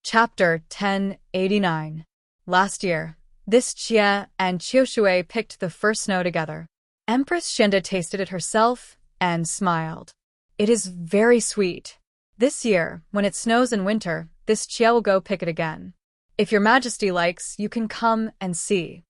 Chapter 1089. Last year, this Xie and Qiushui picked the first snow together. Empress Xianda tasted it herself and smiled. It is very sweet. This year, when it snows in winter, this Xie will go pick it again. If your majesty likes, you can come and see.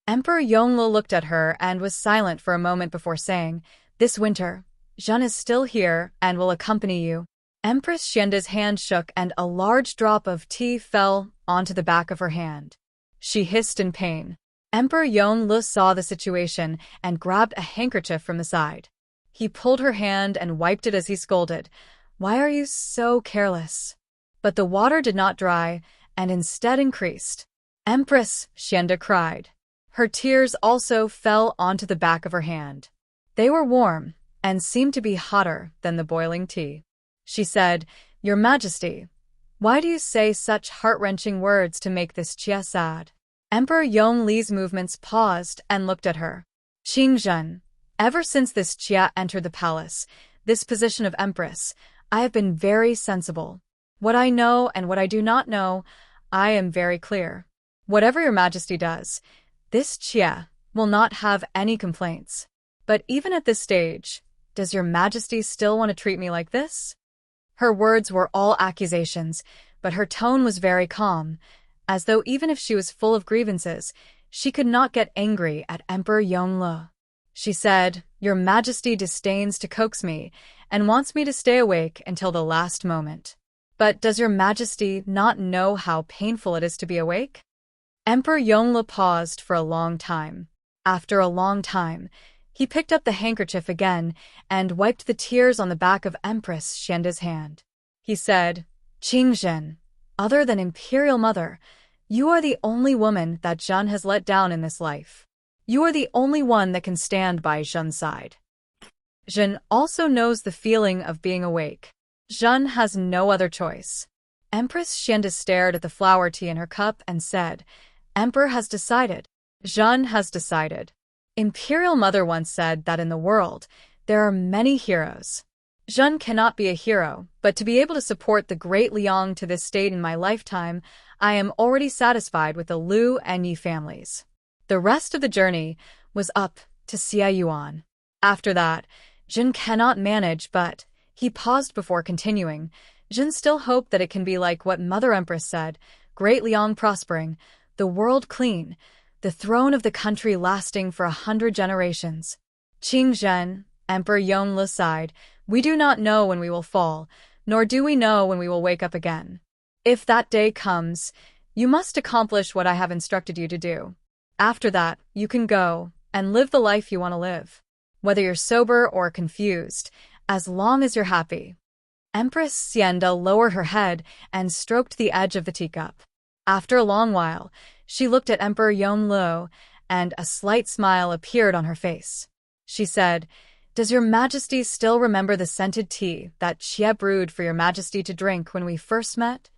Emperor Yongle looked at her and was silent for a moment before saying, "This winter, Jeanne is still here and will accompany you." Empress Xianda's hand shook and a large drop of tea fell onto the back of her hand. She hissed in pain. Emperor Yongle saw the situation and grabbed a handkerchief from the side. He pulled her hand and wiped it as he scolded, "Why are you so careless?" But the water did not dry and instead increased. "Empress," Xianda cried. Her tears also fell onto the back of her hand. They were warm and seemed to be hotter than the boiling tea. She said, "Your Majesty, why do you say such heart-wrenching words to make this Xie sad?" Emperor Yongli's movements paused and looked at her. "Qingzhen, ever since this Xie entered the palace, this position of Empress, I have been very sensible. What I know and what I do not know, I am very clear. Whatever your Majesty does, this Xie will not have any complaints. But even at this stage, does your Majesty still want to treat me like this?" Her words were all accusations, but her tone was very calm, as though even if she was full of grievances, she could not get angry at Emperor Yongle. She said, "Your Majesty disdains to coax me and wants me to stay awake until the last moment. But does your Majesty not know how painful it is to be awake?" Emperor Yongle paused for a long time. After a long time, he picked up the handkerchief again and wiped the tears on the back of Empress Xianda's hand. He said, "Qingzhen, other than Imperial Mother, you are the only woman that Jeanne has let down in this life. You are the only one that can stand by Jeanne's side. Jeanne also knows the feeling of being awake. Jeanne has no other choice." Empress Xianda stared at the flower tea in her cup and said, "Emperor has decided. Jeanne has decided. Imperial Mother once said that in the world, there are many heroes. Jeanne cannot be a hero, but to be able to support the great Liang to this state in my lifetime, I am already satisfied with the Liu and Yi families. The rest of the journey was up to Xie Yuan. After that, Jeanne cannot manage, but..." He paused before continuing. "Jeanne still hoped that it can be like what Mother Empress said, great Liang prospering, the world clean, the throne of the country lasting for 100 generations. Qingzhen," Emperor Yongle sighed, "we do not know when we will fall, nor do we know when we will wake up again. If that day comes, you must accomplish what I have instructed you to do. After that, you can go and live the life you want to live, whether you're sober or confused, as long as you're happy." Empress Xianda lowered her head and stroked the edge of the teacup. After a long while, she looked at Emperor Yongle, and a slight smile appeared on her face. She said, "Does your Majesty still remember the scented tea that Xie brewed for your Majesty to drink when we first met?"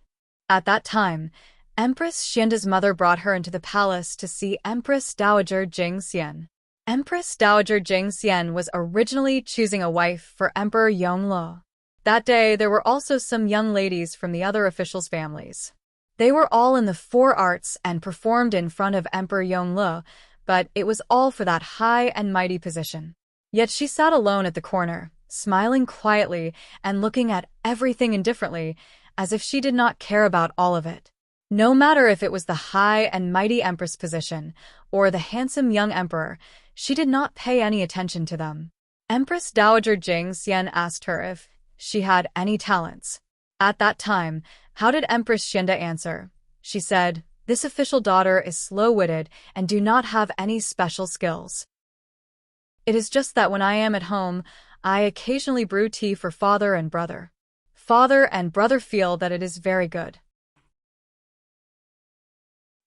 At that time, Empress Xianda's mother brought her into the palace to see Empress Dowager Jingxian. Empress Dowager Jingxian was originally choosing a wife for Emperor Yongle. That day, there were also some young ladies from the other officials' families. They were all in the four arts and performed in front of Emperor Yongle, but it was all for that high and mighty position. Yet she sat alone at the corner, smiling quietly and looking at everything indifferently, as if she did not care about all of it. No matter if it was the high and mighty Empress position or the handsome young emperor, she did not pay any attention to them. Empress Dowager Jingxian asked her if she had any talents. At that time, how did Empress Xianda answer? She said, "This official daughter is slow-witted and do not have any special skills. It is just that when I am at home, I occasionally brew tea for father and brother. Father and brother feel that it is very good."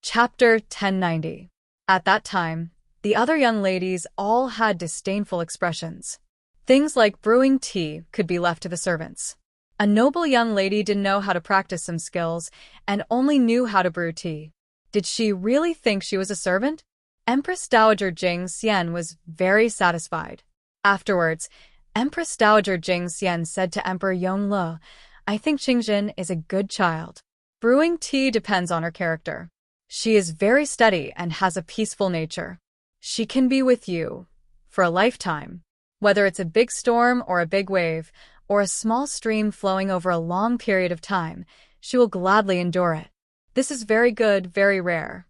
Chapter 1090. At that time, the other young ladies all had disdainful expressions. Things like brewing tea could be left to the servants. A noble young lady didn't know how to practice some skills and only knew how to brew tea. Did she really think she was a servant? Empress Dowager Jingxian was very satisfied. Afterwards, Empress Dowager Jingxian said to Emperor Yongle, "I think Qingzhen is a good child. Brewing tea depends on her character. She is very steady and has a peaceful nature. She can be with you for a lifetime. Whether it's a big storm or a big wave, or a small stream flowing over a long period of time, she will gladly endure it. This is very good, very rare.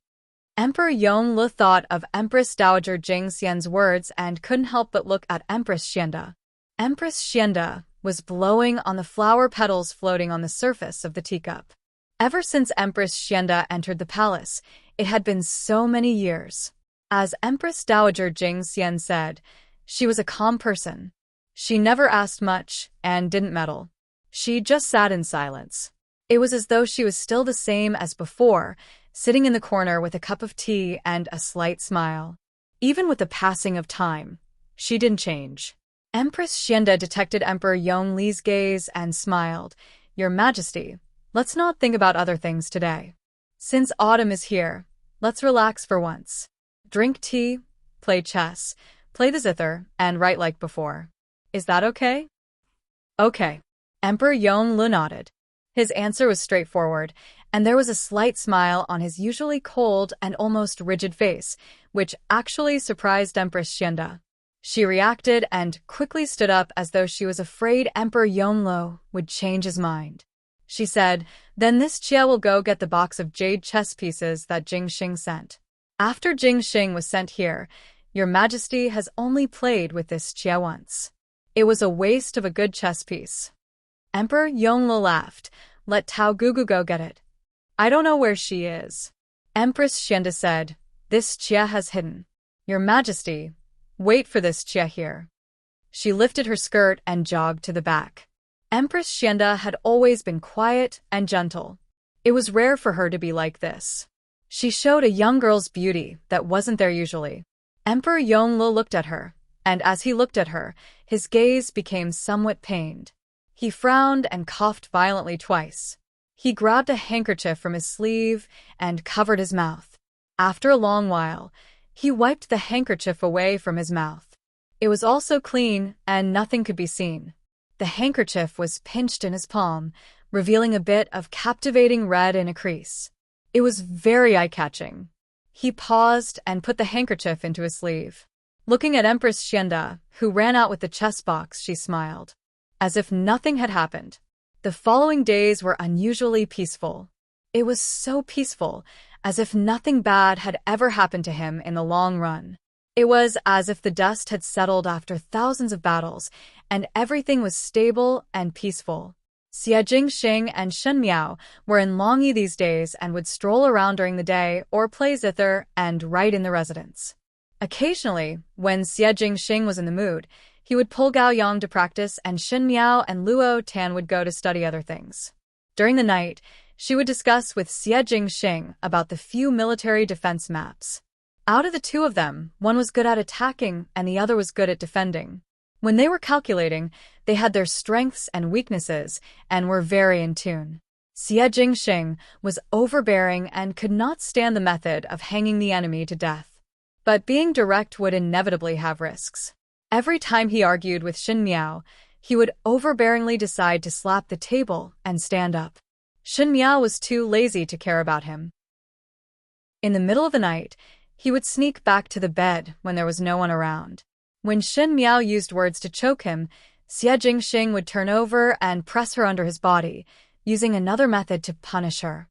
Emperor Yongle thought of Empress Dowager Jing Xian's words and couldn't help but look at Empress Xianda. Empress Xianda was blowing on the flower petals floating on the surface of the teacup. Ever since Empress Xianda entered the palace, it had been so many years. As Empress Dowager Jing Xian said, she was a calm person. She never asked much and didn't meddle. She just sat in silence. It was as though she was still the same as before, sitting in the corner with a cup of tea and a slight smile. Even with the passing of time, she didn't change. Empress Xianda detected Emperor Yongli's gaze and smiled. "Your Majesty, let's not think about other things today. Since autumn is here, let's relax for once. Drink tea, play chess, play the zither, and write like before. Is that okay?" "Okay." Emperor Yongle nodded. His answer was straightforward, and there was a slight smile on his usually cold and almost rigid face, which actually surprised Empress Xianda. She reacted and quickly stood up as though she was afraid Emperor Yongle would change his mind. She said, "Then this Jia will go get the box of jade chess pieces that Jing Xing sent. After Jing Xing was sent here, Your Majesty has only played with this Jia once. It was a waste of a good chess piece." Emperor Yongle laughed. "Let Tao Gugu go get it. I don't know where she is." Empress Xianda said, "This Jia has hidden. Your Majesty, wait for this Jia here." She lifted her skirt and jogged to the back. Empress Xianda had always been quiet and gentle. It was rare for her to be like this. She showed a young girl's beauty that wasn't there usually. Emperor Yongle looked at her, and as he looked at her, his gaze became somewhat pained. He frowned and coughed violently twice. He grabbed a handkerchief from his sleeve and covered his mouth. After a long while, he wiped the handkerchief away from his mouth. It was also clean and nothing could be seen. The handkerchief was pinched in his palm, revealing a bit of captivating red in a crease. It was very eye-catching. He paused and put the handkerchief into his sleeve. Looking at Empress Xianda, who ran out with the chess box, she smiled. As if nothing had happened. The following days were unusually peaceful. It was so peaceful, as if nothing bad had ever happened to him in the long run. It was as if the dust had settled after thousands of battles, and everything was stable and peaceful. Xie Jingxing and Shen Miao were in Longyi these days and would stroll around during the day or play zither and write in the residence. Occasionally, when Xie Jingxing was in the mood, he would pull Gao Yang to practice and Shen Miao and Luo Tan would go to study other things. During the night, she would discuss with Xie Jingxing about the few military defense maps. Out of the two of them, one was good at attacking and the other was good at defending. When they were calculating, they had their strengths and weaknesses and were very in tune. Xie Jingxing was overbearing and could not stand the method of hanging the enemy to death. But being direct would inevitably have risks. Every time he argued with Shen Miao, he would overbearingly decide to slap the table and stand up. Shen Miao was too lazy to care about him. In the middle of the night, he would sneak back to the bed when there was no one around. When Shen Miao used words to choke him, Xie Jingxing would turn over and press her under his body, using another method to punish her.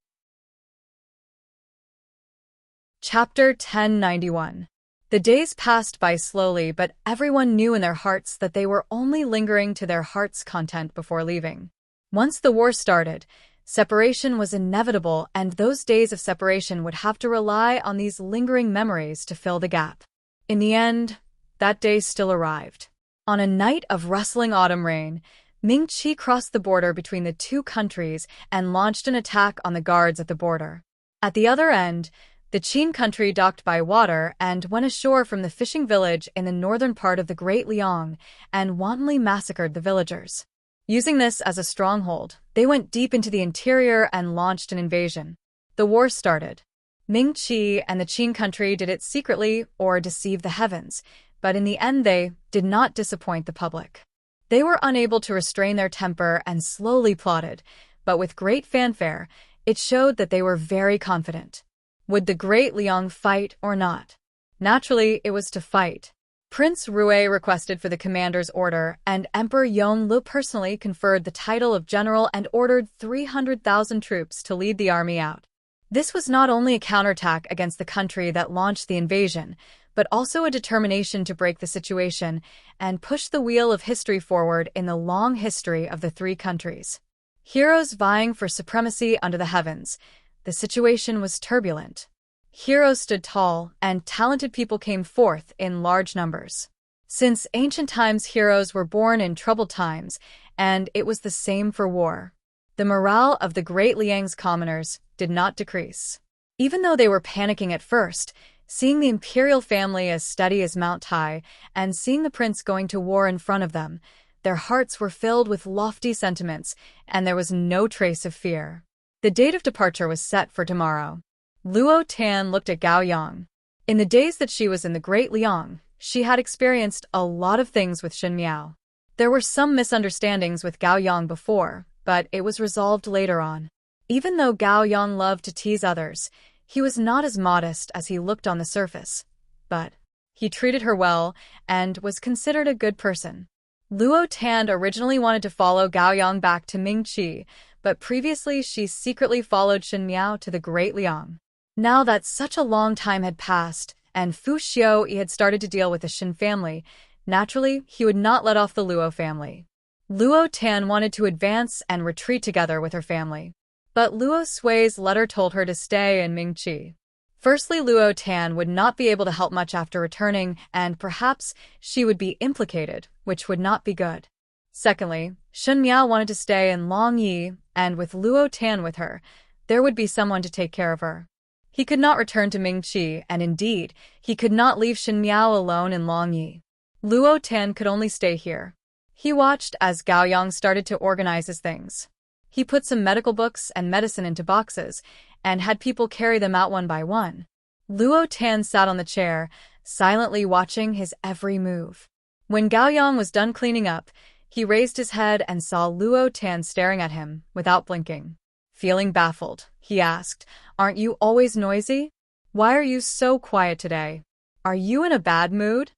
Chapter 1091. The days passed by slowly, but everyone knew in their hearts that they were only lingering to their heart's content before leaving. Once the war started, separation was inevitable, and those days of separation would have to rely on these lingering memories to fill the gap. In the end, that day still arrived. On a night of rustling autumn rain, Ming Qi crossed the border between the two countries and launched an attack on the guards at the border. At the other end, the Qin country docked by water and went ashore from the fishing village in the northern part of the Great Liang and wantonly massacred the villagers. Using this as a stronghold, they went deep into the interior and launched an invasion. The war started. Ming Qi and the Qin country did it secretly or deceived the heavens, but in the end they did not disappoint the public. They were unable to restrain their temper and slowly plotted, but with great fanfare, It showed that they were very confident. Would the Great Liang fight or not? Naturally, it was to fight. Prince Rui requested for the commander's order, and Emperor Yongle personally conferred the title of general and ordered 300,000 troops to lead the army out. This was not only a counterattack against the country that launched the invasion, but also a determination to break the situation and push the wheel of history forward in the long history of the three countries. Heroes vying for supremacy under the heavens. The situation was turbulent. Heroes stood tall, and talented people came forth in large numbers. Since ancient times, heroes were born in troubled times, and it was the same for war. The morale of the Great Liang's commoners did not decrease. Even though they were panicking at first, seeing the imperial family as steady as Mount Tai and seeing the prince going to war in front of them, their hearts were filled with lofty sentiments, and there was no trace of fear. The date of departure was set for tomorrow. Luo Tan looked at Gao Yang. In the days that she was in the Great Liang, she had experienced a lot of things with Xin Miao. There were some misunderstandings with Gao Yang before, but it was resolved later on. Even though Gao Yang loved to tease others, he was not as modest as he looked on the surface. But he treated her well and was considered a good person. Luo Tan originally wanted to follow Gao Yang back to Mingqi, but previously she secretly followed Xin Miao to the Great Liang. Now that such a long time had passed, and Fu Xiaoyi had started to deal with the Xin family, naturally he would not let off the Luo family. Luo Tan wanted to advance and retreat together with her family. But Luo Sui's letter told her to stay in Mingqi. Firstly, Luo Tan would not be able to help much after returning, and perhaps she would be implicated, which would not be good. Secondly, Xin Miao wanted to stay in Longyi, and with Luo Tan with her, there would be someone to take care of her. He could not return to Mingqi, and indeed, he could not leave Xin Miao alone in Longyi. Luo Tan could only stay here. He watched as Gao Yang started to organize his things. He put some medical books and medicine into boxes, and had people carry them out one by one. Luo Tan sat on the chair, silently watching his every move. When Gao Yang was done cleaning up, he raised his head and saw Luo Tan staring at him, without blinking. Feeling baffled, he asked, "Aren't you always noisy? Why are you so quiet today? Are you in a bad mood?"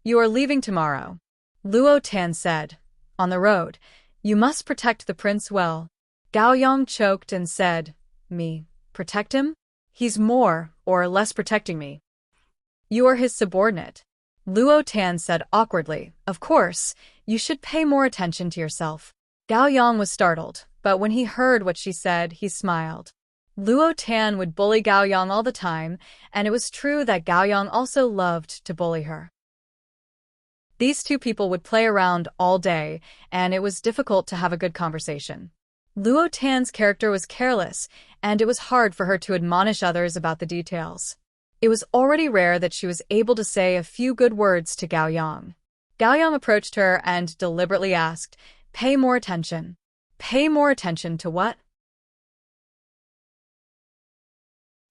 "You are leaving tomorrow," Luo Tan said. "On the road, you must protect the prince well." Gao Yang choked and said, "Me? Protect him? He's more or less protecting me. You are his subordinate." Luo Tan said awkwardly, "Of course, you should pay more attention to yourself." Gao Yang was startled, but when he heard what she said, he smiled. Luo Tan would bully Gao Yang all the time, and it was true that Gao Yang also loved to bully her. These two people would play around all day, and it was difficult to have a good conversation. Luo Tan's character was careless, and it was hard for her to admonish others about the details. It was already rare that she was able to say a few good words to Gao Yang. Gao Yang approached her and deliberately asked, "Pay more attention." "Pay more attention to what?"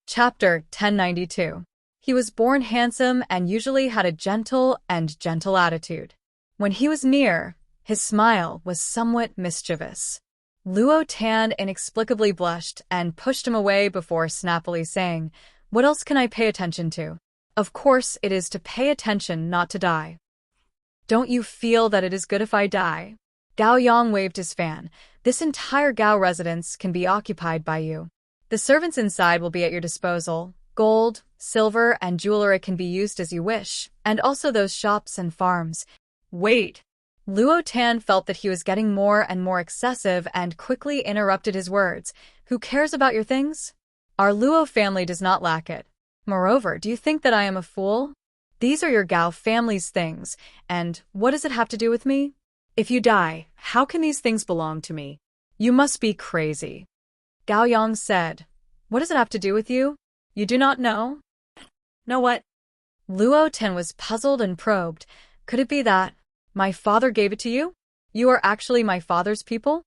Chapter 1092. He was born handsome and usually had a gentle attitude. When he was near, his smile was somewhat mischievous. Luo Tan inexplicably blushed and pushed him away before snappily saying, "What else can I pay attention to? Of course it is to pay attention not to die." "Don't you feel that it is good if I die?" Gao Yang waved his fan. "This entire Gao residence can be occupied by you. The servants inside will be at your disposal. Gold, silver, and jewelry can be used as you wish, and also those shops and farms." "Wait!" Luo Tan felt that he was getting more and more excessive and quickly interrupted his words. "Who cares about your things? Our Luo family does not lack it. Moreover, do you think that I am a fool? These are your Gao family's things, and what does it have to do with me? If you die, how can these things belong to me? You must be crazy." Gao Yang said, "What does it have to do with you? You do not know?" "Know what?" Luo Tan was puzzled and probed. "Could it be that my father gave it to you? You are actually my father's people?"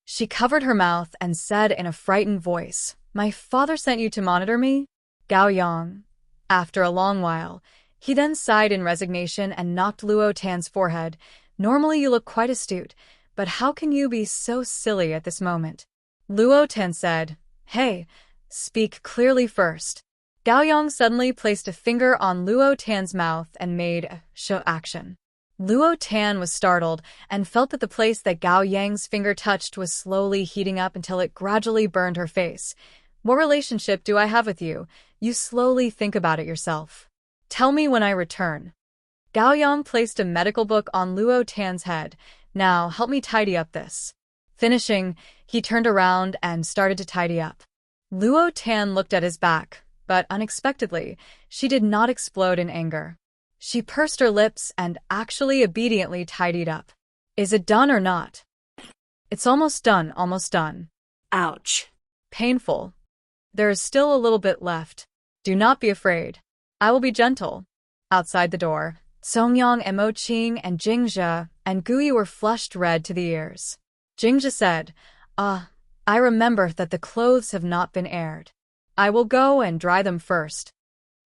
She covered her mouth and said in a frightened voice, "My father sent you to monitor me?" Gao Yang. After a long while, he then sighed in resignation and knocked Luo Tan's forehead. "Normally you look quite astute, but how can you be so silly at this moment?" Luo Tan said, Hey, speak clearly first. Gao Yang suddenly placed a finger on Luo Tan's mouth and made a show action. Luo Tan was startled and felt that the place that Gao Yang's finger touched was slowly heating up until it gradually burned her face. What relationship do I have with you? You slowly think about it yourself. Tell me when I return. Gao Yang placed a medical book on Luo Tan's head. Now, help me tidy up this. Finishing, he turned around and started to tidy up. Luo Tan looked at his back, but unexpectedly, she did not explode in anger. She pursed her lips and actually obediently tidied up. Is it done or not? It's almost done, almost done. Ouch. Painful. There is still a little bit left. Do not be afraid. I will be gentle. Outside the door, Songyang and Mo Qing and Jingzhe and Gui were flushed red to the ears. Jingzhe said, I remember that the clothes have not been aired. I will go and dry them first.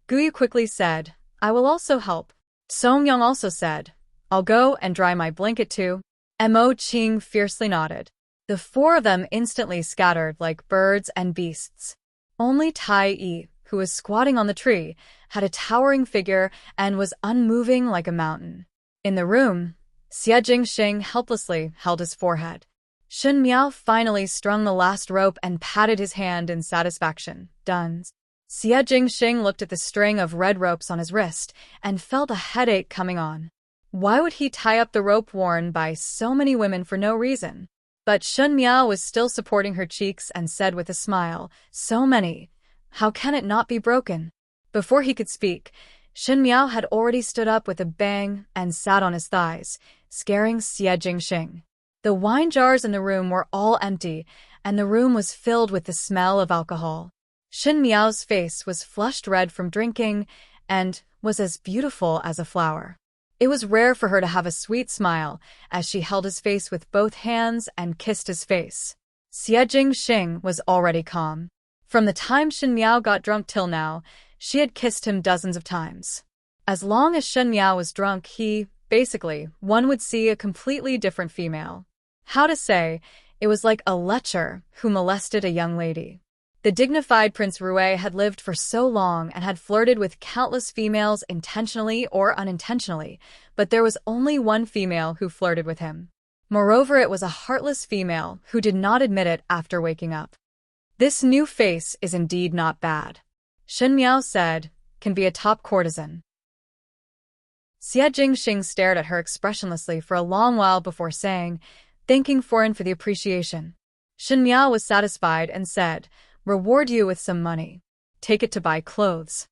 Gui quickly said, I will also help. Songyang also said, I'll go and dry my blanket too. And Mo Qing fiercely nodded. The four of them instantly scattered like birds and beasts. Only Tai Yi, who was squatting on the tree, had a towering figure and was unmoving like a mountain. In the room, Xie Jingxing helplessly held his forehead. Shen Miao finally strung the last rope and patted his hand in satisfaction. Done. Xie Jingxing looked at the string of red ropes on his wrist and felt a headache coming on. Why would he tie up the rope worn by so many women for no reason? But Shen Miao was still supporting her cheeks and said with a smile, so many. How can it not be broken? Before he could speak, Shen Miao had already stood up with a bang and sat on his thighs, scaring Xie Jingxing. The wine jars in the room were all empty, and the room was filled with the smell of alcohol. Shen Miao's face was flushed red from drinking and was as beautiful as a flower. It was rare for her to have a sweet smile as she held his face with both hands and kissed his face. Xie Jingxing was already calm. From the time Shen Miao got drunk till now, she had kissed him dozens of times. As long as Shen Miao was drunk, one would see a completely different female. How to say, it was like a lecher who molested a young lady. The dignified Prince Rue had lived for so long and had flirted with countless females intentionally or unintentionally, but there was only one female who flirted with him. Moreover, it was a heartless female who did not admit it after waking up. This new face is indeed not bad. Shen Miao said, can be a top courtesan. Xie Jingxing stared at her expressionlessly for a long while before saying, thanking Foreign for the appreciation. Shen Miao was satisfied and said, reward you with some money. Take it to buy clothes.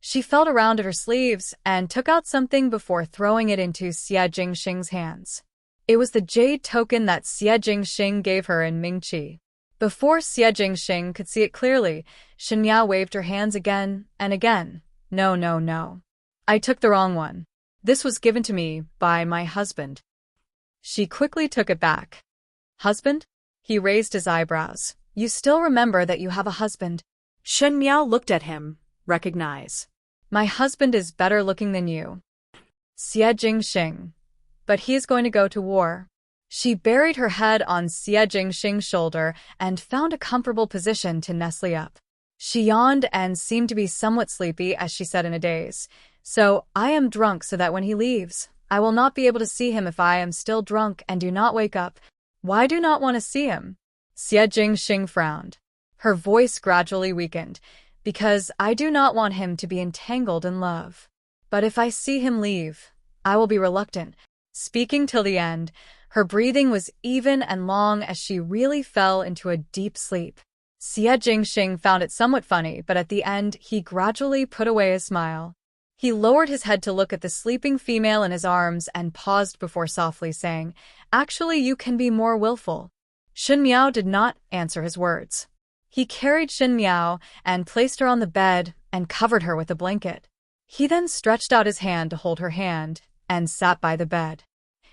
She felt around at her sleeves and took out something before throwing it into Xie Jingxing's hands. It was the jade token that Xie Jingxing gave her in Mingqi. Before Xie Jingxing could see it clearly, Shen Miao waved her hands again and again. No, no, no. I took the wrong one. This was given to me by my husband. She quickly took it back. Husband? He raised his eyebrows. You still remember that you have a husband? Shen Miao looked at him. Recognize. My husband is better looking than you. Xie Jingxing. But he is going to go to war. She buried her head on Xie Jingxing's shoulder and found a comfortable position to nestle up. She yawned and seemed to be somewhat sleepy as she said in a daze. So, I am drunk so that when he leaves, I will not be able to see him if I am still drunk and do not wake up. Why do not want to see him? Xie Jingxing frowned. Her voice gradually weakened. Because I do not want him to be entangled in love. But if I see him leave, I will be reluctant. Speaking till the end, her breathing was even and long as she really fell into a deep sleep. Xie Jingxing found it somewhat funny, but at the end he gradually put away his smile. He lowered his head to look at the sleeping female in his arms and paused before softly saying, actually you can be more willful. Shen Miao did not answer his words. He carried Shen Miao and placed her on the bed and covered her with a blanket. He then stretched out his hand to hold her hand and sat by the bed.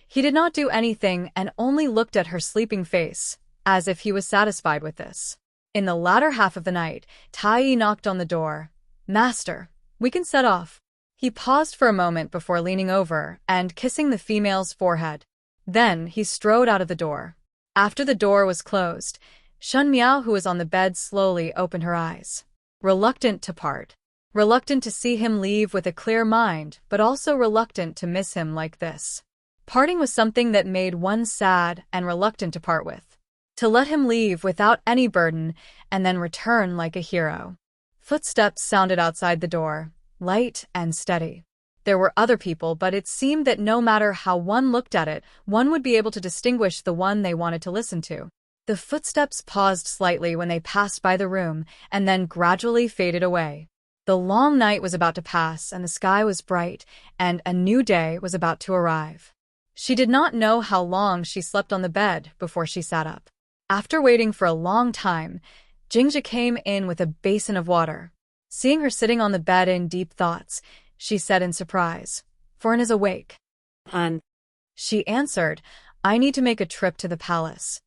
He did not do anything and only looked at her sleeping face, as if he was satisfied with this. In the latter half of the night, Tai Yi knocked on the door. Master, we can set off. He paused for a moment before leaning over and kissing the female's forehead. Then he strode out of the door. After the door was closed, Shun Miao, who was on the bed, slowly opened her eyes. Reluctant to part. Reluctant to see him leave with a clear mind, but also reluctant to miss him like this. Parting was something that made one sad and reluctant to part with. To let him leave without any burden and then return like a hero. Footsteps sounded outside the door, light and steady. There were other people, but it seemed that no matter how one looked at it, one would be able to distinguish the one they wanted to listen to. The footsteps paused slightly when they passed by the room and then gradually faded away. The long night was about to pass and the sky was bright, and a new day was about to arrive. She did not know how long she slept on the bed before she sat up. After waiting for a long time, Jingja came in with a basin of water. Seeing her sitting on the bed in deep thoughts, she said in surprise, "Foreign is awake." She answered, "I need to make a trip to the palace."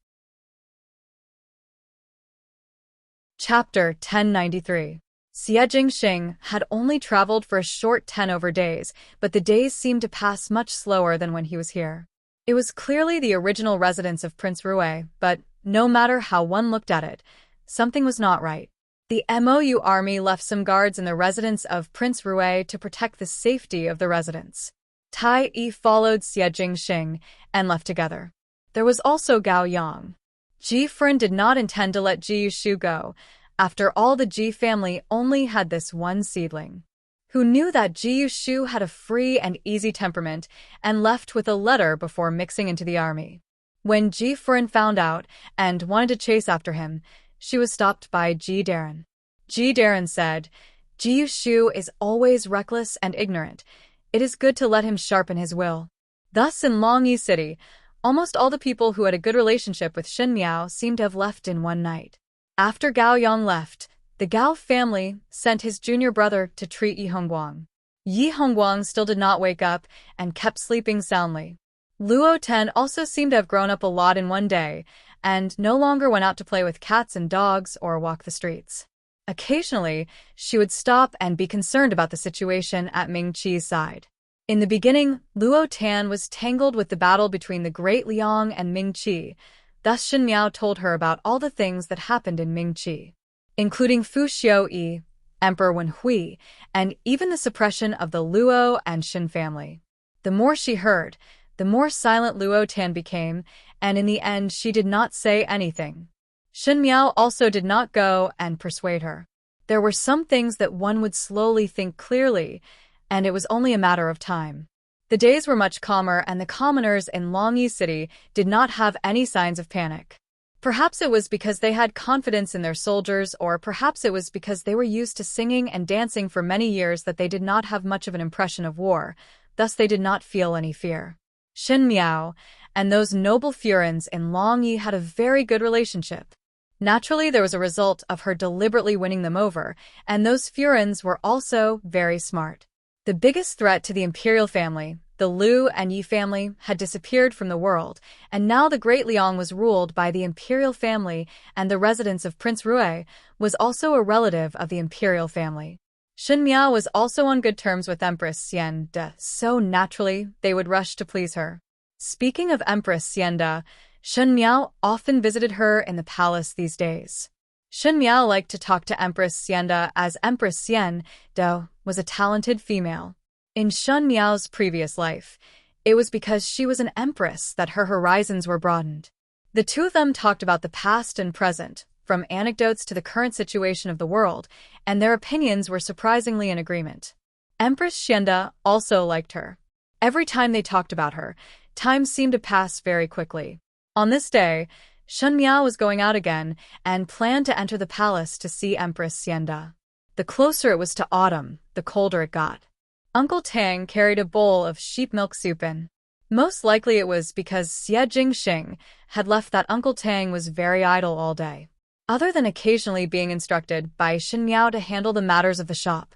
Chapter 1093. Xie Jingxing had only traveled for a short 10 days, but the days seemed to pass much slower than when he was here. It was clearly the original residence of Prince Rui, but no matter how one looked at it, something was not right. The Mou army left some guards in the residence of Prince Rui to protect the safety of the residents. Tai Yi followed Xie Jingxing and left together. There was also Gao Yang. Ji Fern did not intend to let Ji Yushu go. After all, the Ji family only had this one seedling. Who knew that Ji Yushu had a free and easy temperament and left with a letter before mixing into the army. When Ji Fern found out and wanted to chase after him, she was stopped by Ji Darren. Ji Darren said, "Ji Yushu is always reckless and ignorant. It is good to let him sharpen his will." Thus in Longyi City, almost all the people who had a good relationship with Shen Miao seemed to have left in one night. After Gao Yang left, the Gao family sent his junior brother to treat Yi Hongguang. Yi Hongguang still did not wake up and kept sleeping soundly. Luo Ten also seemed to have grown up a lot in one day, and no longer went out to play with cats and dogs or walk the streets. Occasionally, she would stop and be concerned about the situation at Ming Qi's side. In the beginning, Luo Tan was tangled with the battle between the Great Liang and Ming Qi. Thus Shen Miao told her about all the things that happened in Ming Qi, including Fu Xiuyi, Emperor Wen Hui, and even the suppression of the Luo and Shen family. The more she heard, the more silent Luo Tan became, and in the end she did not say anything. Shen Miao also did not go and persuade her. There were some things that one would slowly think clearly, and it was only a matter of time. The days were much calmer, and the commoners in Longyi City did not have any signs of panic. Perhaps it was because they had confidence in their soldiers, or perhaps it was because they were used to singing and dancing for many years that they did not have much of an impression of war, thus they did not feel any fear. Shen Miao and those noble Furins in Longyi had a very good relationship. Naturally, there was a result of her deliberately winning them over, and those Furins were also very smart. The biggest threat to the imperial family, the Liu and Yi family, had disappeared from the world, and now the Great Liang was ruled by the imperial family, and the residence of Prince Rui was also a relative of the imperial family. Shen Miao was also on good terms with Empress Xianda, so naturally they would rush to please her. Speaking of Empress Xianda, Shen Miao often visited her in the palace these days. Shen Miao liked to talk to Empress Xianda as Empress Xianda was a talented female. In Shen Miao's previous life, it was because she was an empress that her horizons were broadened. The two of them talked about the past and present, from anecdotes to the current situation of the world, and their opinions were surprisingly in agreement. Empress Xianda also liked her. Every time they talked about her, time seemed to pass very quickly. On this day, Shen Miao was going out again and planned to enter the palace to see Empress Xianda. The closer it was to autumn, the colder it got. Uncle Tang carried a bowl of sheep milk soup in. Most likely it was because Xie Jingxing had left that Uncle Tang was very idle all day. Other than occasionally being instructed by Shen Miao to handle the matters of the shop,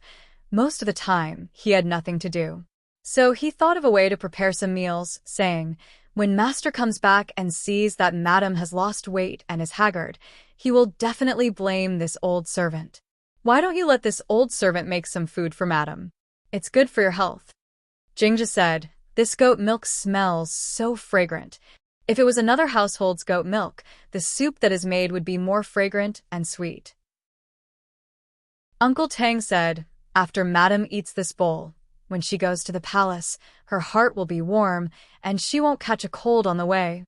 most of the time he had nothing to do. So he thought of a way to prepare some meals, saying, "When Master comes back and sees that Madam has lost weight and is haggard, he will definitely blame this old servant. Why don't you let this old servant make some food for Madam? It's good for your health." Jingja said, "This goat milk smells so fragrant. If it was another household's goat milk, the soup that is made would be more fragrant and sweet. Uncle Tang said, "After Madam eats this bowl, when she goes to the palace, her heart will be warm, and she won't catch a cold on the way."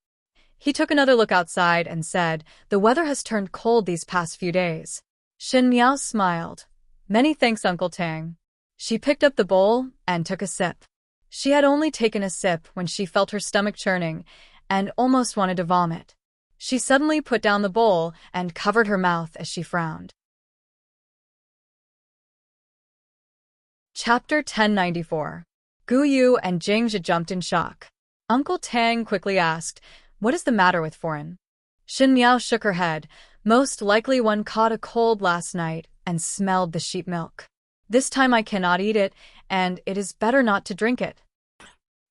He took another look outside and said, "The weather has turned cold these past few days." Shen Miao smiled. "Many thanks, Uncle Tang." She picked up the bowl and took a sip. She had only taken a sip when she felt her stomach churning and almost wanted to vomit. She suddenly put down the bowl and covered her mouth as she frowned. Chapter 1094. Gu Yu and Jingzhe jumped in shock. Uncle Tang quickly asked, "What is the matter with Foreign?" Shen Miao shook her head. "Most likely one caught a cold last night and smelled the sheep milk. This time I cannot eat it, and it is better not to drink it."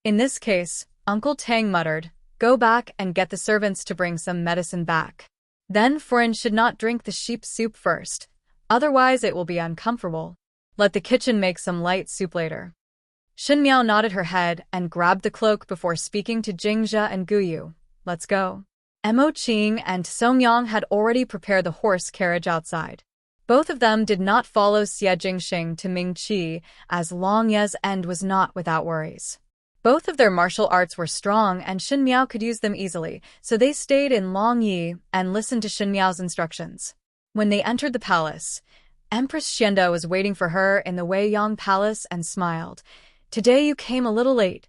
In this case, Uncle Tang muttered, "Go back and get the servants to bring some medicine back. Then Foreign should not drink the sheep soup first, otherwise it will be uncomfortable. Let the kitchen make some light soup later." Shen Miao nodded her head and grabbed the cloak before speaking to Jingzhe and Gu Yu. "Let's go." Mo Qing and Song Yang had already prepared the horse carriage outside. Both of them did not follow Xie Jingxing to Mingqi, as Long Ye's end was not without worries. Both of their martial arts were strong and Shen Miao could use them easily, so they stayed in Long Yi and listened to Shen Miao's instructions. When they entered the palace, Empress Xianda was waiting for her in the Wei Yang Palace and smiled. "Today you came a little late.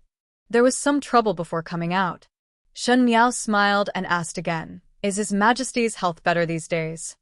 There was some trouble before coming out." Shen Miao smiled and asked again, "Is His Majesty's health better these days?"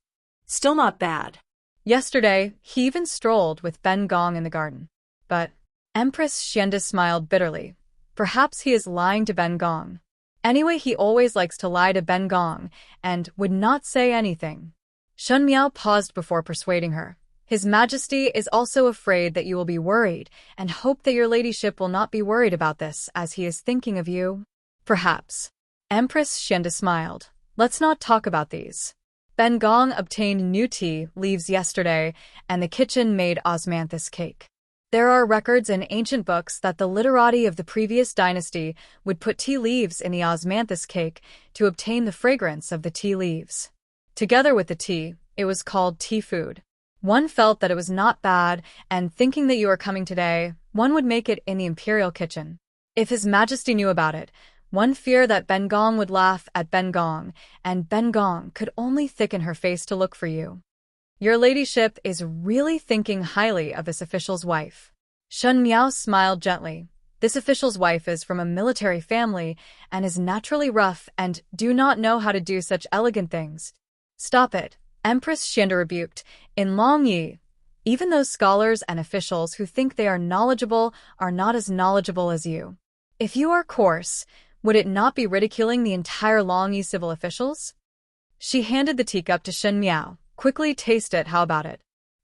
"Still not bad." Yesterday, he even strolled with Ben Gong in the garden. But Empress Xianda smiled bitterly. Perhaps he is lying to Ben Gong. Anyway, he always likes to lie to Ben Gong and would not say anything. Shen Miao paused before persuading her. "His Majesty is also afraid that you will be worried and hope that your ladyship will not be worried about this as he is thinking of you." "Perhaps." Empress Xianda smiled. "Let's not talk about these." Ben Gong obtained new tea leaves yesterday, and the kitchen made osmanthus cake. There are records in ancient books that the literati of the previous dynasty would put tea leaves in the osmanthus cake to obtain the fragrance of the tea leaves. Together with the tea, it was called tea food. One felt that it was not bad, and thinking that you are coming today, one would make it in the imperial kitchen. If His Majesty knew about it, one feared that Ben Gong would laugh at Ben Gong, and Ben Gong could only thicken her face to look for you. Your ladyship is really thinking highly of this official's wife. Shen Miao smiled gently. This official's wife is from a military family and is naturally rough and do not know how to do such elegant things. Stop it, Empress Xianda rebuked. In Long Yi, even those scholars and officials who think they are knowledgeable are not as knowledgeable as you. If you are coarse, would it not be ridiculing the entire Long Yi civil officials? She handed the teacup to Shen Miao. "Quickly taste it, how about it?"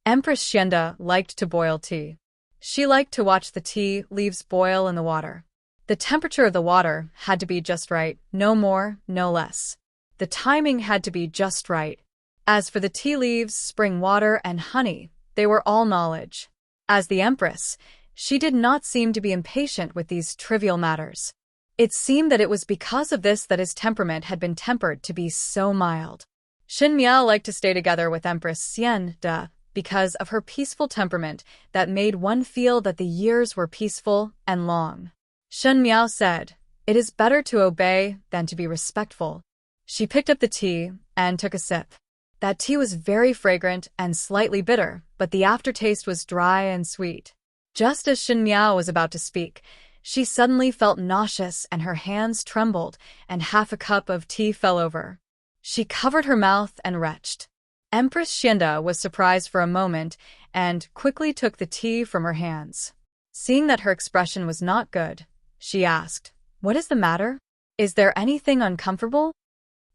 Empress Xianda liked to boil tea. She liked to watch the tea leaves boil in the water. The temperature of the water had to be just right, no more, no less. The timing had to be just right. As for the tea leaves, spring water, and honey, they were all knowledge. As the Empress, she did not seem to be impatient with these trivial matters. It seemed that it was because of this that his temperament had been tempered to be so mild. Shen Miao liked to stay together with Empress Xianda because of her peaceful temperament that made one feel that the years were peaceful and long. Shen Miao said, "It is better to obey than to be respectful." She picked up the tea and took a sip. That tea was very fragrant and slightly bitter, but the aftertaste was dry and sweet. Just as Shen Miao was about to speak, she suddenly felt nauseous and her hands trembled, and half a cup of tea fell over. She covered her mouth and retched. Empress Xianda was surprised for a moment and quickly took the tea from her hands. Seeing that her expression was not good, she asked, "What is the matter? Is there anything uncomfortable?"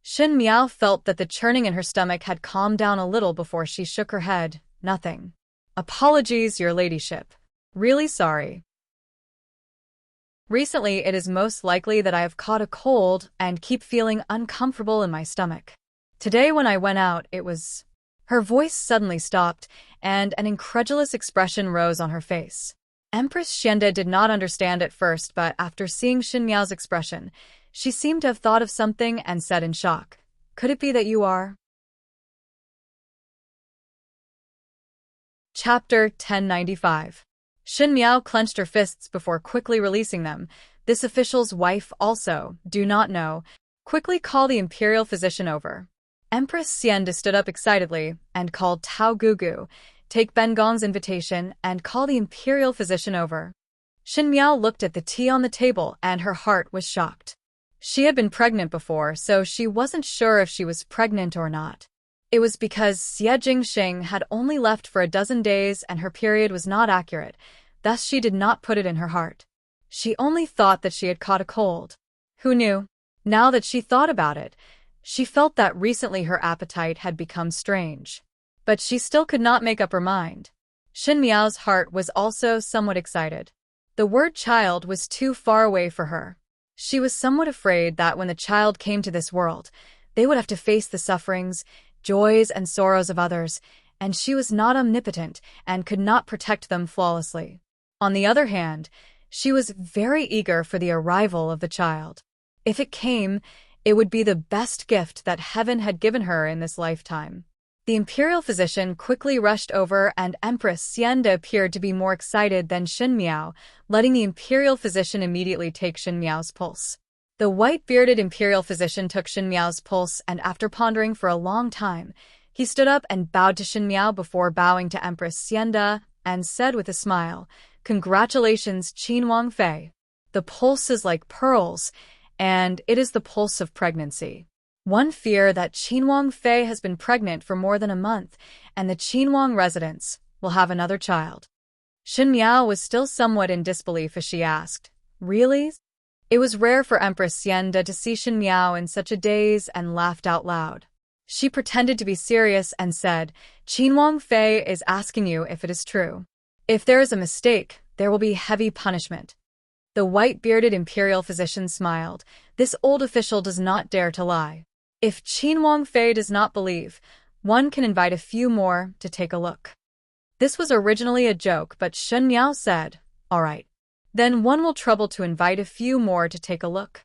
Shen Miao felt that the churning in her stomach had calmed down a little before she shook her head. "Nothing. Apologies, your ladyship. Really sorry. Recently, it is most likely that I have caught a cold and keep feeling uncomfortable in my stomach. Today when I went out, it was..." Her voice suddenly stopped, and an incredulous expression rose on her face. Empress Xianda did not understand at first, but after seeing Shen Miao's expression, She seemed to have thought of something and said in shock, "Could it be that you are?" Chapter 1095. Shen Miao clenched her fists before quickly releasing them. This official's wife also, do not know. Quickly call the imperial physician over. Empress Xianda stood up excitedly and called Tao Gugu, take Ben Gong's invitation and call the imperial physician over. Shen Miao looked at the tea on the table and her heart was shocked. She had been pregnant before, so she wasn't sure if she was pregnant or not. It was because Xie Jingxing had only left for a dozen days and her period was not accurate, thus she did not put it in her heart. She only thought that she had caught a cold. Who knew? Now that she thought about it, she felt that recently her appetite had become strange. But she still could not make up her mind. Shen Miao's heart was also somewhat excited. The word child was too far away for her. She was somewhat afraid that when the child came to this world, they would have to face the sufferings, joys, and sorrows of others, and she was not omnipotent and could not protect them flawlessly. On the other hand, she was very eager for the arrival of the child. If it came, it would be the best gift that heaven had given her in this lifetime. The imperial physician quickly rushed over and Empress Xianda appeared to be more excited than Shen Miao, letting the imperial physician immediately take Shen Miao's pulse. The white-bearded imperial physician took Shen Miao's pulse and after pondering for a long time, he stood up and bowed to Shen Miao before bowing to Empress Xianda and said with a smile, "Congratulations, Qin Wang Fei. The pulse is like pearls, and it is the pulse of pregnancy. One fear that Qin Wang Fei has been pregnant for more than a month, and the Qin Wang residents will have another child." Shen Miao was still somewhat in disbelief as she asked, "Really?" It was rare for Empress Xianda to see Shen Miao in such a daze and laughed out loud. She pretended to be serious and said, "Qin Wang Fei is asking you if it is true. If there is a mistake, there will be heavy punishment." The white-bearded imperial physician smiled. This old official does not dare to lie. If Qin Wang Fei does not believe, one can invite a few more to take a look. This was originally a joke, but Shen Miao said, "All right. Then one will trouble to invite a few more to take a look."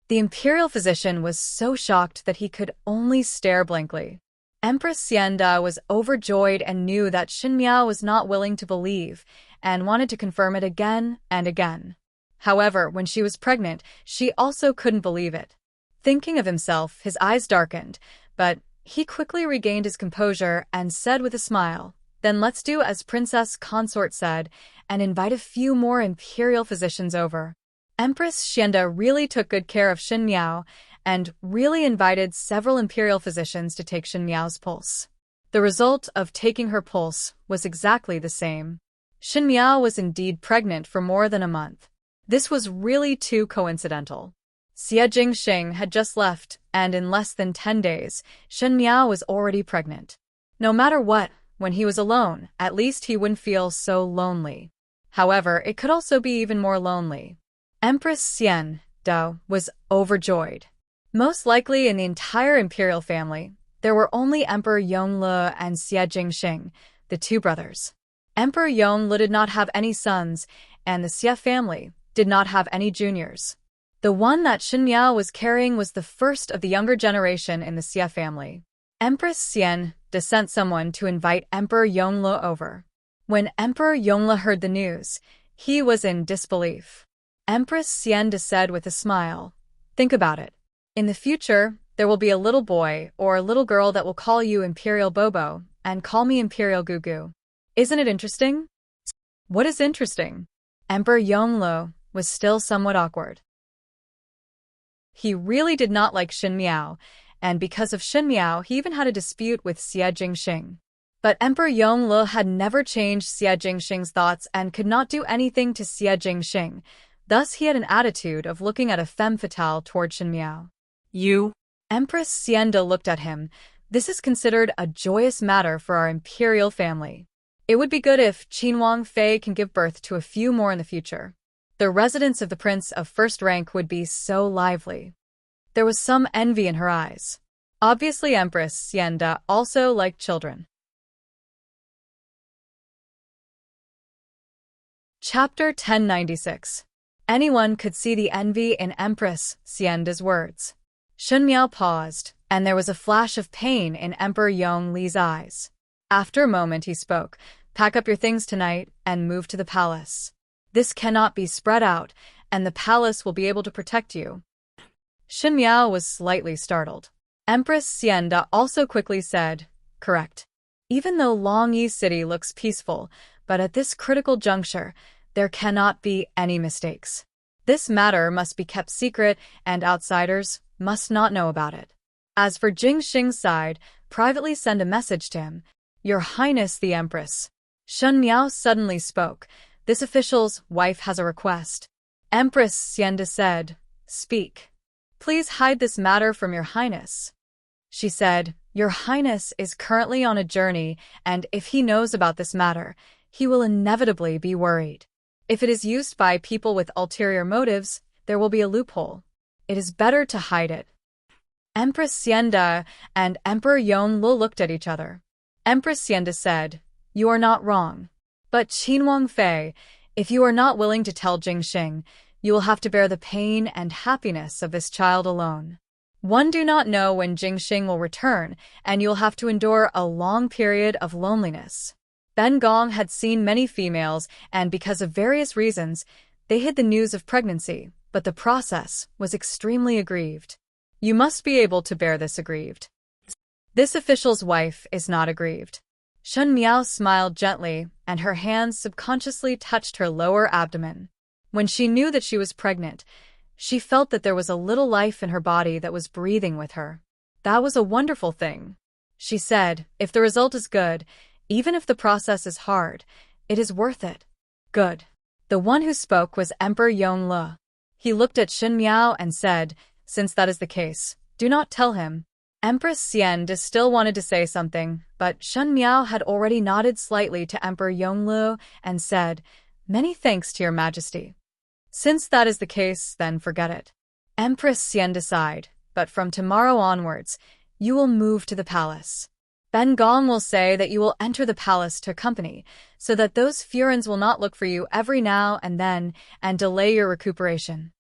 The imperial physician was so shocked that he could only stare blankly. Empress Xianda was overjoyed and knew that Shen Miao was not willing to believe and wanted to confirm it again and again. However, when she was pregnant, she also couldn't believe it. Thinking of himself, his eyes darkened, but he quickly regained his composure and said with a smile, "Then let's do as Princess Consort said and invite a few more imperial physicians over." Empress Xianda really took good care of Shen Miao and really invited several imperial physicians to take Shen Miao's pulse. The result of taking her pulse was exactly the same. Shen Miao was indeed pregnant for more than a month. This was really too coincidental. Xie Jingxing had just left, and in less than 10 days, Shen Miao was already pregnant. No matter what, when he was alone, at least he wouldn't feel so lonely. However, it could also be even more lonely. Empress Xianda was overjoyed. Most likely in the entire imperial family, there were only Emperor Yongle and Xie Jingxing, the two brothers. Emperor Yongle did not have any sons, and the Xie family did not have any juniors. The one that Shen Miao was carrying was the first of the younger generation in the Xie family. Empress Xianda sent someone to invite Emperor Yongle over. When Emperor Yongle heard the news, he was in disbelief. Empress Xianda said with a smile, "Think about it. In the future, there will be a little boy or a little girl that will call you Imperial Bobo and call me Imperial Gugu. Isn't it interesting?" "What is interesting?" Emperor Yongle was still somewhat awkward. He really did not like Shen Miao, and because of Shen Miao, he even had a dispute with Xie Jingxing. But Emperor Yongle had never changed Xie Jingxing's thoughts and could not do anything to Xie Jingxing. Thus, he had an attitude of looking at a femme fatale toward Shen Miao. "You?" Empress Xianda looked at him. "This is considered a joyous matter for our imperial family. It would be good if Qin Wang Fei can give birth to a few more in the future. The residence of the prince of first rank would be so lively." There was some envy in her eyes. Obviously, Empress Xianda also liked children. Chapter 1096. Anyone could see the envy in Empress Xianda's words. Shun Miao paused, and there was a flash of pain in Emperor Yongli's eyes. After a moment he spoke, "Pack up your things tonight and move to the palace. This cannot be spread out, and the palace will be able to protect you." Shun Miao was slightly startled. Empress Xianda also quickly said, "Correct. Even though Longyi City looks peaceful, but at this critical juncture, there cannot be any mistakes. This matter must be kept secret, and outsiders must not know about it. As for Jingxing's side, privately send a message to him. Your Highness the Empress." Shun Miao suddenly spoke. "This official's wife has a request." Empress Xianda said, "Speak. Please hide this matter from your Highness." She said, "Your Highness is currently on a journey, and if he knows about this matter, he will inevitably be worried. If it is used by people with ulterior motives, there will be a loophole. It is better to hide it." Empress Xianda and Emperor Yongle looked at each other. Empress Xianda said, "You are not wrong. But Qin Wangfei, if you are not willing to tell Jingxing, you will have to bear the pain and happiness of this child alone. One do not know when Jingxing will return, and you will have to endure a long period of loneliness." Ben Gong had seen many females, and because of various reasons, they hid the news of pregnancy, but the process was extremely aggrieved. "You must be able to bear this aggrieved. This official's wife is not aggrieved." Shun Miao smiled gently, and her hands subconsciously touched her lower abdomen. When she knew that she was pregnant, she felt that there was a little life in her body that was breathing with her. That was a wonderful thing. She said, "If the result is good, even if the process is hard, it is worth it." "Good." The one who spoke was Emperor Yongle. He looked at Shun Miao and said, "Since that is the case, do not tell him." Empress Xianda still wanted to say something, but Shun Miao had already nodded slightly to Emperor Yongle and said, "Many thanks to your majesty. Since that is the case, then forget it." Empress Xianda sighed, "But from tomorrow onwards, you will move to the palace. Ben Gong will say that you will enter the palace to accompany, so that those Furins will not look for you every now and then and delay your recuperation."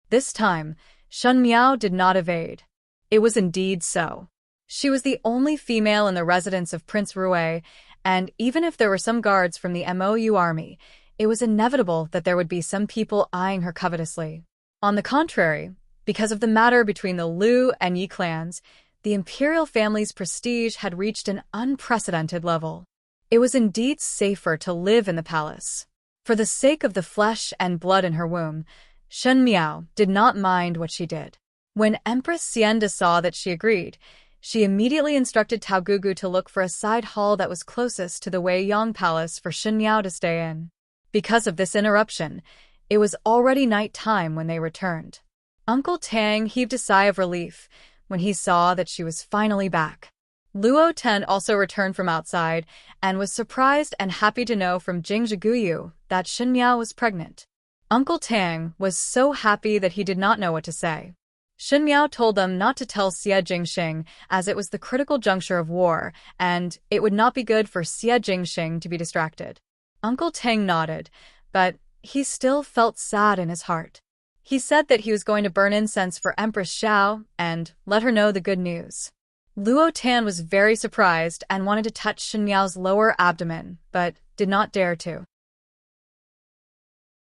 This time, Shun Miao did not evade. It was indeed so. She was the only female in the residence of Prince Rui, and even if there were some guards from the MOU army, it was inevitable that there would be some people eyeing her covetously. On the contrary, because of the matter between the Liu and Yi clans, the imperial family's prestige had reached an unprecedented level. It was indeed safer to live in the palace. For the sake of the flesh and blood in her womb, Shun Miao did not mind what she did. When Empress Xianda saw that she agreed, she immediately instructed Tao Gugu to look for a side hall that was closest to the Wei Yong Palace for Shun Miao to stay in. Because of this interruption, it was already night time when they returned. Uncle Tang heaved a sigh of relief when he saw that she was finally back. Luo Ten also returned from outside and was surprised and happy to know from Jing Zhiguyu that Shun Miao was pregnant. Uncle Tang was so happy that he did not know what to say. Shun Miao told them not to tell Xie Jingxing, as it was the critical juncture of war, and it would not be good for Xie Jingxing to be distracted. Uncle Tang nodded, but he still felt sad in his heart. He said that he was going to burn incense for Empress Xiao and let her know the good news. Luo Tan was very surprised and wanted to touch Shun Miao's lower abdomen, but did not dare to.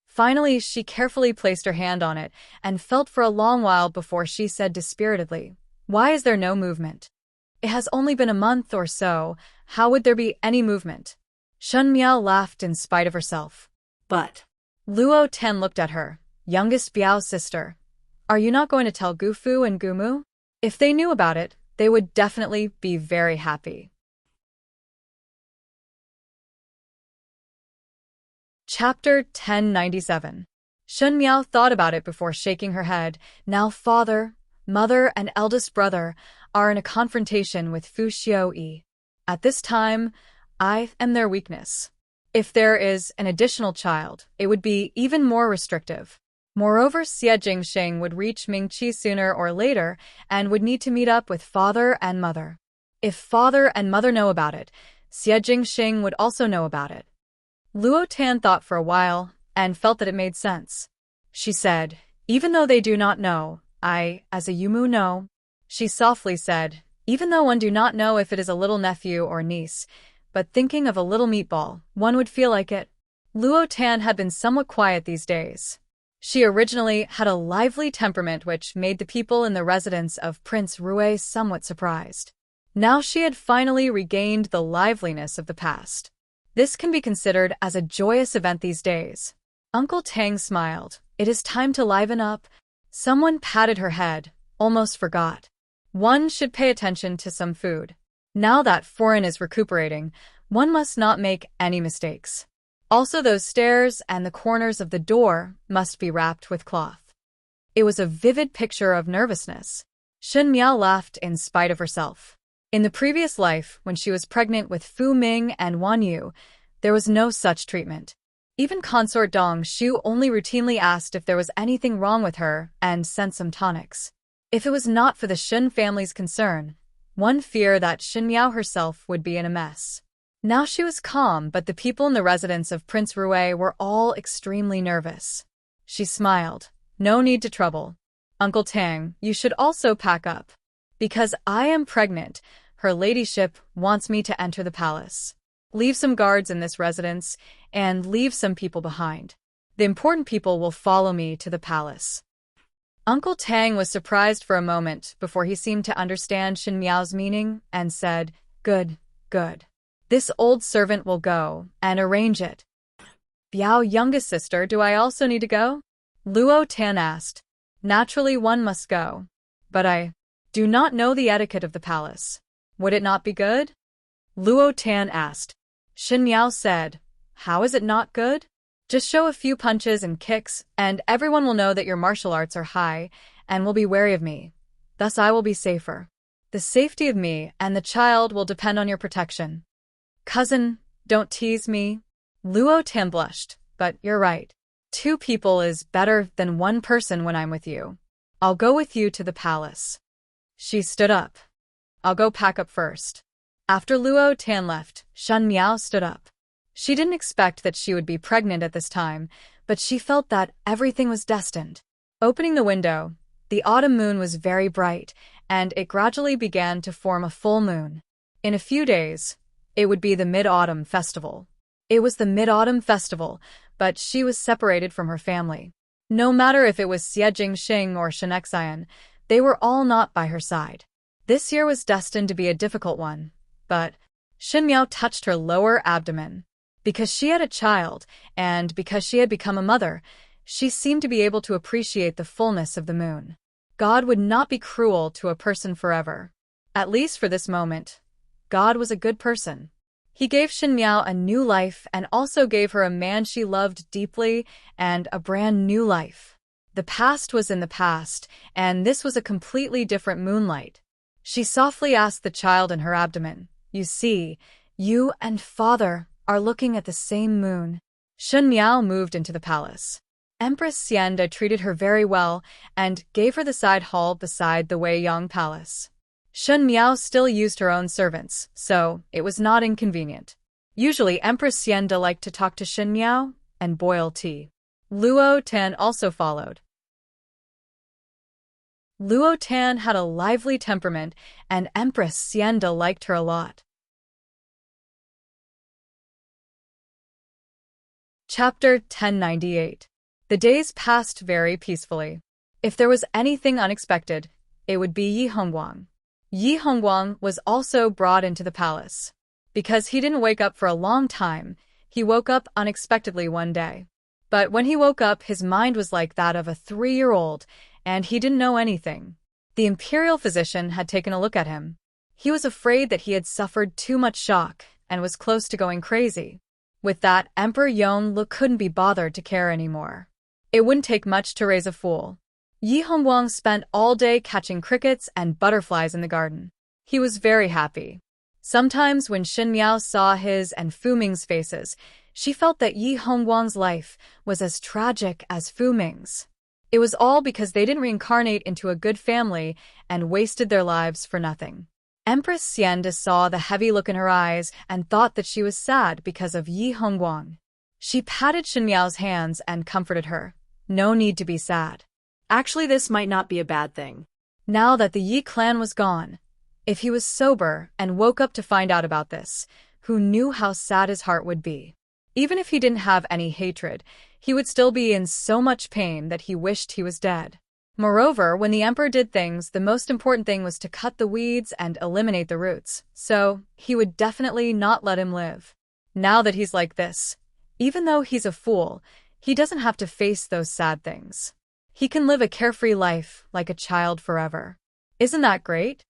Finally, she carefully placed her hand on it and felt for a long while before she said dispiritedly, "Why is there no movement? It has only been a month or so. How would there be any movement?" Shun Miao laughed in spite of herself. "But..." Luo Ten looked at her. "Youngest Biao's sister. Are you not going to tell Gufu and Gumu? If they knew about it, they would definitely be very happy." Chapter 1097. Shun Miao thought about it before shaking her head. Now father, mother, and eldest brother are in a confrontation with Fu Xiuyi. At this time, I am their weakness. If there is an additional child, it would be even more restrictive. Moreover, Xie Jingxing would reach Mingqi sooner or later and would need to meet up with father and mother. If father and mother know about it, Xie Jingxing would also know about it. Luo Tan thought for a while and felt that it made sense. she said. Even though they do not know, I, as a Yumu, know. She softly said, even though one do not know if it is a little nephew or niece, but thinking of a little meatball, one would feel like it. Luo Tan had been somewhat quiet these days. She originally had a lively temperament which made the people in the residence of Prince Rue somewhat surprised. Now she had finally regained the liveliness of the past. This can be considered as a joyous event these days. Uncle Tang smiled. It is time to liven up. Someone patted her head, almost forgot. One should pay attention to some food. Now that foreign is recuperating, one must not make any mistakes. Also, those stairs and the corners of the door must be wrapped with cloth. It was a vivid picture of nervousness. Shen Miao laughed in spite of herself. In the previous life, when she was pregnant with Fu Ming and Wan Yu, there was no such treatment. Even Consort Dong Shu only routinely asked if there was anything wrong with her and sent some tonics. If it was not for the Shen family's concern, one feared that Shen Miao herself would be in a mess. Now she was calm, but the people in the residence of Prince Rue were all extremely nervous. She smiled. No need to trouble. Uncle Tang, you should also pack up. Because I am pregnant, her ladyship wants me to enter the palace. Leave some guards in this residence, and leave some people behind. The important people will follow me to the palace. Uncle Tang was surprised for a moment before he seemed to understand Shen Miao's meaning and said, good, good. This old servant will go and arrange it. Biao, youngest sister, do I also need to go? Luo Tan asked. Naturally one must go. But I do not know the etiquette of the palace. Would it not be good? Luo Tan asked. Shen Miao said, how is it not good? Just show a few punches and kicks, and everyone will know that your martial arts are high and will be wary of me. Thus I will be safer. The safety of me and the child will depend on your protection. Cousin, don't tease me. Luo Tan blushed, but you're right. 2 people is better than 1 person when I'm with you. I'll go with you to the palace. She stood up. I'll go pack up first. After Luo Tan left, Shen Miao stood up. She didn't expect that she would be pregnant at this time, but she felt that everything was destined. Opening the window, the autumn moon was very bright, and it gradually began to form a full moon. In a few days, it would be the Mid-Autumn Festival. It was the Mid-Autumn Festival, but she was separated from her family. No matter if it was Xie Jingxing or Shen Xian, they were all not by her side. This year was destined to be a difficult one, but Shen Miao touched her lower abdomen. Because she had a child, and because she had become a mother, she seemed to be able to appreciate the fullness of the moon. God would not be cruel to a person forever. At least for this moment, God was a good person. He gave Shen Miao a new life and also gave her a man she loved deeply and a brand new life. The past was in the past, and this was a completely different moonlight. She softly asked the child in her abdomen, you see, you and father are looking at the same moon. Shen Miao moved into the palace. Empress Xianda treated her very well and gave her the side hall beside the Wei Yang Palace. Shen Miao still used her own servants, so it was not inconvenient. Usually Empress Xianda liked to talk to Shen Miao and boil tea. Luo Tan also followed. Luo Tan had a lively temperament, and Empress Xianda liked her a lot. Chapter 1098. The days passed very peacefully. If there was anything unexpected, it would be Yi Hongguang. Yi Hongguang was also brought into the palace. Because he didn't wake up for a long time, he woke up unexpectedly one day. But when he woke up, his mind was like that of a 3-year-old, and he didn't know anything. The imperial physician had taken a look at him. He was afraid that he had suffered too much shock and was close to going crazy. With that, Emperor Yongle couldn't be bothered to care anymore. It wouldn't take much to raise a fool. Yi Hongguang spent all day catching crickets and butterflies in the garden. He was very happy. Sometimes when Shen Miao saw his and Fu Ming's faces, she felt that Yi Hongguang's life was as tragic as Fu Ming's. It was all because they didn't reincarnate into a good family and wasted their lives for nothing. Empress Xianda saw the heavy look in her eyes and thought that she was sad because of Yi Hongguang. She patted Shen Miao's hands and comforted her. No need to be sad. Actually, this might not be a bad thing. Now that the Yi clan was gone, if he was sober and woke up to find out about this, who knew how sad his heart would be? Even if he didn't have any hatred, he would still be in so much pain that he wished he was dead. Moreover, when the emperor did things, the most important thing was to cut the weeds and eliminate the roots, so he would definitely not let him live. Now that he's like this, even though he's a fool, he doesn't have to face those sad things. He can live a carefree life like a child forever. Isn't that great?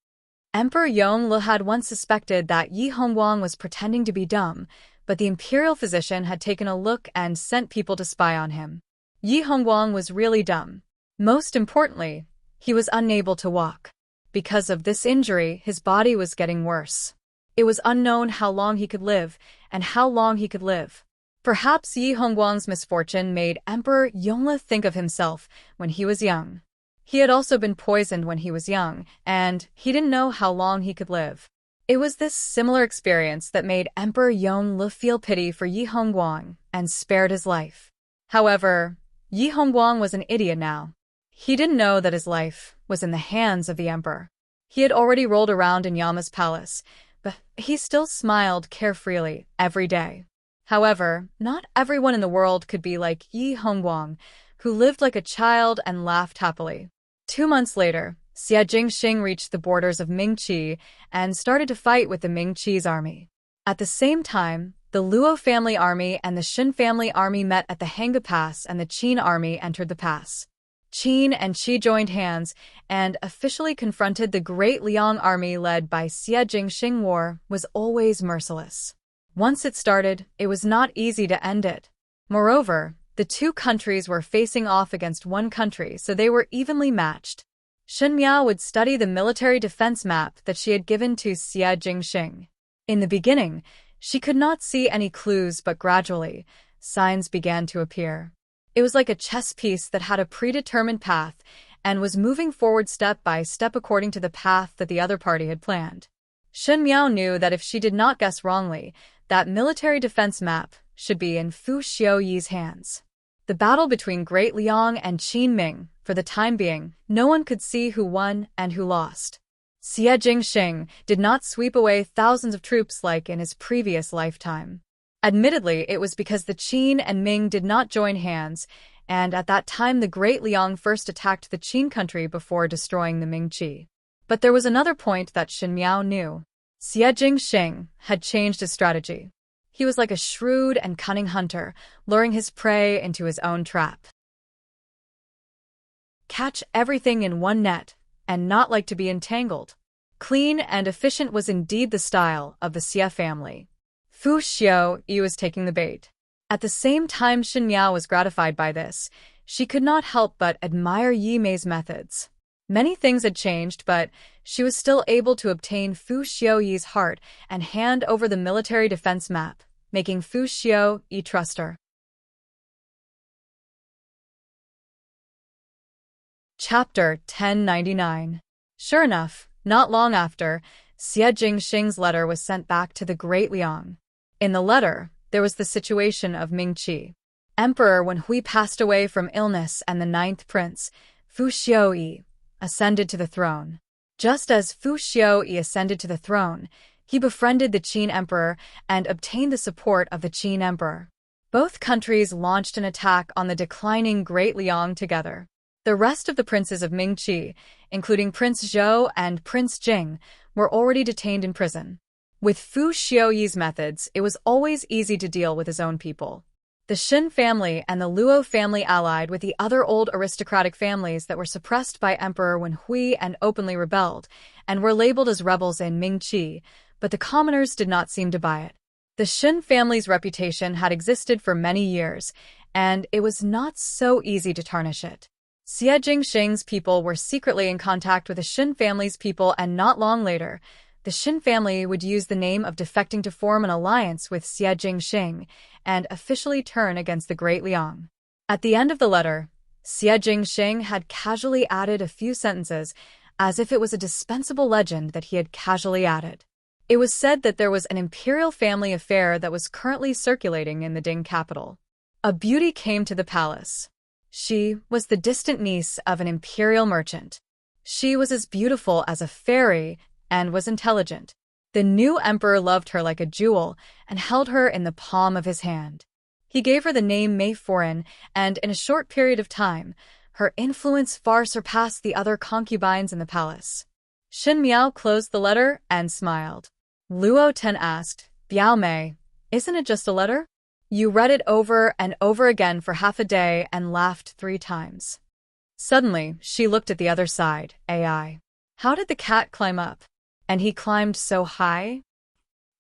Emperor Yongle had once suspected that Yi Hongguang was pretending to be dumb, but the imperial physician had taken a look and sent people to spy on him. Yi Hongguang was really dumb. Most importantly, he was unable to walk. Because of this injury, his body was getting worse. It was unknown how long he could live, and how long he could live. Perhaps Yi Hongguang's misfortune made Emperor Yongle think of himself when he was young. He had also been poisoned when he was young, and he didn't know how long he could live. It was this similar experience that made Emperor Yongle feel pity for Yi Hongguang and spared his life. However, Yi Hongguang was an idiot now. He didn't know that his life was in the hands of the emperor. He had already rolled around in Yama's palace, but he still smiled carefreely every day. However, not everyone in the world could be like Yi Hongguang, who lived like a child and laughed happily. 2 months later, Xie Jingxing reached the borders of Mingqi and started to fight with the Mingqi's army. At the same time, the Luo family army and the Shen family army met at the Hanga Pass, and the Qin army entered the pass. Qin and Qi joined hands and officially confronted the Great Liang army led by Xie Jingxing. War was always merciless. Once it started, it was not easy to end it. Moreover, the two countries were facing off against one country, so they were evenly matched. Shen Miao would study the military defense map that she had given to Xie Jingxing. In the beginning, she could not see any clues, but gradually, signs began to appear. It was like a chess piece that had a predetermined path and was moving forward step by step according to the path that the other party had planned. Shen Miao knew that if she did not guess wrongly, that military defense map should be in Fu Xiaoyi's hands. The battle between Great Liang and Qin Ming, for the time being, no one could see who won and who lost. Xie Jingxing did not sweep away thousands of troops like in his previous lifetime. Admittedly, it was because the Qin and Ming did not join hands, and at that time the Great Liang first attacked the Qin country before destroying the Mingqi. But there was another point that Shen Miao knew. Xie Jingxing had changed his strategy. He was like a shrewd and cunning hunter, luring his prey into his own trap. Catch everything in one net, and not like to be entangled. Clean and efficient was indeed the style of the Xie family. Fu Xiaoyi was taking the bait. At the same time Shen Miao was gratified by this. She could not help but admire Yi Mei's methods. Many things had changed, but she was still able to obtain Fu Xiaoyi's heart and hand over the military defense map, making Fu Xiaoyi trust her. Chapter 1099. Sure enough, not long after, Xie Jingxing's letter was sent back to the Great Liang. In the letter, there was the situation of Mingqi. Emperor Wen Hui passed away from illness, and the 9th prince, Fu Xiaoyi, ascended to the throne. Just as Fu Xiaoyi ascended to the throne, he befriended the Qin emperor and obtained the support of the Qin emperor. Both countries launched an attack on the declining Great Liang together. The rest of the princes of Mingqi, including Prince Zhou and Prince Jing, were already detained in prison. With Fu Xiaoyi's methods, it was always easy to deal with his own people. The Shen family and the Luo family allied with the other old aristocratic families that were suppressed by Emperor Wen Hui and openly rebelled, and were labeled as rebels in Mingqi, but the commoners did not seem to buy it. The Shen family's reputation had existed for many years, and it was not so easy to tarnish it. Xie Jingxing's people were secretly in contact with the Shen family's people, and not long later, the Shen family would use the name of defecting to form an alliance with Xie Jingxing and officially turn against the Great Liang. At the end of the letter, Xie Jingxing had casually added a few sentences, as if it was a dispensable legend that he had casually added. It was said that there was an imperial family affair that was currently circulating in the Ding capital. A beauty came to the palace. She was the distant niece of an imperial merchant. She was as beautiful as a fairy and was intelligent. The new emperor loved her like a jewel and held her in the palm of his hand. He gave her the name Mei Foreign, and in a short period of time, her influence far surpassed the other concubines in the palace. Shen Miao closed the letter and smiled. Luo Ten asked, "Biao Mei, isn't it just a letter?" You read it over and over again for half a day and laughed 3 times. Suddenly, she looked at the other side, AI. How did the cat climb up? And he climbed so high?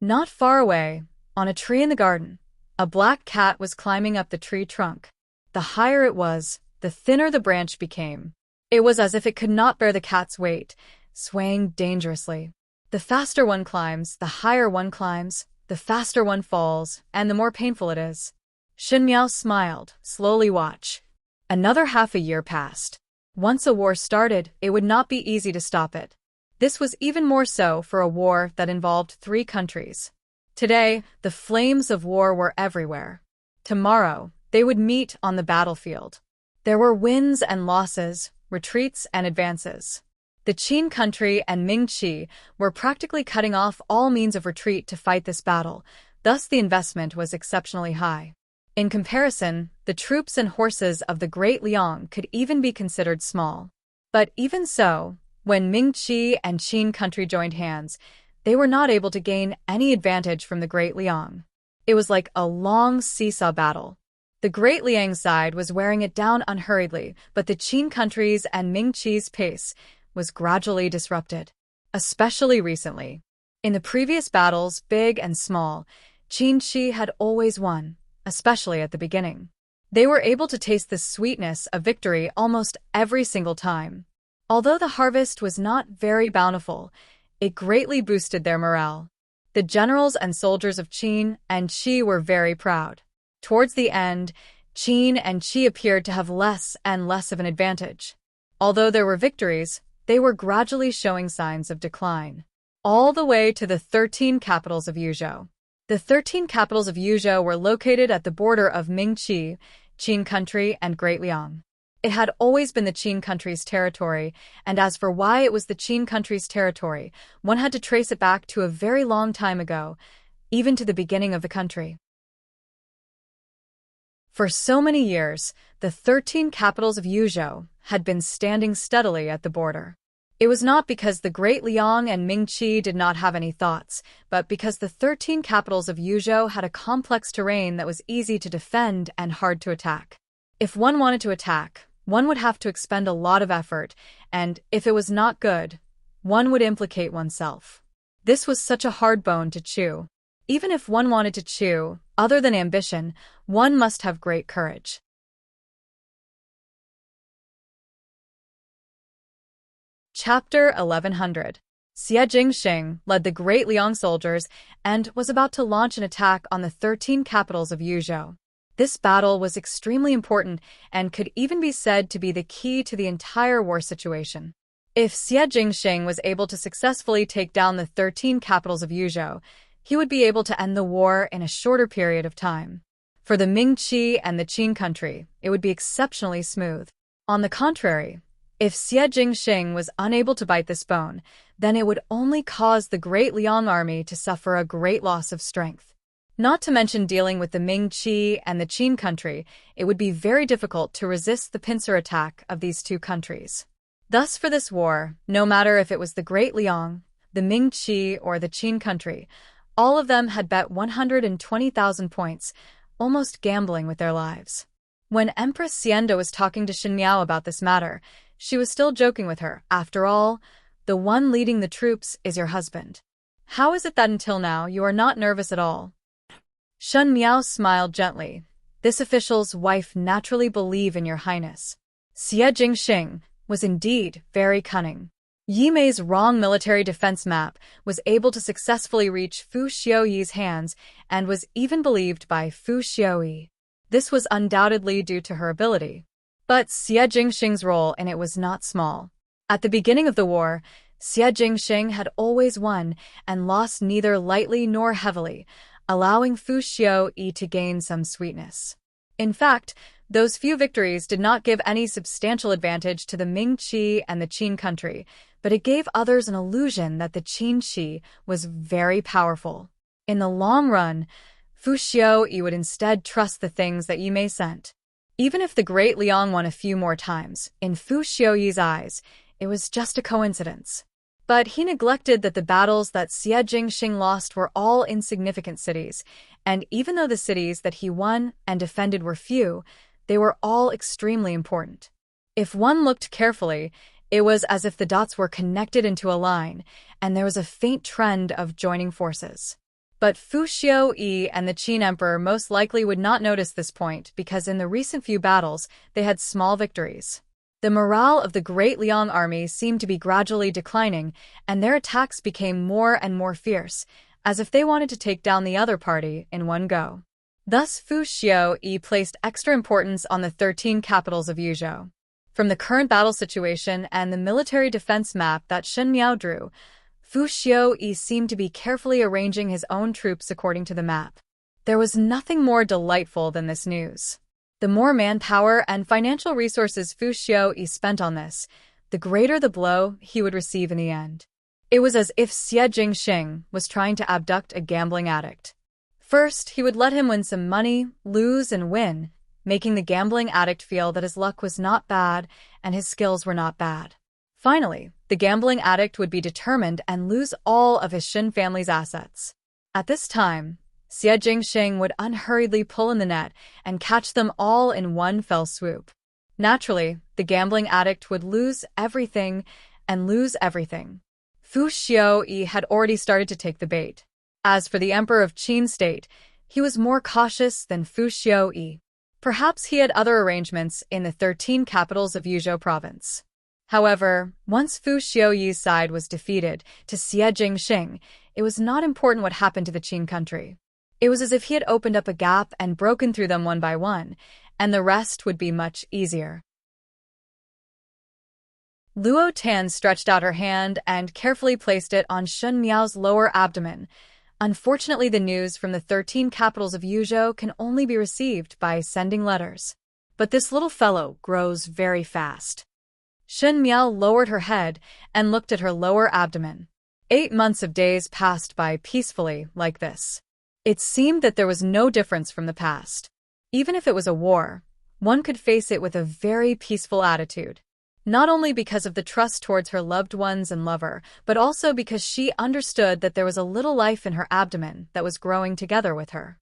Not far away, on a tree in the garden, a black cat was climbing up the tree trunk. The higher it was, the thinner the branch became. It was as if it could not bear the cat's weight, swaying dangerously. The faster one climbs, the higher one climbs, the faster one falls, and the more painful it is. Shen Miao smiled. Slowly watch. Another half a year passed. Once a war started, it would not be easy to stop it. This was even more so for a war that involved 3 countries. Today, the flames of war were everywhere. Tomorrow, they would meet on the battlefield. There were wins and losses, retreats and advances. The Qin country and Ming Qi were practically cutting off all means of retreat to fight this battle, thus the investment was exceptionally high. In comparison, the troops and horses of the Great Liang could even be considered small. But even so, when Ming Qi and Qin country joined hands, they were not able to gain any advantage from the Great Liang. It was like a long seesaw battle. The Great Liang side was wearing it down unhurriedly, but the Qin countries and Ming Qi's pace was gradually disrupted, especially recently. In the previous battles, big and small, Qin Qi had always won, especially at the beginning. They were able to taste the sweetness of victory almost every single time. Although the harvest was not very bountiful, it greatly boosted their morale. The generals and soldiers of Qin and Qi were very proud. Towards the end, Qin and Qi appeared to have less and less of an advantage. Although there were victories, they were gradually showing signs of decline. All the way to the 13 capitals of Yuzhou. The 13 capitals of Yuzhou were located at the border of Ming Qi, Qin country, and Great Liang. It had always been the Qin country's territory, and as for why it was the Qin country's territory, one had to trace it back to a very long time ago, even to the beginning of the country. For so many years, the 13 capitals of Yuzhou had been standing steadily at the border. It was not because the Great Liang and Ming Qi did not have any thoughts, but because the 13 capitals of Yuzhou had a complex terrain that was easy to defend and hard to attack. If one wanted to attack, one would have to expend a lot of effort, and if it was not good, one would implicate oneself. This was such a hard bone to chew. Even if one wanted to chew, other than ambition, one must have great courage. Chapter 1100. Xie Jingxing led the Great Liang soldiers and was about to launch an attack on the 13 capitals of Yuzhou. This battle was extremely important and could even be said to be the key to the entire war situation. If Xie Jingxing was able to successfully take down the 13 capitals of Yuzhou, he would be able to end the war in a shorter period of time. For the Ming Qi and the Qin country, it would be exceptionally smooth. On the contrary, if Xie Jingxing was unable to bite this bone, then it would only cause the Great Liang army to suffer a great loss of strength. Not to mention dealing with the Ming Qi and the Qin country, it would be very difficult to resist the pincer attack of these 2 countries. Thus for this war, no matter if it was the Great Liang, the Ming Qi, or the Qin country, all of them had bet 120,000 points, almost gambling with their lives. When Empress Xianda was talking to Shen Miao about this matter, she was still joking with her. After all, the one leading the troops is your husband. How is it that until now you are not nervous at all? Shen Miao smiled gently. This official's wife naturally believe in your highness. Xie Jingxing was indeed very cunning. Yi Mei's wrong military defense map was able to successfully reach Fu Xiuyi's hands and was even believed by Fu Xiuyi. This was undoubtedly due to her ability. But Xie Jingxing's role in it was not small. At the beginning of the war, Xie Jingxing had always won and lost neither lightly nor heavily, allowing Fu Xiuyi to gain some sweetness. In fact, those few victories did not give any substantial advantage to the Ming Qi and the Qin country, but it gave others an illusion that the Qin Qi was very powerful. In the long run, Fu Xiaoyi would instead trust the things that Yi Mei sent. Even if the Great Liang won a few more times, in Fu Xiaoyi's eyes, it was just a coincidence. But he neglected that the battles that Xie Jingxing lost were all insignificant cities, and even though the cities that he won and defended were few, they were all extremely important. If one looked carefully, it was as if the dots were connected into a line, and there was a faint trend of joining forces. But Fu Xiaoyi and the Qin Emperor most likely would not notice this point because in the recent few battles, they had small victories. The morale of the Great Liang army seemed to be gradually declining, and their attacks became more and more fierce, as if they wanted to take down the other party in one go. Thus Fu Xiaoyi placed extra importance on the 13 capitals of Yuzhou. From the current battle situation and the military defense map that Shen Miao drew, Fu Xiaoyi seemed to be carefully arranging his own troops according to the map. There was nothing more delightful than this news. The more manpower and financial resources Fu Xiaoyi spent on this, the greater the blow he would receive in the end. It was as if Xie Jingxing was trying to abduct a gambling addict. First, he would let him win some money, lose and win, making the gambling addict feel that his luck was not bad and his skills were not bad. Finally, the gambling addict would be determined and lose all of his Shen family's assets. At this time, Xie Jingxing would unhurriedly pull in the net and catch them all in one fell swoop. Naturally, the gambling addict would lose everything and lose everything. Fu Xiaoyi had already started to take the bait. As for the Emperor of Qin State, he was more cautious than Fu Xiaoyi. Perhaps he had other arrangements in the 13 capitals of Yuzhou province. However, once Fu Xiaoyi's side was defeated to Xie Jingxing, it was not important what happened to the Qin country. It was as if he had opened up a gap and broken through them one by one, and the rest would be much easier. Luo Tan stretched out her hand and carefully placed it on Shen Miao's lower abdomen. Unfortunately, the news from the 13 capitals of Yuzhou can only be received by sending letters. But this little fellow grows very fast. Shen Miao lowered her head and looked at her lower abdomen. 8 months of days passed by peacefully like this. It seemed that there was no difference from the past. Even if it was a war, one could face it with a very peaceful attitude. Not only because of the trust towards her loved ones and lover, but also because she understood that there was a little life in her abdomen that was growing together with her.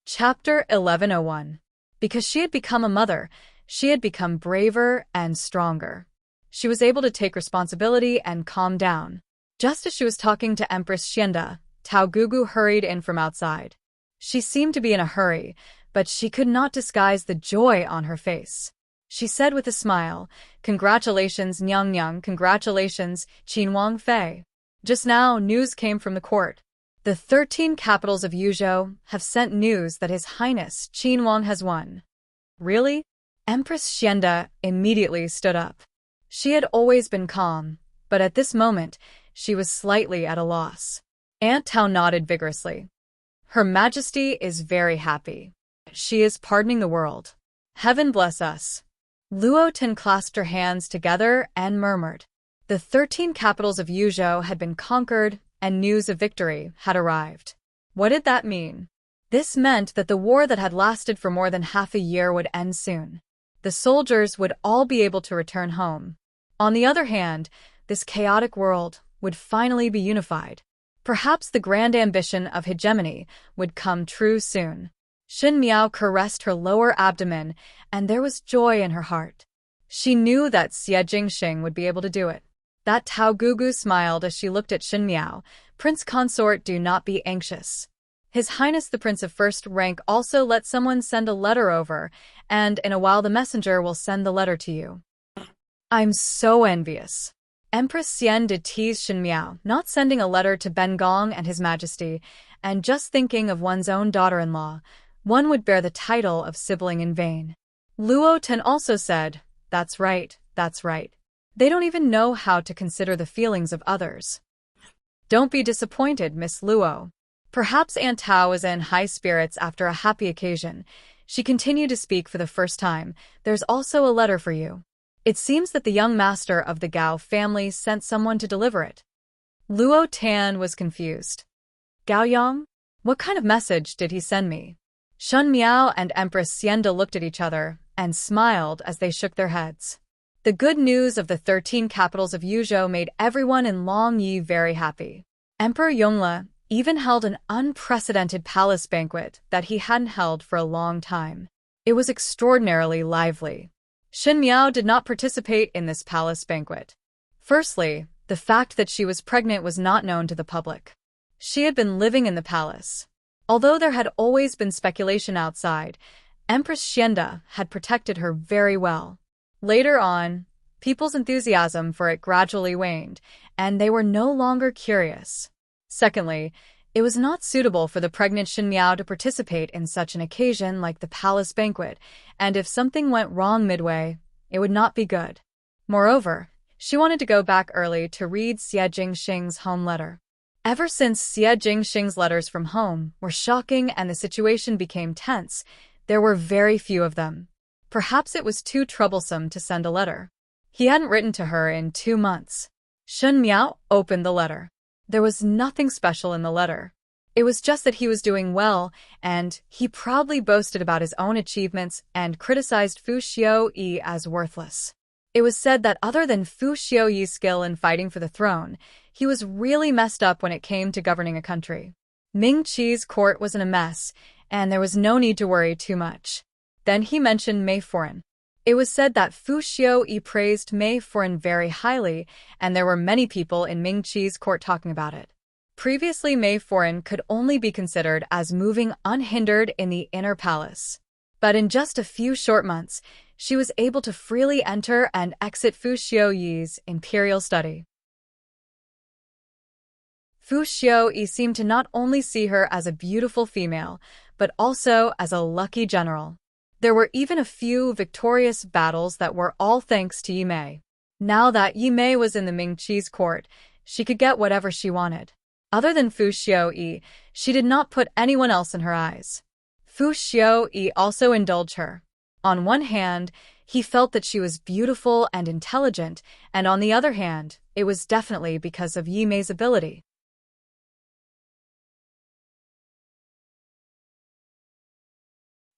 Chapter 1101. Because she had become a mother, she had become braver and stronger. She was able to take responsibility and calm down. Just as she was talking to Empress Xianda, Tao Gugu hurried in from outside. She seemed to be in a hurry, but she could not disguise the joy on her face. She said with a smile, "Congratulations, Nyang Nyang, congratulations, Qin Wang Fei. Just now, news came from the court. The 13 capitals of Yuzhou have sent news that His Highness Qin Wang has won." Really? Empress Xianda immediately stood up. She had always been calm, but at this moment, she was slightly at a loss. Aunt Tao nodded vigorously. Her Majesty is very happy. She is pardoning the world. Heaven bless us. Luo Tin clasped her hands together and murmured. The 13 capitals of Yuzhou had been conquered, and news of victory had arrived. What did that mean? This meant that the war that had lasted for more than half a year would end soon. The soldiers would all be able to return home. On the other hand, this chaotic world would finally be unified. Perhaps the grand ambition of hegemony would come true soon. Shen Miao caressed her lower abdomen, and there was joy in her heart. She knew that Xie Jingxing would be able to do it. That Tao Gugu smiled as she looked at Shen Miao. Prince Consort, do not be anxious. His Highness the Prince of First Rank also let someone send a letter over, and in a while the messenger will send the letter to you. I'm so envious. Empress Xian did tease Shen Miao, not sending a letter to Ben Gong and His Majesty, and just thinking of one's own daughter-in-law, one would bear the title of sibling in vain. Luo Ten also said, that's right, that's right. They don't even know how to consider the feelings of others. Don't be disappointed, Miss Luo. Perhaps Aunt Tao was in high spirits after a happy occasion. She continued to speak for the first time. There's also a letter for you. It seems that the young master of the Gao family sent someone to deliver it. Luo Tan was confused. Gao Yang? What kind of message did he send me? Shun Miao and Empress Xianda looked at each other and smiled as they shook their heads. The good news of the 13 capitals of Yuzhou made everyone in Longyi very happy. Emperor Yongle even held an unprecedented palace banquet that he hadn't held for a long time. It was extraordinarily lively. Shen Miao did not participate in this palace banquet. Firstly, the fact that she was pregnant was not known to the public. She had been living in the palace. Although there had always been speculation outside, Empress Xianda had protected her very well. Later on, people's enthusiasm for it gradually waned, and they were no longer curious. Secondly, it was not suitable for the pregnant Shen Miao to participate in such an occasion like the palace banquet, and if something went wrong midway, it would not be good. Moreover, she wanted to go back early to read Xie Jingxing's home letter. Ever since Xie Jingxing's letters from home were shocking and the situation became tense, there were very few of them. Perhaps it was too troublesome to send a letter. He hadn't written to her in 2 months. Shen Miao opened the letter. There was nothing special in the letter. It was just that he was doing well, and he proudly boasted about his own achievements and criticized Fu Xiaoyi as worthless. It was said that other than Fu Xiaoyi's skill in fighting for the throne, he was really messed up when it came to governing a country. Ming Qi's court was in a mess, and there was no need to worry too much. Then he mentioned Mei Foren. It was said that Fu Xiaoyi praised Mei Foren very highly, and there were many people in Ming Qi's court talking about it. Previously, Mei Foren could only be considered as moving unhindered in the inner palace. But in just a few short months, she was able to freely enter and exit Fu Xiaoyi's imperial study. Fu Xiaoyi seemed to not only see her as a beautiful female, but also as a lucky general. There were even a few victorious battles that were all thanks to Yi Mei. Now that Yi Mei was in the Ming Qi's court, she could get whatever she wanted. Other than Fu Xiaoyi, she did not put anyone else in her eyes. Fu Xiaoyi also indulged her. On one hand, he felt that she was beautiful and intelligent, and on the other hand, it was definitely because of Yi Mei's ability.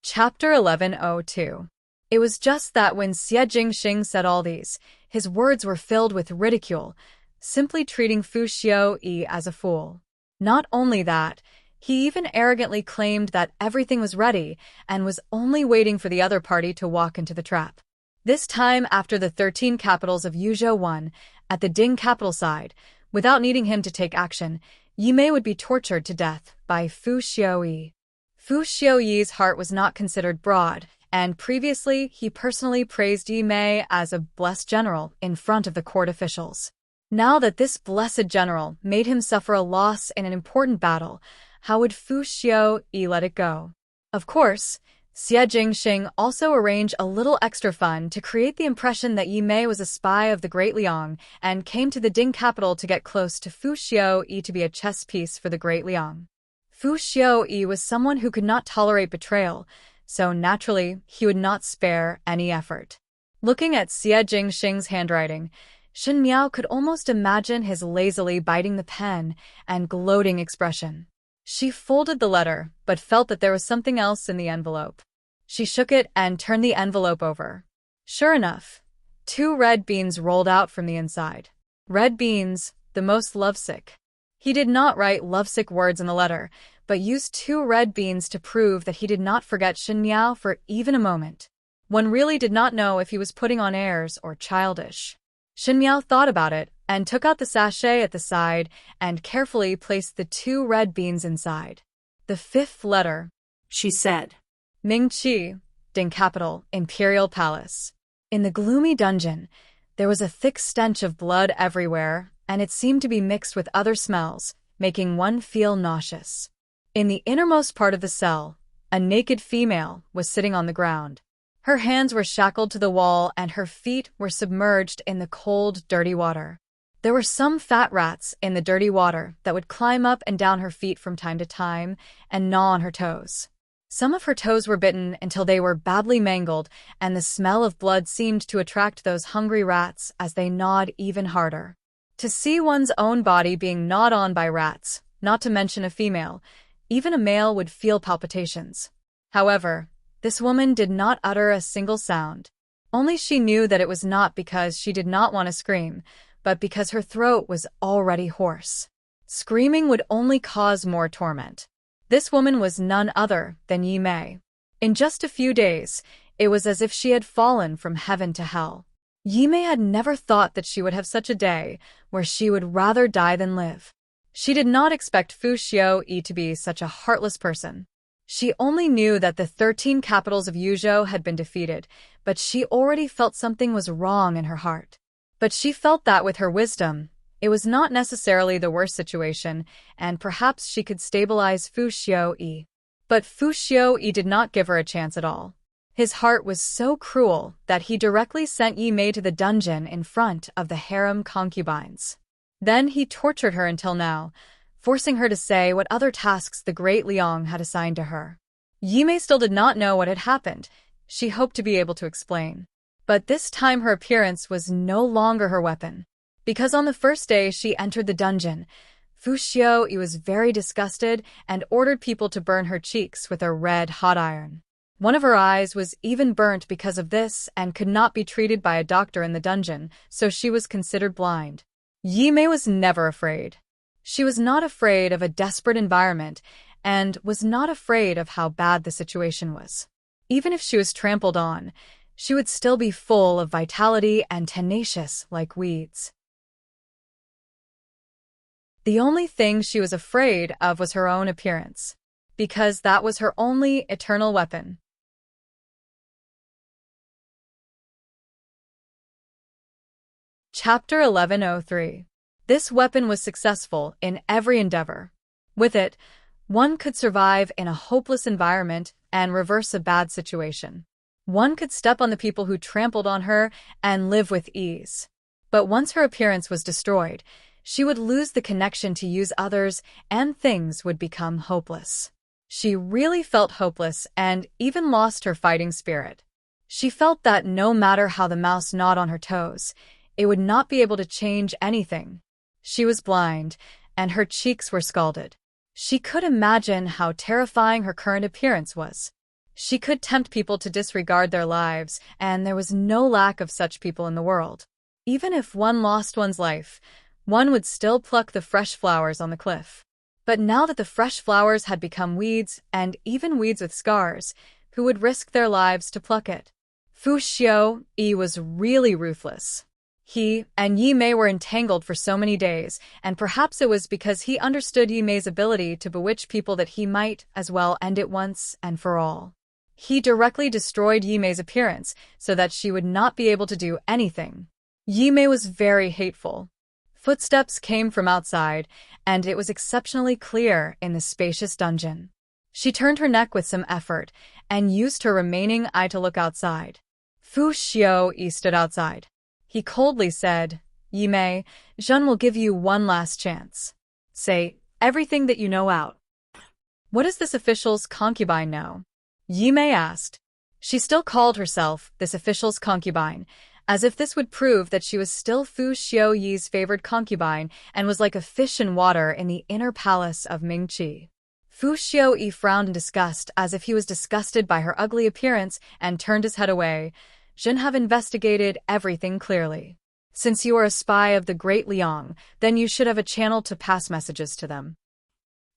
Chapter 1102. It was just that when Xie Jingxing said all these, his words were filled with ridicule, simply treating Fu Xiaoyi as a fool. Not only that, he even arrogantly claimed that everything was ready and was only waiting for the other party to walk into the trap. This time after the 13 capitals of Yuzhou won, at the Ding capital side, without needing him to take action, Yi Mei would be tortured to death by Fu Xiaoyi. Fu Xiaoyi's heart was not considered broad, and previously he personally praised Yi Mei as a blessed general in front of the court officials. Now that this blessed general made him suffer a loss in an important battle, how would Fu Xiaoyi let it go? Of course, Xie Jingxing also arranged a little extra fun to create the impression that Yi Mei was a spy of the Great Liang and came to the Ding capital to get close to Fu Xiaoyi to be a chess piece for the Great Liang. Fu Xiaoyi was someone who could not tolerate betrayal, so naturally he would not spare any effort. Looking at Xie Jingxing's handwriting, Shen Miao could almost imagine his lazily biting the pen and gloating expression. She folded the letter, but felt that there was something else in the envelope. She shook it and turned the envelope over. Sure enough, 2 red beans rolled out from the inside. Red beans, the most lovesick. He did not write lovesick words in the letter, but used 2 red beans to prove that he did not forget Shen Miao for even a moment. One really did not know if he was putting on airs or childish. Shen Miao thought about it and took out the sachet at the side and carefully placed the 2 red beans inside. The 5th letter, she said. Ming Qi, Ding capital, Imperial Palace. In the gloomy dungeon, there was a thick stench of blood everywhere, and it seemed to be mixed with other smells, making one feel nauseous. In the innermost part of the cell, a naked female was sitting on the ground. Her hands were shackled to the wall and her feet were submerged in the cold, dirty water. There were some fat rats in the dirty water that would climb up and down her feet from time to time and gnaw on her toes. Some of her toes were bitten until they were badly mangled, and the smell of blood seemed to attract those hungry rats as they gnawed even harder. To see one's own body being gnawed on by rats, not to mention a female, even a male would feel palpitations. However, this woman did not utter a single sound. Only she knew that it was not because she did not want to scream, but because her throat was already hoarse. Screaming would only cause more torment. This woman was none other than Yi Mei. In just a few days, it was as if she had fallen from heaven to hell. Yi Mei had never thought that she would have such a day where she would rather die than live. She did not expect Fu Xiaoyi to be such a heartless person. She only knew that the 13 capitals of Yuzhou had been defeated, but she already felt something was wrong in her heart. But she felt that with her wisdom, it was not necessarily the worst situation, and perhaps she could stabilize Fu Xiaoyi. But Fu Xiaoyi did not give her a chance at all. His heart was so cruel that he directly sent Yi Mei to the dungeon in front of the harem concubines. Then he tortured her until now, forcing her to say what other tasks the great Liang had assigned to her. Yi Mei still did not know what had happened. She hoped to be able to explain. But this time her appearance was no longer her weapon. Because on the first day she entered the dungeon, Fu Xiaoyi was very disgusted and ordered people to burn her cheeks with a red hot iron. One of her eyes was even burnt because of this and could not be treated by a doctor in the dungeon, so she was considered blind. Yi Mei was never afraid. She was not afraid of a desperate environment and was not afraid of how bad the situation was. Even if she was trampled on, she would still be full of vitality and tenacious like weeds. The only thing she was afraid of was her own appearance, because that was her only eternal weapon. Chapter 1103. This weapon was successful in every endeavor. With it, one could survive in a hopeless environment and reverse a bad situation. One could step on the people who trampled on her and live with ease. But once her appearance was destroyed, she would lose the connection to use others and things would become hopeless. She really felt hopeless and even lost her fighting spirit. She felt that no matter how the mouse gnawed on her toes, it would not be able to change anything. She was blind, and her cheeks were scalded. She could imagine how terrifying her current appearance was. She could tempt people to disregard their lives, and there was no lack of such people in the world. Even if one lost one's life, one would still pluck the fresh flowers on the cliff. But now that the fresh flowers had become weeds, and even weeds with scars, who would risk their lives to pluck it? Fu Xiaoyi was really ruthless. He and Yi Mei were entangled for so many days, and perhaps it was because he understood Yi Mei's ability to bewitch people that he might as well end it once and for all. He directly destroyed Yi Mei's appearance so that she would not be able to do anything. Yi Mei was very hateful. Footsteps came from outside, and it was exceptionally clear in the spacious dungeon. She turned her neck with some effort and used her remaining eye to look outside. Fu Xiaoyi stood outside. He coldly said, "Yi Mei, Zhen will give you one last chance. Say everything that you know out." "What does this official's concubine know?" Yi Mei asked. She still called herself this official's concubine, as if this would prove that she was still Fu Xiaoyi's favored concubine and was like a fish in water in the inner palace of Mingqi. Fu Xiaoyi frowned in disgust as if he was disgusted by her ugly appearance and turned his head away. "Zhen have investigated everything clearly. Since you are a spy of the great Liang, then you should have a channel to pass messages to them."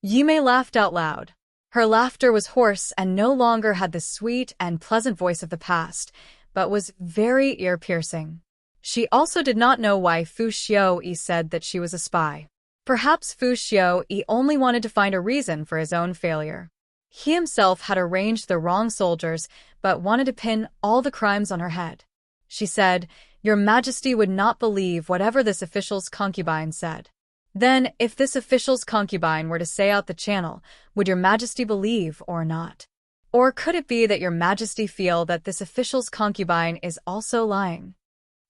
Yi Mei laughed out loud. Her laughter was hoarse and no longer had the sweet and pleasant voice of the past, but was very ear-piercing. She also did not know why Fu Xiaoyi said that she was a spy. Perhaps Fu Xiaoyi only wanted to find a reason for his own failure. He himself had arranged the wrong soldiers, but wanted to pin all the crimes on her head. She said, "Your Majesty would not believe whatever this official's concubine said." Then, if this official's concubine were to say out the channel, would your Majesty believe or not? Or could it be that your Majesty feel that this official's concubine is also lying?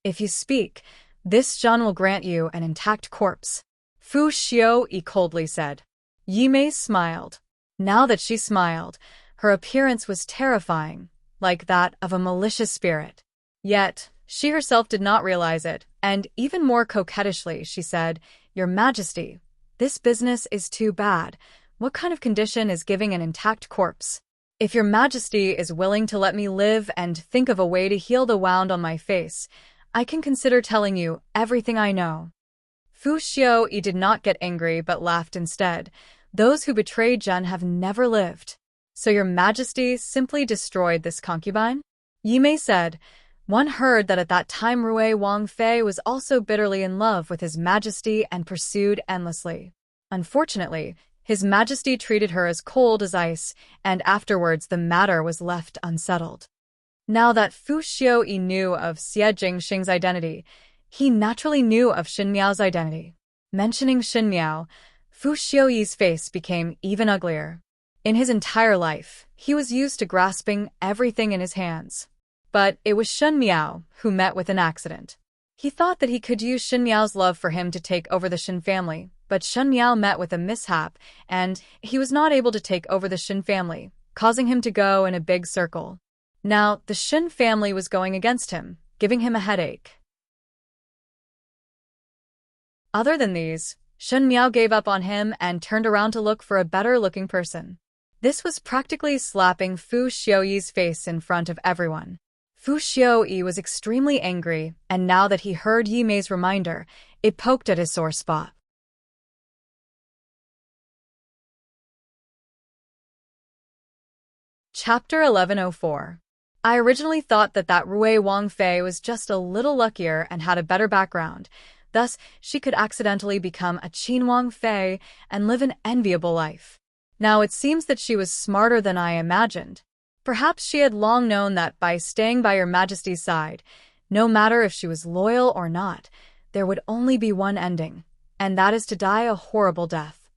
If you speak, This Zhan will grant you an intact corpse. Fu Xiaoyi coldly said. Yi Mei smiled. Now that she smiled, her appearance was terrifying, like that of a malicious spirit. Yet, she herself did not realize it, and even more coquettishly she said, Your Majesty, this business is too bad. What kind of condition is giving an intact corpse? If Your Majesty is willing to let me live and think of a way to heal the wound on my face, I can consider telling you everything I know. Fu Xiaoyi did not get angry but laughed instead. Those who betrayed Zhen have never lived. So Your Majesty simply destroyed this concubine? Yi Mei said. One heard that at that time Rui Wangfei was also bitterly in love with His Majesty and pursued endlessly. Unfortunately, His Majesty treated her as cold as ice, and afterwards the matter was left unsettled. Now that Fu Xiaoyi knew of Xie Jingxing's identity, he naturally knew of Xin Miao's identity. Mentioning Xin Miao, Fu Xiaoyi's face became even uglier. In his entire life, he was used to grasping everything in his hands. But it was Xin Miao who met with an accident. He thought that he could use Xin Miao's love for him to take over the Xin family, but Xin Miao met with a mishap, and he was not able to take over the Xin family, causing him to go in a big circle. Now, the Xin family was going against him, giving him a headache. Other than these, Xin Miao gave up on him and turned around to look for a better-looking person. This was practically slapping Fu Xiaoyi's face in front of everyone. Fu Xiaoyi was extremely angry, and now that he heard Yi Mei's reminder, it poked at his sore spot. Chapter 1104. I originally thought that Rui Wangfei was just a little luckier and had a better background. Thus, she could accidentally become a Qin Wangfei and live an enviable life. Now it seems that she was smarter than I imagined. Perhaps she had long known that by staying by Your Majesty's side, no matter if she was loyal or not, there would only be one ending, and that is to die a horrible death.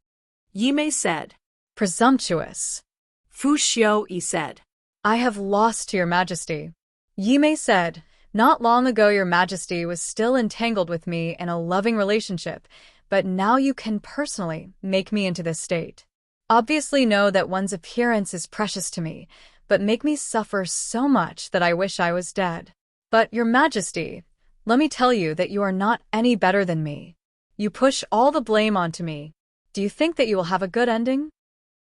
Yi Mei said. Presumptuous. Fu Xiaoyi said. I have lost to Your Majesty. Yi Mei said. Not long ago Your Majesty was still entangled with me in a loving relationship, but now you can personally make me into this state. Obviously know that one's appearance is precious to me, but make me suffer so much that I wish I was dead. But Your Majesty, let me tell you that you are not any better than me. You push all the blame onto me. Do you think that you will have a good ending?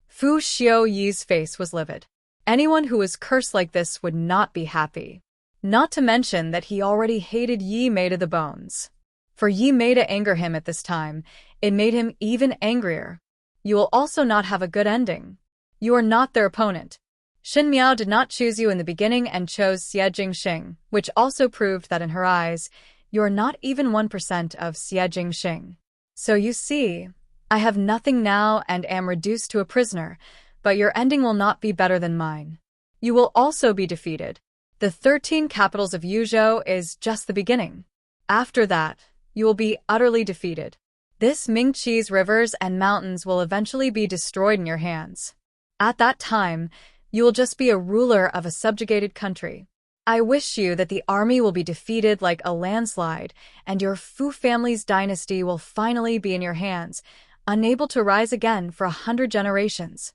Fu Xiaoyi's face was livid. Anyone who was cursed like this would not be happy. Not to mention that he already hated Yi Mei to the bones. For Yi Mei to anger him at this time, it made him even angrier. You will also not have a good ending. You are not their opponent. Xin Miao did not choose you in the beginning and chose Xie Jingxing, which also proved that in her eyes, you are not even 1% of Xie Jingxing. So you see, I have nothing now and am reduced to a prisoner, but your ending will not be better than mine. You will also be defeated. The 13 capitals of Yuzhou is just the beginning. After that, you will be utterly defeated. This Mingqi's rivers and mountains will eventually be destroyed in your hands. At that time, you will just be a ruler of a subjugated country. I wish you that the army will be defeated like a landslide, and your Fu family's dynasty will finally be in your hands, unable to rise again for 100 generations.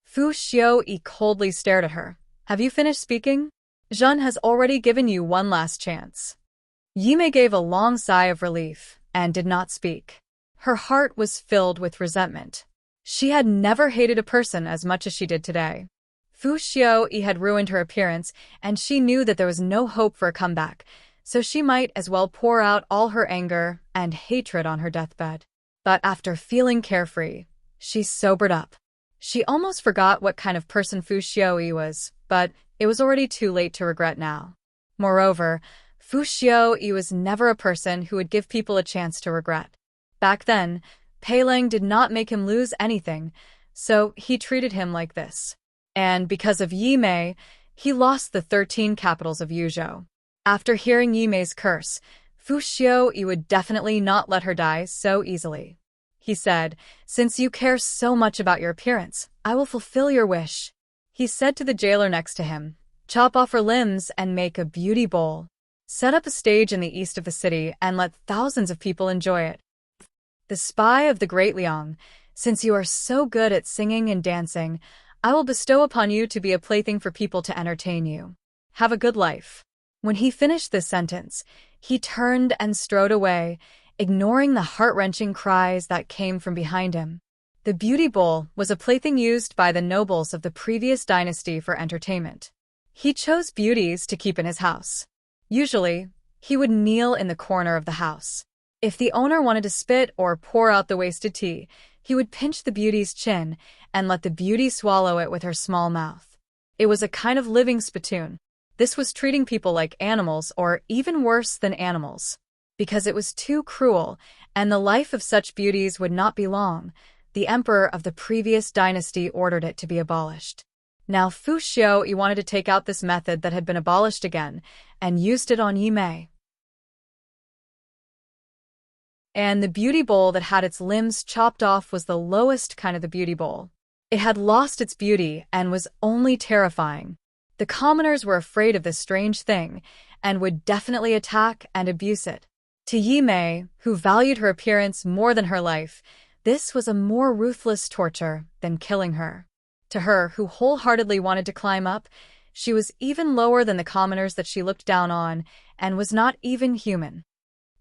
Fu Xiaoyi coldly stared at her. Have you finished speaking? Zhen has already given you one last chance. Yi Mei gave a long sigh of relief and did not speak. Her heart was filled with resentment. She had never hated a person as much as she did today. Fu Xiaoyi had ruined her appearance, and she knew that there was no hope for a comeback, so she might as well pour out all her anger and hatred on her deathbed. But after feeling carefree, she sobered up. She almost forgot what kind of person Fu Xiaoyi was, but it was already too late to regret now. Moreover, Fu Xiaoyi was never a person who would give people a chance to regret. Back then, Pei Lang did not make him lose anything, so he treated him like this. And because of Yi Mei, he lost the 13 capitals of Yuzhou. After hearing Yi Mei's curse, Fu Xiaoyi would definitely not let her die so easily. He said, "Since you care so much about your appearance, I will fulfill your wish." He said to the jailer next to him, "Chop off her limbs and make a beauty bowl." Set up a stage in the east of the city and let thousands of people enjoy it. The spy of the Great Liang, since you are so good at singing and dancing, I will bestow upon you to be a plaything for people to entertain you. Have a good life. When he finished this sentence, he turned and strode away, ignoring the heart-wrenching cries that came from behind him. The beauty bowl was a plaything used by the nobles of the previous dynasty for entertainment. He chose beauties to keep in his house. Usually, he would kneel in the corner of the house. If the owner wanted to spit or pour out the wasted tea, he would pinch the beauty's chin and let the beauty swallow it with her small mouth. It was a kind of living spittoon. This was treating people like animals, or even worse than animals. Because it was too cruel, and the life of such beauties would not be long, the emperor of the previous dynasty ordered it to be abolished. Now Fu Xiu wanted to take out this method that had been abolished again, and used it on Yi Mei. And the beauty bowl that had its limbs chopped off was the lowest kind of the beauty bowl. It had lost its beauty and was only terrifying. The commoners were afraid of this strange thing, and would definitely attack and abuse it. To Yi Mei, who valued her appearance more than her life, this was a more ruthless torture than killing her. To her, who wholeheartedly wanted to climb up, she was even lower than the commoners that she looked down on, and was not even human.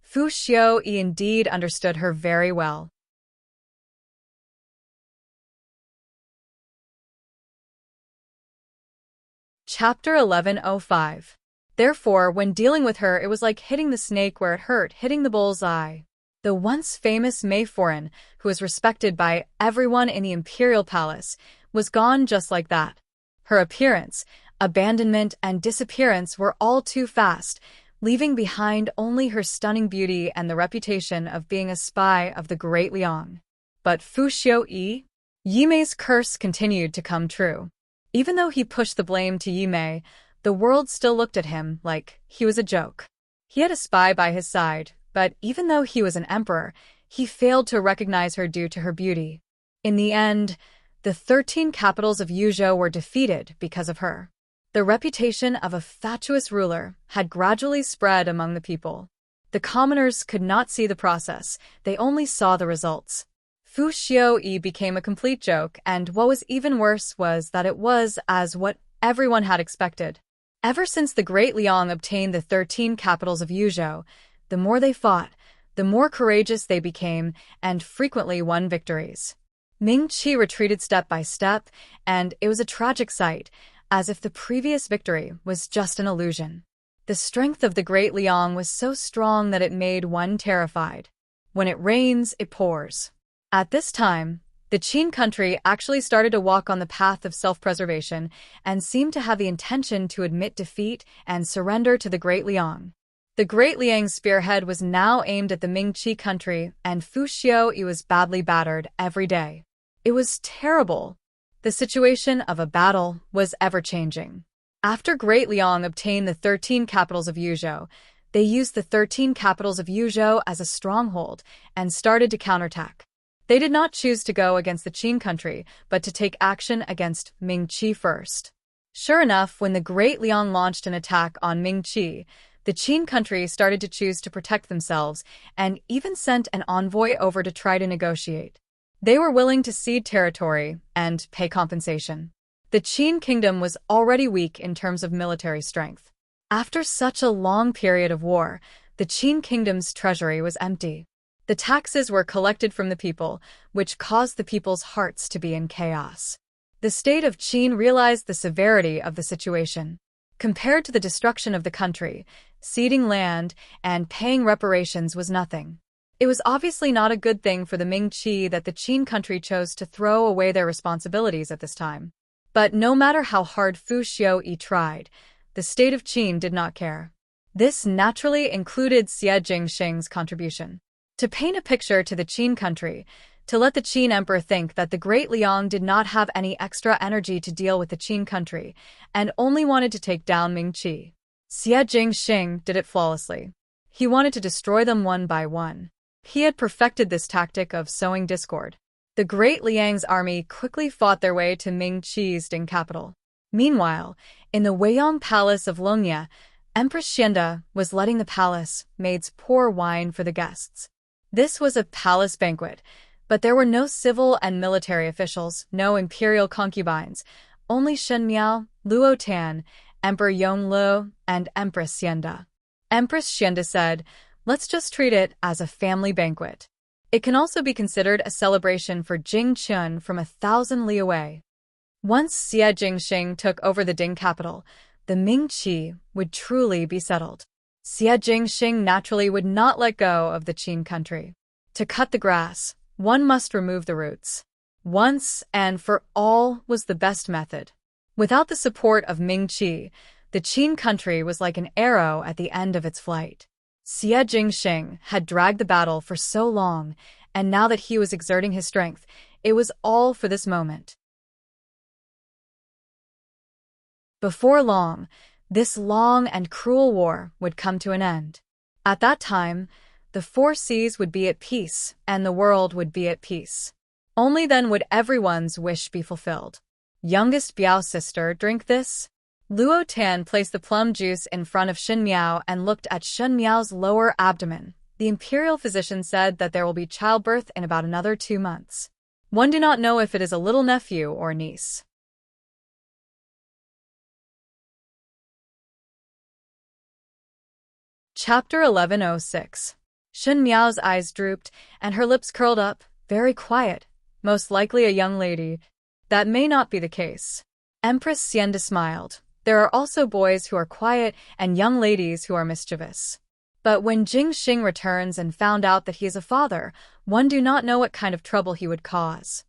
Fu Xiu indeed understood her very well. Chapter 1105. Therefore, when dealing with her, it was like hitting the snake where it hurt, hitting the bull's eye. The once famous Mei Foreign, who was respected by everyone in the imperial palace, was gone just like that. Her appearance, abandonment, and disappearance were all too fast, leaving behind only her stunning beauty and the reputation of being a spy of the Great Liang. But Fu Xiu, Yi Mei's curse continued to come true. Even though he pushed the blame to Yi Mei, the world still looked at him like he was a joke. He had a spy by his side, but even though he was an emperor, he failed to recognize her due to her beauty. In the end, the 13 capitals of Yuzhou were defeated because of her. The reputation of a fatuous ruler had gradually spread among the people. The commoners could not see the process, they only saw the results. Fu Xiu became a complete joke, and what was even worse was that it was as what everyone had expected. Ever since the Great Liang obtained the 13 capitals of Yuzhou, the more they fought, the more courageous they became, and frequently won victories. Ming Qi retreated step by step, and it was a tragic sight, as if the previous victory was just an illusion. The strength of the Great Liang was so strong that it made one terrified. When it rains, it pours. At this time, the Qin country actually started to walk on the path of self-preservation and seemed to have the intention to admit defeat and surrender to the Great Liang. The Great Liang's spearhead was now aimed at the Ming Qi country, and Fu Xiu was badly battered every day. It was terrible. The situation of a battle was ever-changing. After Great Liang obtained the 13 capitals of Yuzhou, they used the 13 capitals of Yuzhou as a stronghold and started to counterattack. They did not choose to go against the Qin country, but to take action against Ming Qi first. Sure enough, when the Great Liang launched an attack on Ming Qi, the Qin country started to choose to protect themselves and even sent an envoy over to try to negotiate. They were willing to cede territory and pay compensation. The Qin kingdom was already weak in terms of military strength. After such a long period of war, the Qin kingdom's treasury was empty. The taxes were collected from the people, which caused the people's hearts to be in chaos. The state of Qin realized the severity of the situation. Compared to the destruction of the country, ceding land and paying reparations was nothing. It was obviously not a good thing for the Ming Qi that the Qin country chose to throw away their responsibilities at this time. But no matter how hard Fu Xiu tried, the state of Qin did not care. This naturally included Xie Jingxing's contribution. To paint a picture to the Qin country, to let the Qin emperor think that the Great Liang did not have any extra energy to deal with the Qin country, and only wanted to take down Ming Qi. Xie Jingxing did it flawlessly. He wanted to destroy them one by one. He had perfected this tactic of sowing discord. The Great Liang's army quickly fought their way to Ming Qi's Ding capital. Meanwhile, in the Weiyang Palace of Longye, Empress Xianda was letting the palace maids pour wine for the guests. This was a palace banquet, but there were no civil and military officials, no imperial concubines, only Shen Miao, Luo Tan, Emperor Yongle, and Empress Xianda. Empress Xianda said, "Let's just treat it as a family banquet. It can also be considered a celebration for Jing Chun from 1,000 li away." Once Xie Jingxing took over the Ding capital, the Ming Qi would truly be settled. Xie Jingxing naturally would not let go of the Qin country. To cut the grass, one must remove the roots. Once and for all was the best method. Without the support of Ming Qi, the Qin country was like an arrow at the end of its flight. Xie Jingxing had dragged the battle for so long, and now that he was exerting his strength, it was all for this moment. Before long, this long and cruel war would come to an end. At that time, the four seas would be at peace, and the world would be at peace. Only then would everyone's wish be fulfilled. Youngest Biao's sister, drink this. Luo Tan placed the plum juice in front of Shen Miao and looked at Shen Miao's lower abdomen. The imperial physician said that there will be childbirth in about another 2 months. One do not know if it is a little nephew or niece. Chapter 1106. Shen Miao's eyes drooped, and her lips curled up, very quiet. Most likely a young lady. That may not be the case. Empress Xianda smiled. There are also boys who are quiet and young ladies who are mischievous. But when Jing Xing returns and found out that he is a father, one do not know what kind of trouble he would cause.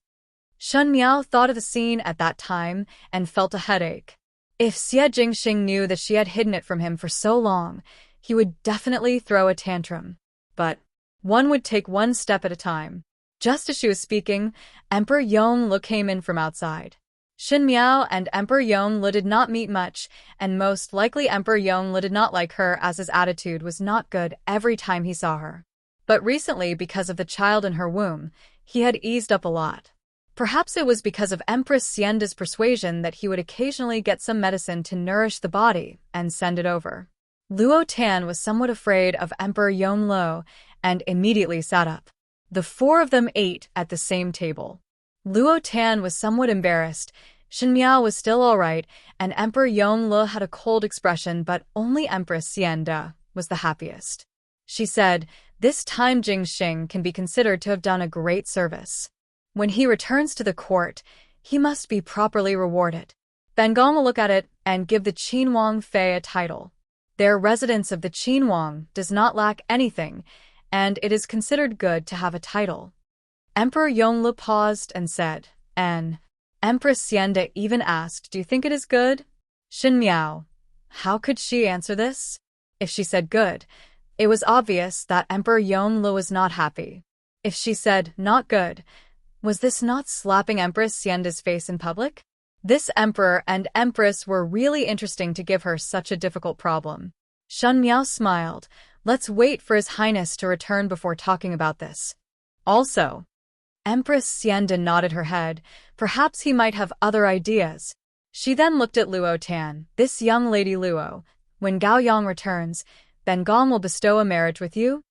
Shen Miao thought of the scene at that time and felt a headache. If Xie Jingxing knew that she had hidden it from him for so long, he would definitely throw a tantrum. But one would take one step at a time. Just as she was speaking, Emperor Yongle came in from outside. Shen Miao and Emperor Yongle did not meet much, and most likely Emperor Yongle did not like her as his attitude was not good every time he saw her. But recently, because of the child in her womb, he had eased up a lot. Perhaps it was because of Empress Xianda's persuasion that he would occasionally get some medicine to nourish the body and send it over. Luo Tan was somewhat afraid of Emperor Yongle and immediately sat up. The four of them ate at the same table. Luo Tan was somewhat embarrassed, Shen Miao was still all right, and Emperor Yongle had a cold expression, but only Empress Xianda was the happiest. She said, "This time Jing Xing can be considered to have done a great service. When he returns to the court, he must be properly rewarded. Ben Gong will look at it and give the Qinhuang Fei a title. Their residence of the Qinhuang does not lack anything, and it is considered good to have a title." Emperor Yongle paused and said, "And Empress Xianda even asked, 'Do you think it is good?'" Shen Miao. How could she answer this? If she said good, it was obvious that Emperor Yongle was not happy. If she said not good, was this not slapping Empress Xianda's face in public? This emperor and empress were really interesting to give her such a difficult problem. Shen Miao smiled. "Let's wait for His Highness to return before talking about this." Also, Empress Xianda nodded her head. Perhaps he might have other ideas. She then looked at Luo Tan. "This young lady Luo, when Gao Yang returns, Ben Gong will bestow a marriage with you?"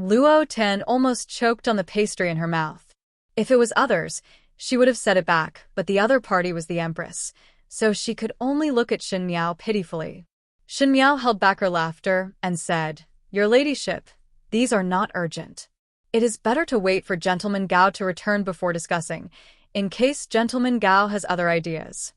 Luo Tan almost choked on the pastry in her mouth. If it was others, she would have said it back, but the other party was the Empress, so she could only look at Shen Miao pitifully. Shen Miao held back her laughter and said, "Your ladyship, these are not urgent. It is better to wait for Gentleman Gao to return before discussing, in case Gentleman Gao has other ideas."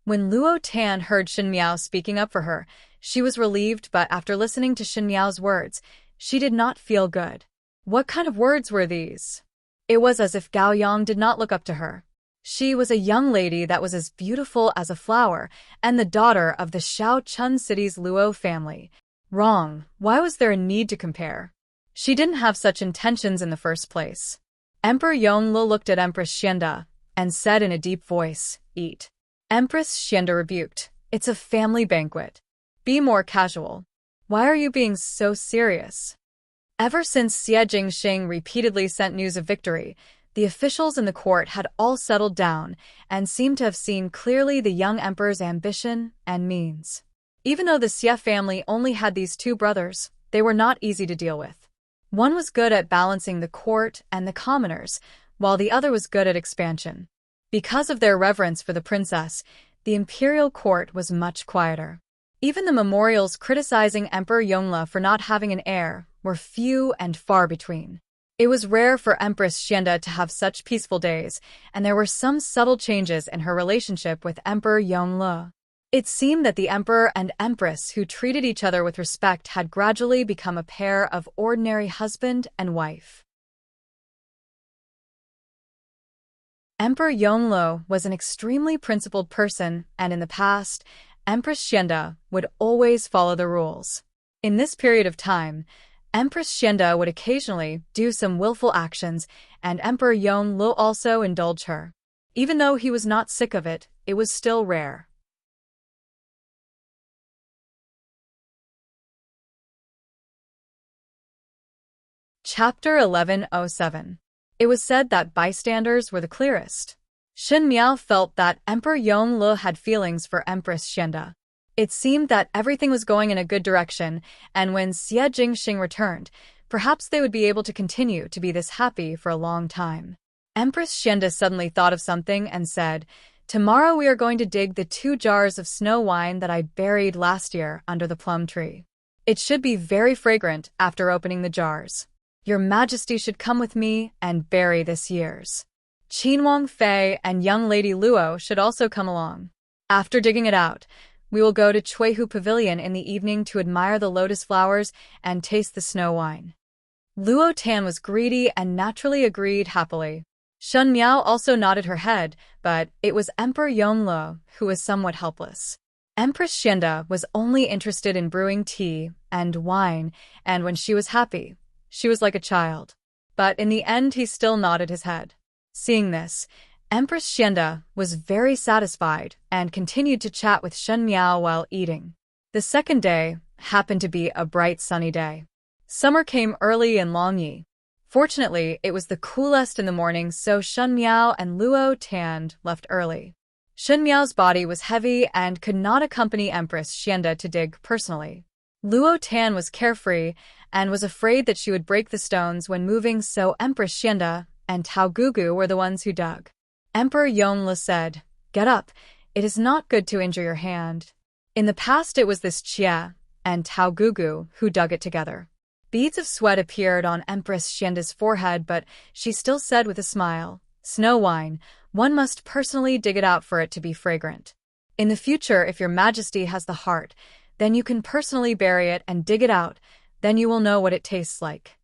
When Luo Tan heard Shen Miao speaking up for her, she was relieved, but after listening to Shen Miao's words, she did not feel good. What kind of words were these? It was as if Gao Yang did not look up to her. She was a young lady that was as beautiful as a flower, and the daughter of the Shaochun city's Luo family. Wrong. Why was there a need to compare? She didn't have such intentions in the first place. Emperor Yongle looked at Empress Xianda and said in a deep voice, "Eat." Empress Xianda rebuked, "It's a family banquet. Be more casual. Why are you being so serious?" Ever since Xie Jingxing repeatedly sent news of victory, the officials in the court had all settled down and seemed to have seen clearly the young emperor's ambition and means. Even though the Xie family only had these two brothers, they were not easy to deal with. One was good at balancing the court and the commoners, while the other was good at expansion. Because of their reverence for the princess, the imperial court was much quieter. Even the memorials criticizing Emperor Yongle for not having an heir were few and far between. It was rare for Empress Xianda to have such peaceful days, and there were some subtle changes in her relationship with Emperor Yongle. It seemed that the Emperor and Empress who treated each other with respect had gradually become a pair of ordinary husband and wife. Emperor Yongle was an extremely principled person, and in the past, Empress Xianda would always follow the rules. In this period of time, Empress Xianda would occasionally do some willful actions, and Emperor Yongle also indulged her. Even though he was not sick of it, it was still rare. Chapter 1107. It was said that bystanders were the clearest. Shen Miao felt that Emperor Yongle had feelings for Empress Xianda. It seemed that everything was going in a good direction, and when Xie Jingxing returned, perhaps they would be able to continue to be this happy for a long time. Empress Xianda suddenly thought of something and said, "Tomorrow we are going to dig the 2 jars of snow wine that I buried last year under the plum tree. It should be very fragrant after opening the jars. Your Majesty should come with me and bury this year's. Qinhuang Fei and young Lady Luo should also come along. After digging it out, we will go to Chuihu Pavilion in the evening to admire the lotus flowers and taste the snow wine." Luo Tan was greedy and naturally agreed happily. Shen Miao also nodded her head, but it was Emperor Yongle who was somewhat helpless. Empress Xianda was only interested in brewing tea and wine, and when she was happy, she was like a child. But in the end he still nodded his head. Seeing this, Empress Xianda was very satisfied and continued to chat with Shen Miao while eating. The second day happened to be a bright sunny day. Summer came early in Longyi. Fortunately, it was the coolest in the morning, so Shen Miao and Luo Tan left early. Shen Miao's body was heavy and could not accompany Empress Xianda to dig personally. Luo Tan was carefree and was afraid that she would break the stones when moving, so Empress Xianda and Tao Gugu were the ones who dug. Emperor Yongle said, "Get up, it is not good to injure your hand." In the past it was this Xie and Tao Gugu who dug it together. Beads of sweat appeared on Empress Xianda's forehead, but she still said with a smile, "Snow wine, one must personally dig it out for it to be fragrant. In the future, if your Majesty has the heart, then you can personally bury it and dig it out, then you will know what it tastes like."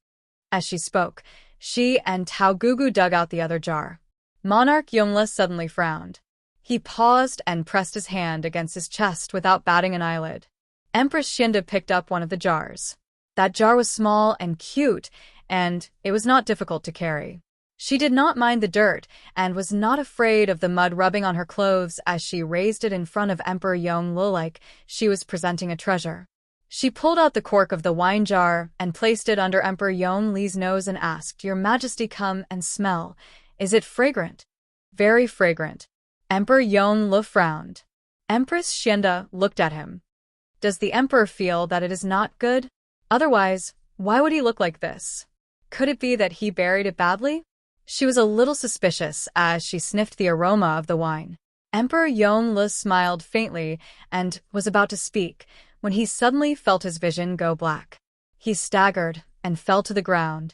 As she spoke, she and Tao Gugu dug out the other jar. Monarch Yongle suddenly frowned. He paused and pressed his hand against his chest without batting an eyelid. Empress Xianda picked up one of the jars. That jar was small and cute, and it was not difficult to carry. She did not mind the dirt and was not afraid of the mud rubbing on her clothes as she raised it in front of Emperor Yongle like she was presenting a treasure. She pulled out the cork of the wine jar and placed it under Emperor Yongle's nose and asked, "Your Majesty, come and smell. Is it fragrant?" "Very fragrant." Emperor Yongle frowned. Empress Xianda looked at him. "Does the Emperor feel that it is not good? Otherwise, why would he look like this? Could it be that he buried it badly?" She was a little suspicious as she sniffed the aroma of the wine. Emperor Yongle smiled faintly and was about to speak when he suddenly felt his vision go black. He staggered and fell to the ground.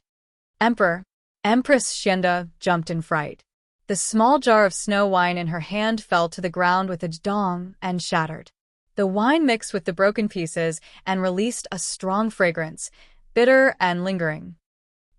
"Emperor!" Empress Xianda jumped in fright. The small jar of snow wine in her hand fell to the ground with a dong and shattered. The wine mixed with the broken pieces and released a strong fragrance, bitter and lingering.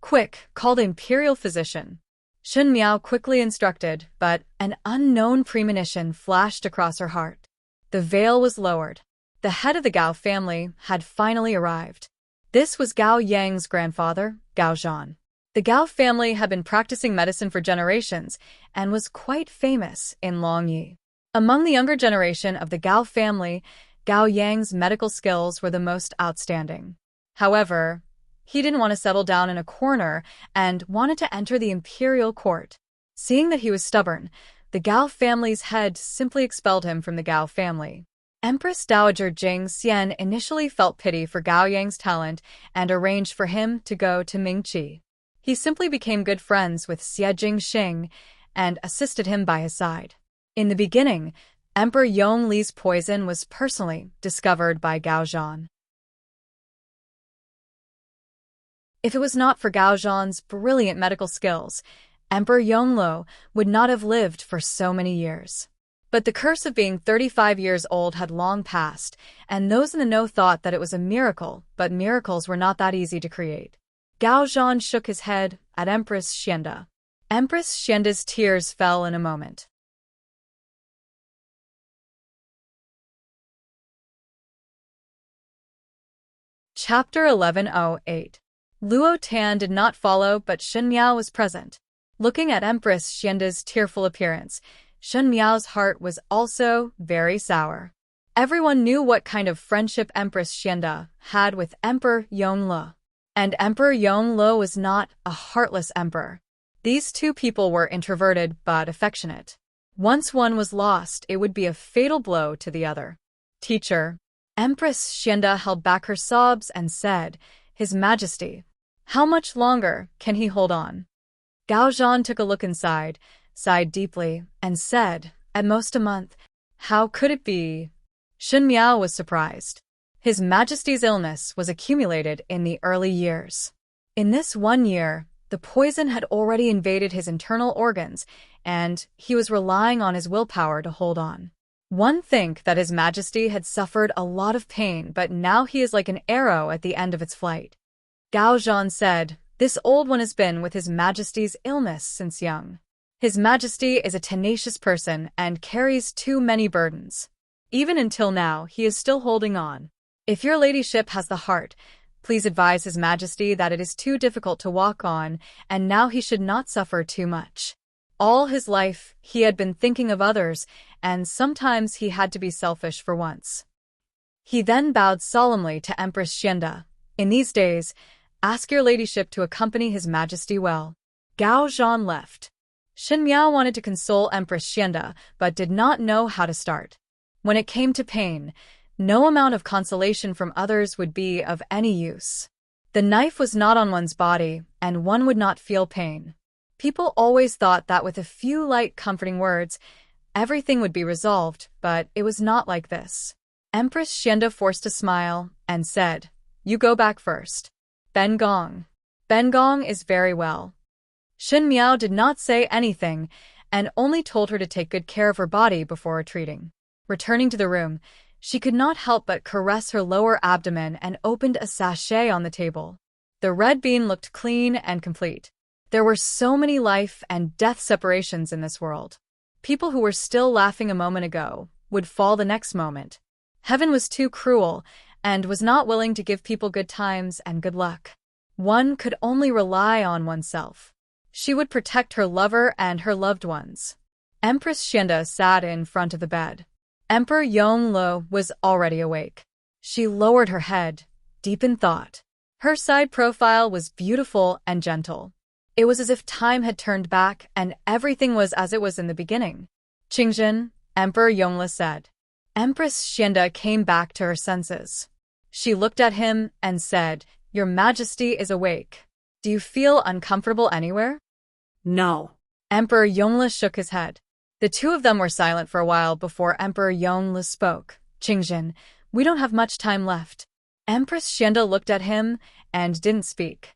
"Quick, call the imperial physician." Shen Miao quickly instructed, but an unknown premonition flashed across her heart. The veil was lowered. The head of the Gao family had finally arrived. This was Gao Yang's grandfather, Gao Zhan. The Gao family had been practicing medicine for generations and was quite famous in Longyi. Among the younger generation of the Gao family, Gao Yang's medical skills were the most outstanding. However, he didn't want to settle down in a corner and wanted to enter the imperial court. Seeing that he was stubborn, the Gao family's head simply expelled him from the Gao family. Empress Dowager Jing Xian initially felt pity for Gao Yang's talent and arranged for him to go to Mingqi. He simply became good friends with Xie Jingxing and assisted him by his side. In the beginning, Emperor Yongli's poison was personally discovered by Gao Zhan. If it was not for Gao Zhan's brilliant medical skills, Emperor Yonglo would not have lived for so many years. But the curse of being 35 years old had long passed, and those in the know thought that it was a miracle, but miracles were not that easy to create. Gao Zhan shook his head at Empress Xianda. Empress Xianda's tears fell in a moment. Chapter 1108. Luo Tan did not follow, but Shen Miao was present. Looking at Empress Xianda's tearful appearance, Shen Miao's heart was also very sour. Everyone knew what kind of friendship Empress Xianda had with Emperor Yongle. And Emperor Yongle was not a heartless emperor. These two people were introverted but affectionate. Once one was lost, it would be a fatal blow to the other. Teacher. Empress Xianda held back her sobs and said, His Majesty, how much longer can he hold on? Gao Zhan took a look inside, sighed deeply, and said, At most a month. How could it be? Shen Miao was surprised. His Majesty's illness was accumulated in the early years. In this 1 year, the poison had already invaded his internal organs, and he was relying on his willpower to hold on. One think that His Majesty had suffered a lot of pain, but now he is like an arrow at the end of its flight. Gao Zhan said, This old one has been with His Majesty's illness since young. His Majesty is a tenacious person and carries too many burdens. Even until now, he is still holding on. If your ladyship has the heart, please advise His Majesty that it is too difficult to walk on, and now he should not suffer too much. All his life, he had been thinking of others, and sometimes he had to be selfish for once. He then bowed solemnly to Empress Xianda. In these days, ask your ladyship to accompany His Majesty well. Gao Zhan left. Shen Miao wanted to console Empress Xianda, but did not know how to start. When it came to pain, no amount of consolation from others would be of any use. The knife was not on one's body, and one would not feel pain. People always thought that with a few light, comforting words, everything would be resolved, but it was not like this. Empress Xianda forced a smile and said, You go back first. Ben Gong. Ben Gong is very well. Shen Miao did not say anything and only told her to take good care of her body before retreating. Returning to the room, she could not help but caress her lower abdomen and opened a sachet on the table. The red bean looked clean and complete. There were so many life and death separations in this world. People who were still laughing a moment ago would fall the next moment. Heaven was too cruel and was not willing to give people good times and good luck. One could only rely on oneself. She would protect her lover and her loved ones. Empress Xianda sat in front of the bed. Emperor Yongle was already awake. She lowered her head, deep in thought. Her side profile was beautiful and gentle. It was as if time had turned back and everything was as it was in the beginning. Qingzhen, Emperor Yongle said. Empress Xianda came back to her senses. She looked at him and said, Your Majesty is awake. Do you feel uncomfortable anywhere? No. Emperor Yongle shook his head. The two of them were silent for a while before Emperor Yongle spoke. Qingzhen, we don't have much time left. Empress Xianda looked at him and didn't speak.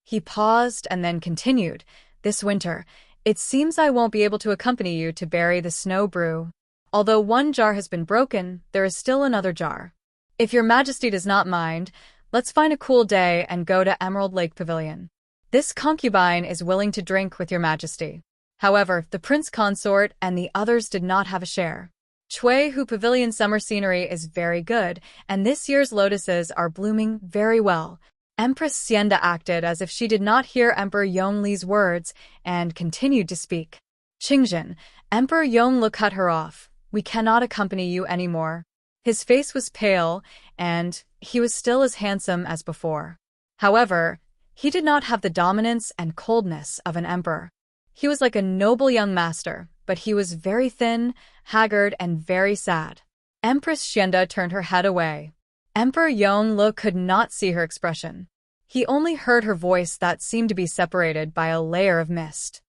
He paused and then continued, This winter, it seems I won't be able to accompany you to bury the snow brew. Although one jar has been broken, there is still another jar. If your Majesty does not mind, let's find a cool day and go to Emerald Lake Pavilion. This concubine is willing to drink with your Majesty. However, the prince consort and the others did not have a share. Chuihu Pavilion summer scenery is very good, and this year's lotuses are blooming very well. Empress Xianda acted as if she did not hear Emperor Yongli's words and continued to speak. Qingzhen, Emperor Yongle cut her off. We cannot accompany you anymore. His face was pale, and he was still as handsome as before. However, he did not have the dominance and coldness of an emperor. He was like a noble young master, but he was very thin, haggard, and very sad. Empress Xianda turned her head away. Emperor Yongle could not see her expression. He only heard her voice that seemed to be separated by a layer of mist.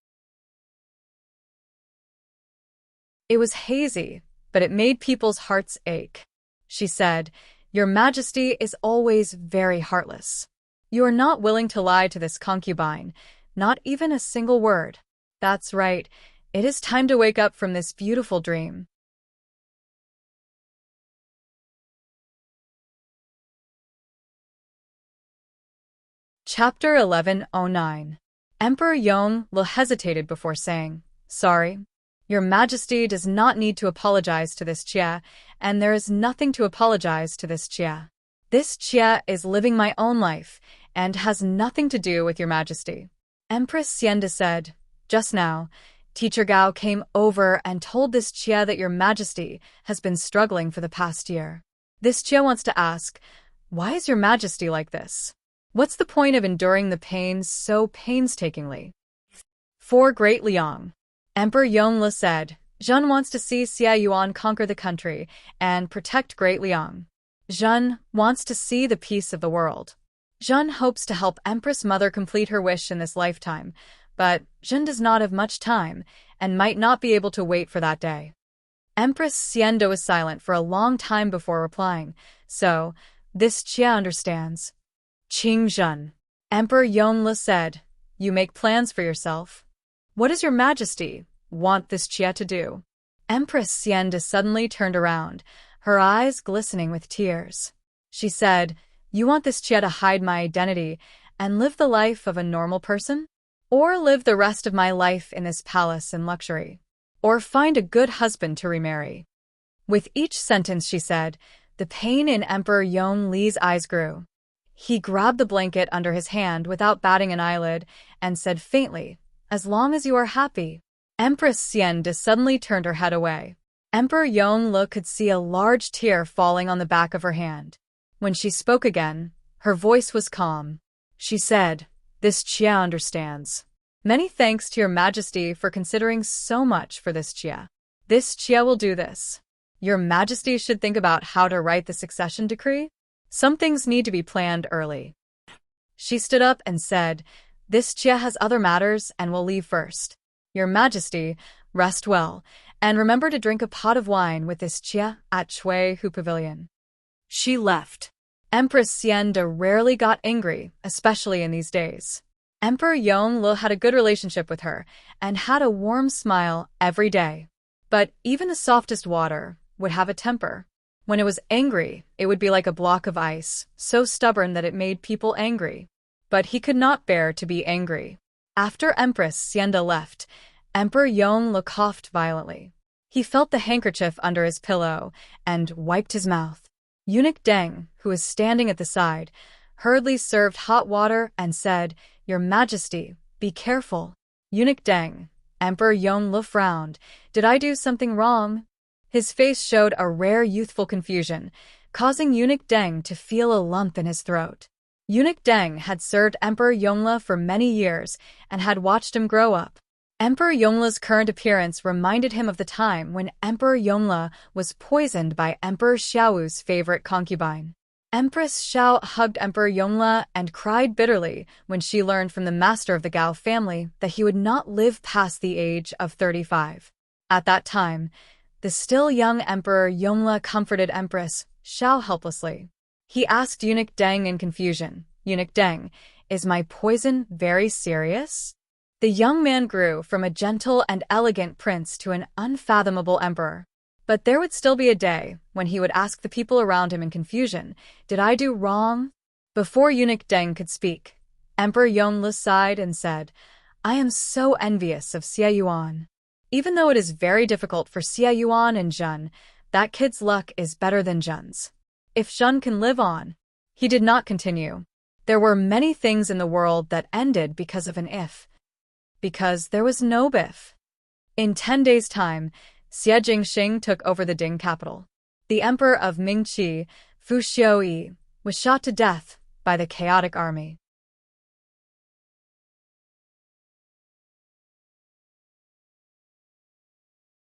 It was hazy, but it made people's hearts ache. She said, "Your Majesty is always very heartless. You are not willing to lie to this concubine, not even a single word. That's right, it is time to wake up from this beautiful dream." Chapter 1109. Emperor Yongle hesitated before saying, "Sorry. Your Majesty does not need to apologize to this Chia, and there is nothing to apologize to this Chia. This Chia is living my own life, and has nothing to do with your Majesty." Empress Xianda said, "Just now, Teacher Gao came over and told this Chia that your Majesty has been struggling for the past year. This Chia wants to ask, why is your Majesty like this? What's the point of enduring the pain so painstakingly?" For Great Liang, Emperor Yongle said, "Zhen wants to see Xia Yuan conquer the country and protect Great Liang. Zhen wants to see the peace of the world. Zhen hopes to help Empress Mother complete her wish in this lifetime, but Zhen does not have much time and might not be able to wait for that day." Empress Xianda was silent for a long time before replying, "So, this Chia understands." "Qing Zhen," Emperor Yongle said, "you make plans for yourself. What does your Majesty want this Chia to do?" Empress Xianda suddenly turned around, her eyes glistening with tears. She said, "You want this Chia to hide my identity and live the life of a normal person? Or live the rest of my life in this palace in luxury? Or find a good husband to remarry?" With each sentence she said, the pain in Emperor Yongle's eyes grew. He grabbed the blanket under his hand without batting an eyelid and said faintly, "As long as you are happy." Empress Xianda suddenly turned her head away. Emperor Yongle could see a large tear falling on the back of her hand. When she spoke again, her voice was calm. She said, "This Chia understands. Many thanks to your Majesty for considering so much for this Chia. This Chia will do this. Your Majesty should think about how to write the succession decree. Some things need to be planned early." She stood up and said, "This Chia has other matters and will leave first. Your Majesty, rest well, and remember to drink a pot of wine with this Chia at Chui Hu Pavilion." She left. Empress Xianda rarely got angry, especially in these days. Emperor Yongle had a good relationship with her and had a warm smile every day. But even the softest water would have a temper. When it was angry, it would be like a block of ice, so stubborn that it made people angry. But he could not bear to be angry. After Empress Xianda left, Emperor Yongle coughed violently. He felt the handkerchief under his pillow and wiped his mouth. Eunuch Deng, who was standing at the side, hurriedly served hot water and said, "Your Majesty, be careful." Eunuch Deng, Emperor Yongle frowned. "Did I do something wrong?" His face showed a rare youthful confusion, causing Eunuch Deng to feel a lump in his throat. Eunuch Deng had served Emperor Yongle for many years and had watched him grow up. Emperor Yongle's current appearance reminded him of the time when Emperor Yongle was poisoned by Emperor Xiao's favorite concubine. Empress Xiao hugged Emperor Yongle and cried bitterly when she learned from the master of the Gao family that he would not live past the age of 35. At that time, the still young Emperor Yongle comforted Empress Xiao helplessly. He asked Eunuch Deng in confusion, "Eunuch Deng, is my poison very serious?" The young man grew from a gentle and elegant prince to an unfathomable emperor. But there would still be a day when he would ask the people around him in confusion, "Did I do wrong?" Before Eunuch Deng could speak, Emperor Yongle sighed and said, "I am so envious of Xia Yuan. Even though it is very difficult for Xia Yuan and Zhen, that kid's luck is better than Zhen's. If Zhen can live on." He did not continue. There were many things in the world that ended because of an if. Because there was no if. In 10 days' time, Xie Jingxing took over the Ding capital. The emperor of Mingqi, Fu Xiuyi, was shot to death by the chaotic army.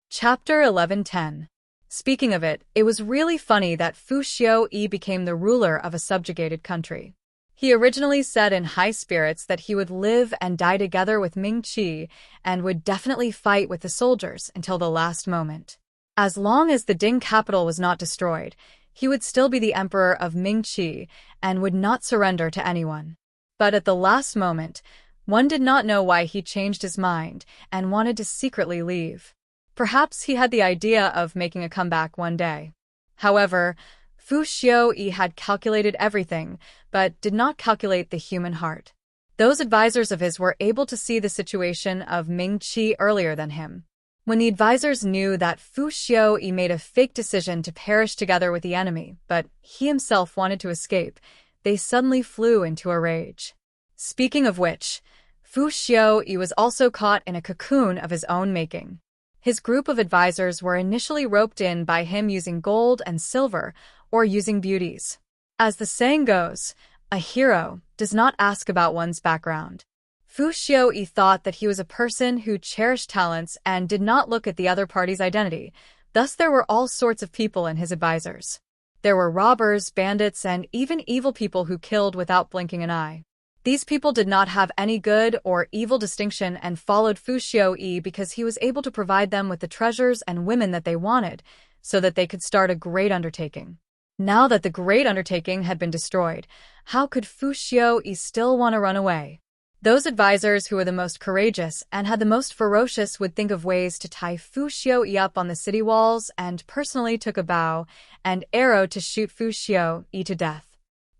Chapter 1110. Speaking of it, it was really funny that Fu Xiaoyi became the ruler of a subjugated country. He originally said in high spirits that he would live and die together with Ming Qi and would definitely fight with the soldiers until the last moment. As long as the Ding capital was not destroyed, he would still be the emperor of Ming Qi and would not surrender to anyone. But at the last moment, one did not know why he changed his mind and wanted to secretly leave. Perhaps he had the idea of making a comeback one day. However, Fu Xiaoyi had calculated everything, but did not calculate the human heart. Those advisors of his were able to see the situation of Ming Qi earlier than him. When the advisors knew that Fu Xiaoyi made a fake decision to perish together with the enemy, but he himself wanted to escape, they suddenly flew into a rage. Speaking of which, Fu Xiaoyi was also caught in a cocoon of his own making. His group of advisors were initially roped in by him using gold and silver, or using beauties. As the saying goes, a hero does not ask about one's background. Fu Xiaoyi thought that he was a person who cherished talents and did not look at the other party's identity. Thus there were all sorts of people in his advisors. There were robbers, bandits, and even evil people who killed without blinking an eye. These people did not have any good or evil distinction and followed Fu Xiaoyi because he was able to provide them with the treasures and women that they wanted, so that they could start a great undertaking. Now that the great undertaking had been destroyed, how could Fu Xiaoyi still want to run away? Those advisors who were the most courageous and had the most ferocious would think of ways to tie Fu Xiaoyi up on the city walls and personally took a bow and arrow to shoot Fu Xiaoyi to death.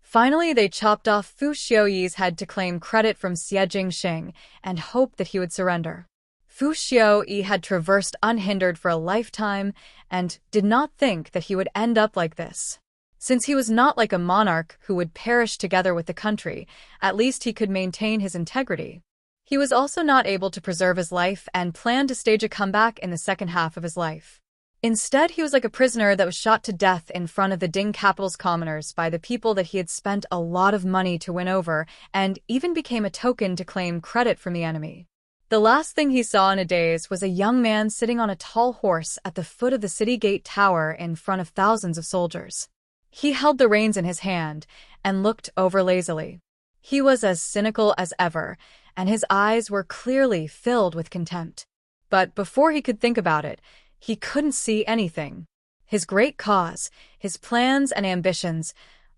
Finally, they chopped off Fu Xiaoyi's head to claim credit from Xie Jingxing and hoped that he would surrender. Fu Xiaoyi had traversed unhindered for a lifetime and did not think that he would end up like this. Since he was not like a monarch who would perish together with the country, at least he could maintain his integrity. He was also not able to preserve his life and planned to stage a comeback in the second half of his life. Instead, he was like a prisoner that was shot to death in front of the Ding capital's commoners by the people that he had spent a lot of money to win over, and even became a token to claim credit from the enemy. The last thing he saw in a daze was a young man sitting on a tall horse at the foot of the city gate tower in front of thousands of soldiers. He held the reins in his hand and looked over lazily. He was as cynical as ever, and his eyes were clearly filled with contempt. But before he could think about it, he couldn't see anything. His great cause, his plans and ambitions,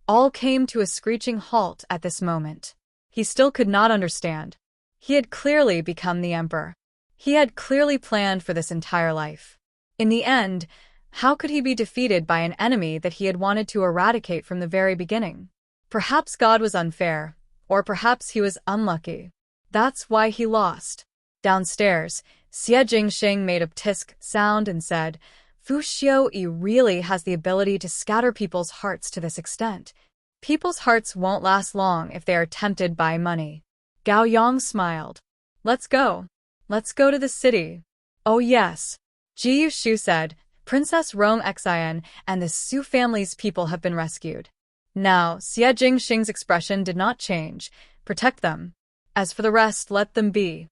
all came to a screeching halt at this moment. He still could not understand. He had clearly become the emperor. He had clearly planned for this entire life. In the end, how could he be defeated by an enemy that he had wanted to eradicate from the very beginning? Perhaps God was unfair, or perhaps he was unlucky. That's why he lost. Downstairs, Xie Jingxing made a tisk sound and said, Fu Xiaoyi really has the ability to scatter people's hearts to this extent. People's hearts won't last long if they are tempted by money. Gao Yang smiled. Let's go. Let's go to the city. Oh yes. Ji Yushu said, Princess Rong Xian and the Su family's people have been rescued. Now, Xie Jingxing's expression did not change. Protect them. As for the rest, let them be.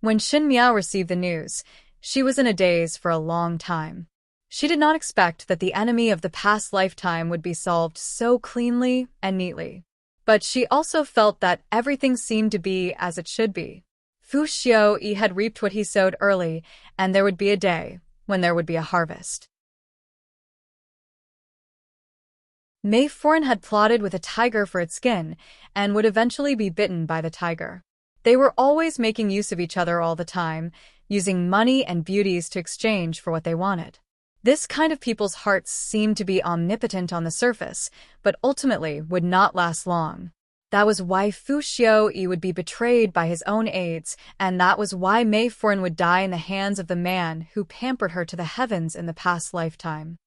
When Xin Miao received the news, she was in a daze for a long time. She did not expect that the enemy of the past lifetime would be solved so cleanly and neatly. But she also felt that everything seemed to be as it should be. Fu Xiaoyi had reaped what he sowed early, and there would be a day when there would be a harvest. Mei Foran had plotted with a tiger for its skin, and would eventually be bitten by the tiger. They were always making use of each other all the time, using money and beauties to exchange for what they wanted. This kind of people's hearts seemed to be omnipotent on the surface, but ultimately would not last long. That was why Fu Xiaoyi would be betrayed by his own aides, and that was why Mei Foran would die in the hands of the man who pampered her to the heavens in the past lifetime.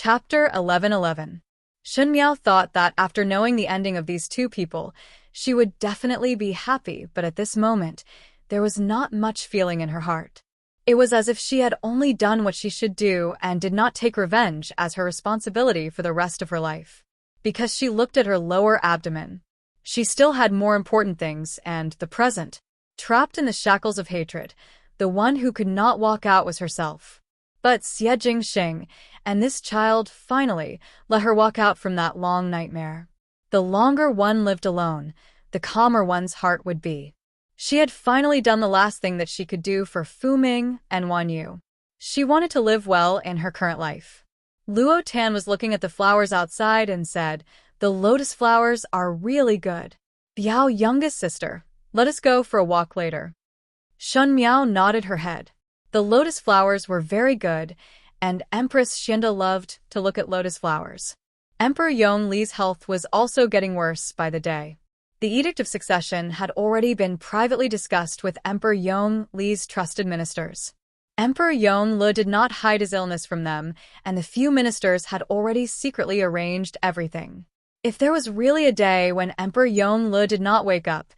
Chapter 1111. Xin Miao thought that after knowing the ending of these two people, she would definitely be happy, but at this moment, there was not much feeling in her heart. It was as if she had only done what she should do and did not take revenge as her responsibility for the rest of her life. Because she looked at her lower abdomen. She still had more important things and the present. Trapped in the shackles of hatred, the one who could not walk out was herself. But Xie Jingxing and this child finally let her walk out from that long nightmare. The longer one lived alone, the calmer one's heart would be. She had finally done the last thing that she could do for Fu Ming and Wan Yu. She wanted to live well in her current life. Luo Tan was looking at the flowers outside and said, "The lotus flowers are really good." Biao, youngest sister, let us go for a walk later. Shun Miao nodded her head. The lotus flowers were very good, and Empress Xianda loved to look at lotus flowers. Emperor Yongli's health was also getting worse by the day. The Edict of Succession had already been privately discussed with Emperor Yongli's trusted ministers. Emperor Yongle did not hide his illness from them, and the few ministers had already secretly arranged everything. If there was really a day when Emperor Yongle did not wake up,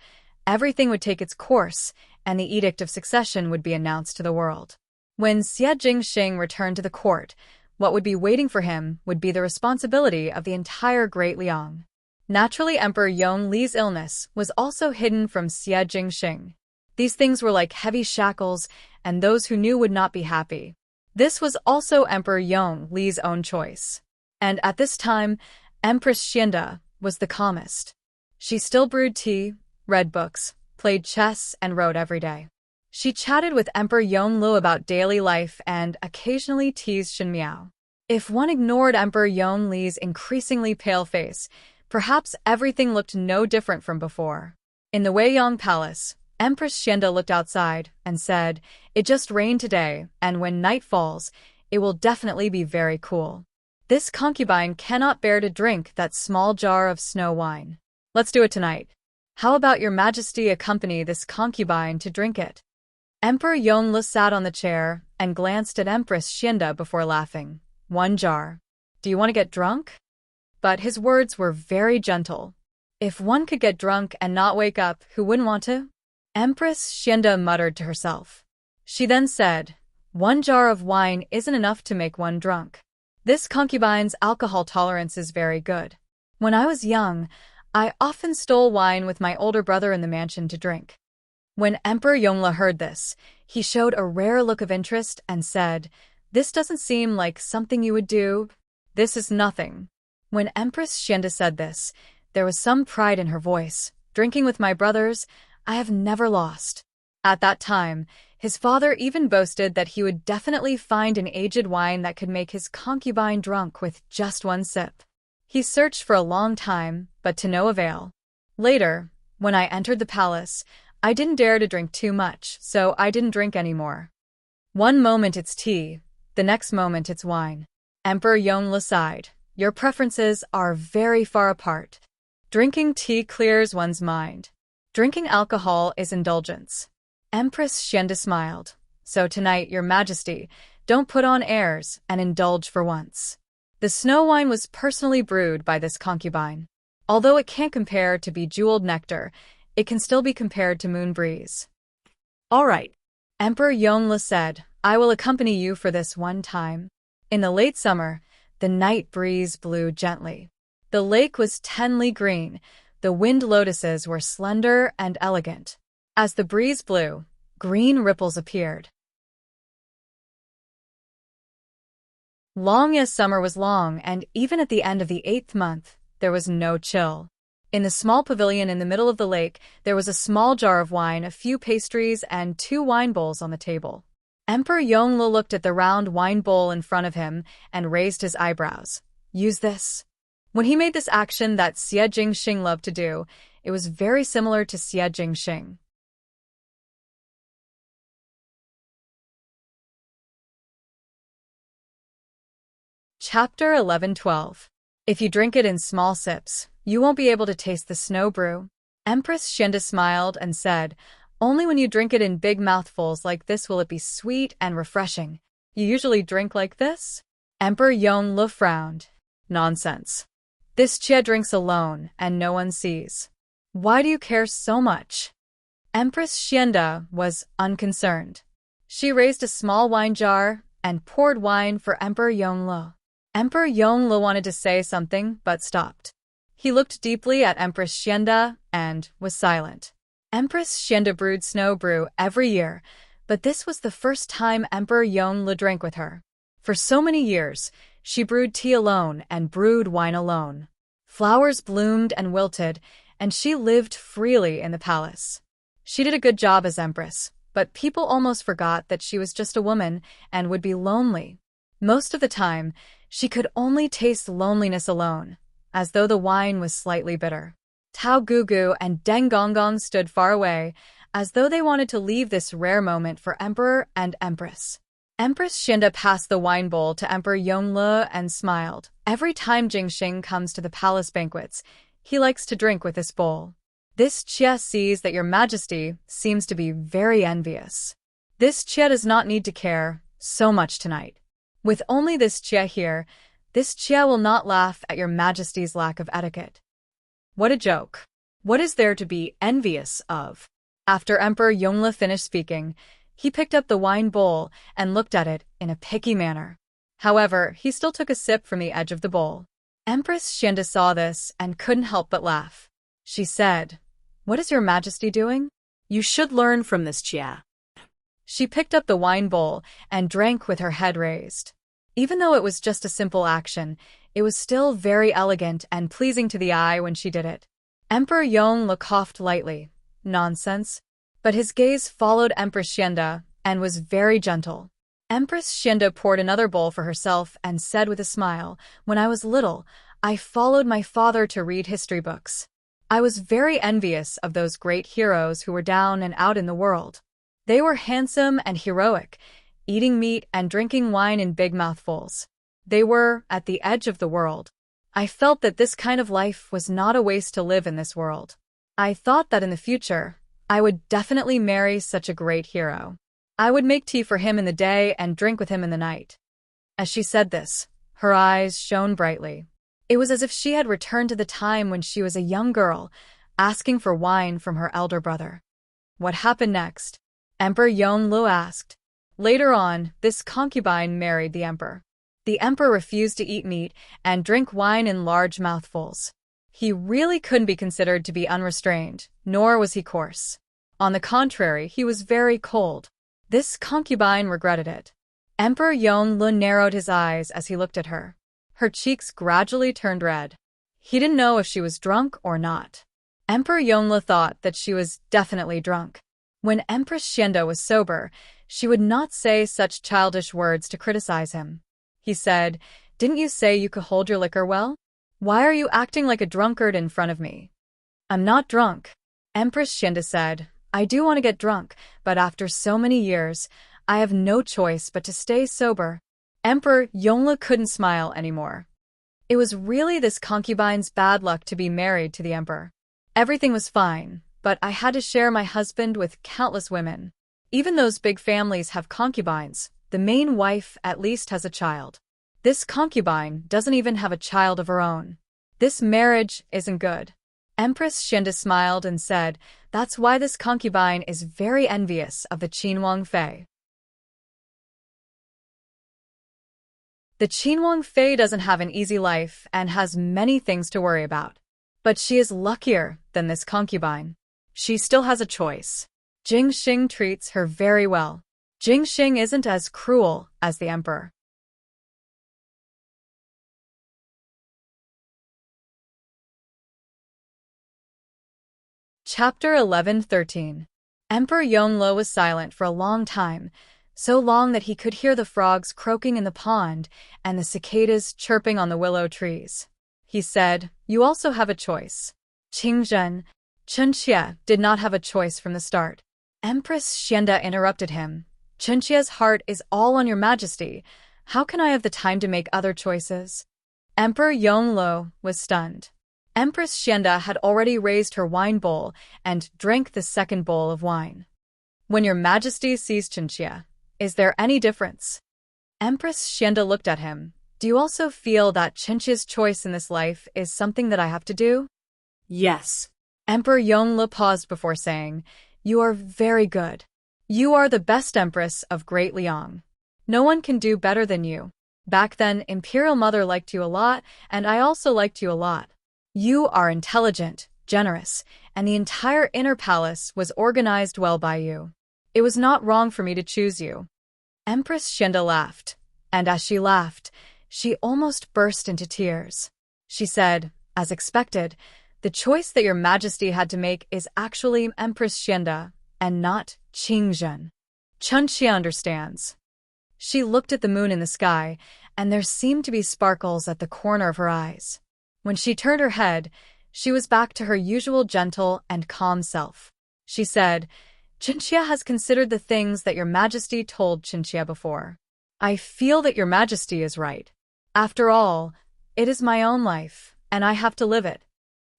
everything would take its course, and the Edict of Succession would be announced to the world. When Xie Jingxing returned to the court, what would be waiting for him would be the responsibility of the entire Great Liang. Naturally, Emperor Yongli's illness was also hidden from Xie Jingxing. These things were like heavy shackles, and those who knew would not be happy. This was also Emperor Yongli's own choice. And at this time, Empress Xianda was the calmest. She still brewed tea, read books, played chess, and wrote every day. She chatted with Emperor Yongle about daily life and occasionally teased Shen Miao. If one ignored Emperor Yongli's increasingly pale face, perhaps everything looked no different from before. In the Weiyang Palace, Empress Xianda looked outside and said, "It just rained today, and when night falls, it will definitely be very cool. This concubine cannot bear to drink that small jar of snow wine. Let's do it tonight. How about your majesty accompany this concubine to drink it?" Emperor Yongle sat on the chair and glanced at Empress Xianda before laughing. "One jar. Do you want to get drunk?" But his words were very gentle. If one could get drunk and not wake up, who wouldn't want to? Empress Xianda muttered to herself. She then said, "One jar of wine isn't enough to make one drunk. This concubine's alcohol tolerance is very good. When I was young, I often stole wine with my older brother in the mansion to drink." When Emperor Yongle heard this, he showed a rare look of interest and said, "This doesn't seem like something you would do. This is nothing." When Empress Xianda said this, there was some pride in her voice. "Drinking with my brothers, I have never lost." At that time, his father even boasted that he would definitely find an aged wine that could make his concubine drunk with just one sip. He searched for a long time, but to no avail. Later, when I entered the palace, I didn't dare to drink too much, so I didn't drink anymore. One moment it's tea, the next moment it's wine. Emperor Yongle sighed. "Your preferences are very far apart. Drinking tea clears one's mind. Drinking alcohol is indulgence." Empress Xianda smiled. "So tonight, your majesty, don't put on airs and indulge for once." The snow wine was personally brewed by this concubine. Although it can't compare to bejeweled nectar, it can still be compared to moon breeze. "All right," Emperor Yongle said, "I will accompany you for this one time." In the late summer, the night breeze blew gently. The lake was tenly green. The wind lotuses were slender and elegant. As the breeze blew, green ripples appeared. Long as summer was long, and even at the end of the 8th month, there was no chill. In the small pavilion in the middle of the lake, there was a small jar of wine, a few pastries, and 2 wine bowls on the table. Emperor Yongle looked at the round wine bowl in front of him and raised his eyebrows. "Use this." When he made this action that Xie Jingxing loved to do, it was very similar to Xie Jingxing. Chapter 11-12. If you drink it in small sips, you won't be able to taste the snow brew. Empress Xianda smiled and said, "Only when you drink it in big mouthfuls like this will it be sweet and refreshing. You usually drink like this?" Emperor Yongle frowned. "Nonsense. This Chia drinks alone and no one sees. Why do you care so much?" Empress Xianda was unconcerned. She raised a small wine jar and poured wine for Emperor Yongle. Emperor Yongle wanted to say something but stopped. He looked deeply at Empress Xianda and was silent. Empress Xianda brewed snow brew every year, but this was the first time Emperor Yongle drank with her. For so many years, she brewed tea alone and brewed wine alone. Flowers bloomed and wilted, and she lived freely in the palace. She did a good job as empress, but people almost forgot that she was just a woman and would be lonely. Most of the time, she could only taste loneliness alone, as though the wine was slightly bitter. Tao Gugu and Deng Gonggong stood far away, as though they wanted to leave this rare moment for Emperor and Empress. Empress Xianda passed the wine bowl to Emperor Yongle and smiled. Every time Jingxing comes to the palace banquets, he likes to drink with this bowl. This Chia sees that your majesty seems to be very envious. This Chia does not need to care so much tonight. With only this Chia here, this Chia will not laugh at your majesty's lack of etiquette. What a joke. What is there to be envious of? After Emperor Yongle finished speaking, he picked up the wine bowl and looked at it in a picky manner. However, he still took a sip from the edge of the bowl. Empress Xianda saw this and couldn't help but laugh. She said, "What is your majesty doing?" You should learn from this Chia. She picked up the wine bowl and drank with her head raised. Even though it was just a simple action, it was still very elegant and pleasing to the eye when she did it. Emperor Yongle coughed lightly. Nonsense. But his gaze followed Empress Xianda and was very gentle. Empress Xianda poured another bowl for herself and said with a smile, "When I was little, I followed my father to read history books. I was very envious of those great heroes who were down and out in the world. They were handsome and heroic, eating meat and drinking wine in big mouthfuls. They were at the edge of the world. I felt that this kind of life was not a waste to live in this world. I thought that in the future, I would definitely marry such a great hero. I would make tea for him in the day and drink with him in the night." As she said this, her eyes shone brightly. It was as if she had returned to the time when she was a young girl, asking for wine from her elder brother. What happened next? Emperor Yongle asked. Later on, this concubine married the emperor. The emperor refused to eat meat and drink wine in large mouthfuls. He really couldn't be considered to be unrestrained, nor was he coarse. On the contrary, he was very cold. This concubine regretted it. Emperor Yongle narrowed his eyes as he looked at her. Her cheeks gradually turned red. He didn't know if she was drunk or not. Emperor Yongle thought that she was definitely drunk. When Empress Xianda was sober, she would not say such childish words to criticize him. He said, "Didn't you say you could hold your liquor well? Why are you acting like a drunkard in front of me?" "I'm not drunk," Empress Xianda said. "I do want to get drunk, but after so many years, I have no choice but to stay sober." Emperor Yongle couldn't smile anymore. It was really this concubine's bad luck to be married to the emperor. Everything was fine, but I had to share my husband with countless women. Even those big families have concubines. The main wife at least has a child. This concubine doesn't even have a child of her own. This marriage isn't good. Empress Xianda smiled and said, "That's why this concubine is very envious of the Qinhuang Fei." The Qinhuang Fei doesn't have an easy life and has many things to worry about. But she is luckier than this concubine. She still has a choice. Jingxing treats her very well. Jingxing isn't as cruel as the emperor. Chapter 11-13. Emperor Yongle was silent for a long time, so long that he could hear the frogs croaking in the pond and the cicadas chirping on the willow trees. He said, "You also have a choice." Qingzhen, Chunxia did not have a choice from the start. Empress Xianda interrupted him. "Chunxia's heart is all on your majesty. How can I have the time to make other choices?" Emperor Yongle was stunned. Empress Xianda had already raised her wine bowl and drank the second bowl of wine. "When your majesty sees Chunxia, is there any difference?" Empress Xianda looked at him. "Do you also feel that Chunxia's choice in this life is something that I have to do?" Yes. Emperor Yongle paused before saying, "You are very good. You are the best empress of Great Liang. No one can do better than you. Back then, Imperial Mother liked you a lot, and I also liked you a lot. You are intelligent, generous, and the entire inner palace was organized well by you. It was not wrong for me to choose you." Empress Xianda laughed, and as she laughed, she almost burst into tears. She said, as expected, "The choice that your majesty had to make is actually Empress Xianda, and not Qingzhen. Chunxia understands." She looked at the moon in the sky, and there seemed to be sparkles at the corner of her eyes. When she turned her head, she was back to her usual gentle and calm self. She said, "Chunxia has considered the things that your majesty told Chunxia before. I feel that your majesty is right. After all, it is my own life, and I have to live it."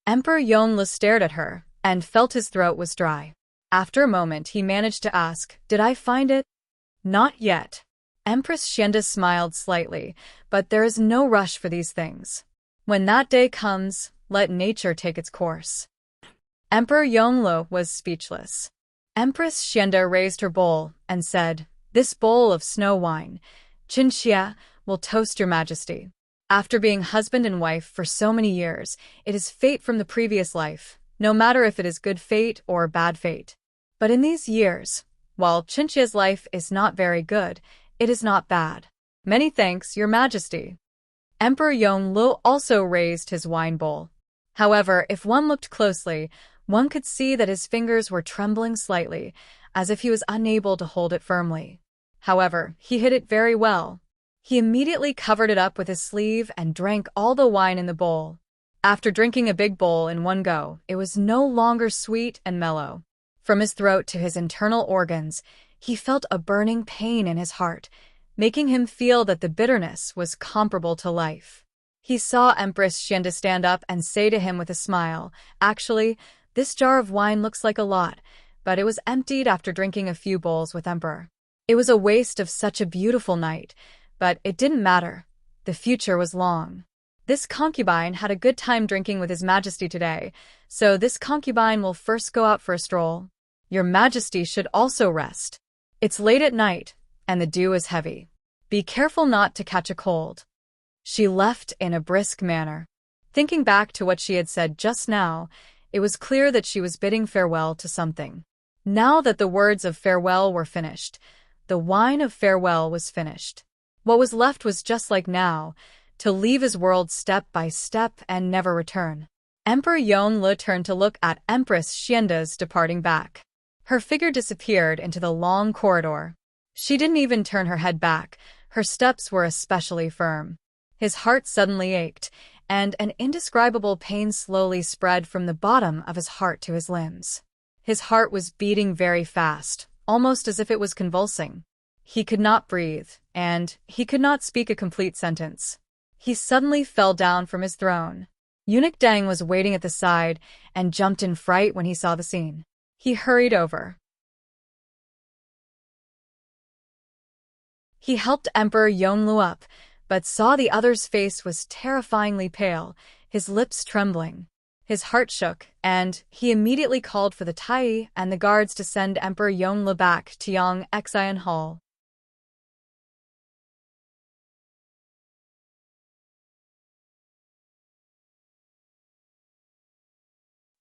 Emperor Yongle stared at her and felt his throat was dry. After a moment, he managed to ask, "Did I find it?" "Not yet." Empress Xianda smiled slightly, "But there is no rush for these things. When that day comes, let nature take its course." Emperor Yongle was speechless. Empress Xianda raised her bowl and said, "This bowl of snow wine, Qinxia, will toast your majesty. After being husband and wife for so many years, it is fate from the previous life, no matter if it is good fate or bad fate. But in these years, while Qinxia's life is not very good, it is not bad. Many thanks, your majesty." Emperor Yongle also raised his wine bowl. However, if one looked closely, one could see that his fingers were trembling slightly, as if he was unable to hold it firmly. However, he hid it very well. He immediately covered it up with his sleeve and drank all the wine in the bowl. After drinking a big bowl in one go, it was no longer sweet and mellow. From his throat to his internal organs, he felt a burning pain in his heart, making him feel that the bitterness was comparable to life. He saw Empress Xianda stand up and say to him with a smile, "Actually, this jar of wine looks like a lot, but it was emptied after drinking a few bowls with Emperor. It was a waste of such a beautiful night, but it didn't matter. The future was long. This concubine had a good time drinking with His Majesty today, so this concubine will first go out for a stroll. Your Majesty should also rest. It's late at night, and the dew is heavy. Be careful not to catch a cold." She left in a brisk manner. Thinking back to what she had said just now, it was clear that she was bidding farewell to something. Now that the words of farewell were finished, the wine of farewell was finished. What was left was just like now, to leave his world step by step and never return. Emperor Yongle turned to look at Empress Xianda's departing back. Her figure disappeared into the long corridor. She didn't even turn her head back. Her steps were especially firm. His heart suddenly ached, and an indescribable pain slowly spread from the bottom of his heart to his limbs. His heart was beating very fast, almost as if it was convulsing. He could not breathe, and he could not speak a complete sentence. He suddenly fell down from his throne. Eunuch Deng was waiting at the side and jumped in fright when he saw the scene. He hurried over. He helped Emperor Yongle up, but saw the other's face was terrifyingly pale, his lips trembling. His heart shook, and he immediately called for the Tai and the guards to send Emperor Yongle back to Yang Xian Hall.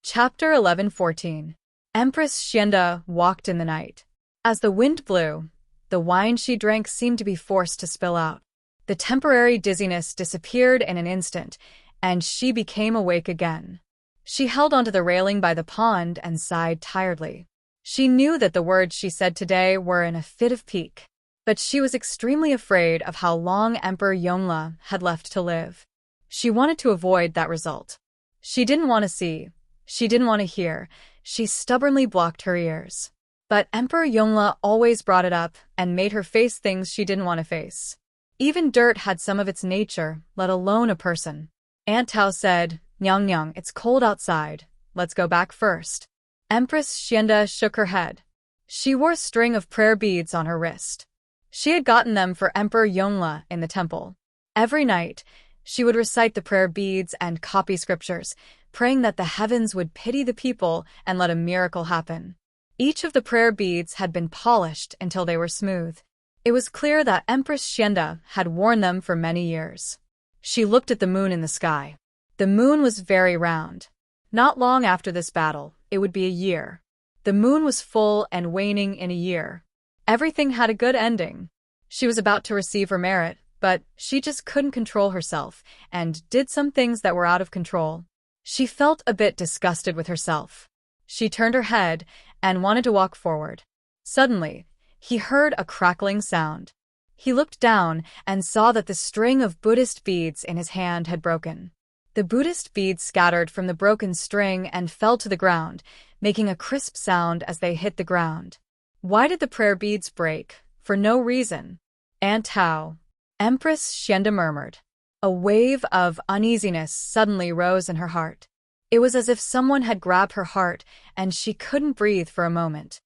Chapter 11:14. Empress Xianda walked in the night. As the wind blew, the wine she drank seemed to be forced to spill out. The temporary dizziness disappeared in an instant, and she became awake again. She held onto the railing by the pond and sighed tiredly. She knew that the words she said today were in a fit of pique, but she was extremely afraid of how long Emperor Yongle had left to live. She wanted to avoid that result. She didn't want to see. She didn't want to hear. She stubbornly blocked her ears. But Emperor Yongle always brought it up and made her face things she didn't want to face. Even dirt had some of its nature, let alone a person. Aunt Tao said, "Nyang Nyang, it's cold outside. Let's go back first." Empress Xianda shook her head. She wore a string of prayer beads on her wrist. She had gotten them for Emperor Yongle in the temple. Every night, she would recite the prayer beads and copy scriptures, praying that the heavens would pity the people and let a miracle happen. Each of the prayer beads had been polished until they were smooth. It was clear that Empress Xianda had worn them for many years. She looked at the moon in the sky. The moon was very round. Not long after this battle, it would be a year. The moon was full and waning in a year. Everything had a good ending. She was about to receive her merit, but she just couldn't control herself and did some things that were out of control. She felt a bit disgusted with herself. She turned her head and wanted to walk forward. Suddenly, he heard a crackling sound. He looked down and saw that the string of Buddhist beads in his hand had broken. The Buddhist beads scattered from the broken string and fell to the ground, making a crisp sound as they hit the ground. Why did the prayer beads break? For no reason. Aunt How. Empress Xianda murmured. A wave of uneasiness suddenly rose in her heart. It was as if someone had grabbed her heart and she couldn't breathe for a moment.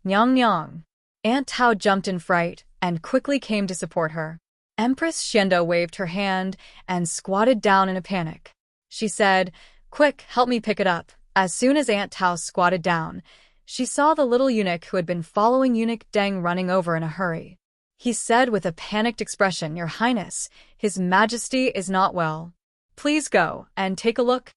Nyang nyang. Aunt How jumped in fright and quickly came to support her. Empress Xianda waved her hand and squatted down in a panic. She said, "Quick, help me pick it up." As soon as Aunt How squatted down, she saw the little eunuch who had been following Eunuch Deng running over in a hurry. He said with a panicked expression, "Your Highness, His Majesty is not well. Please go and take a look."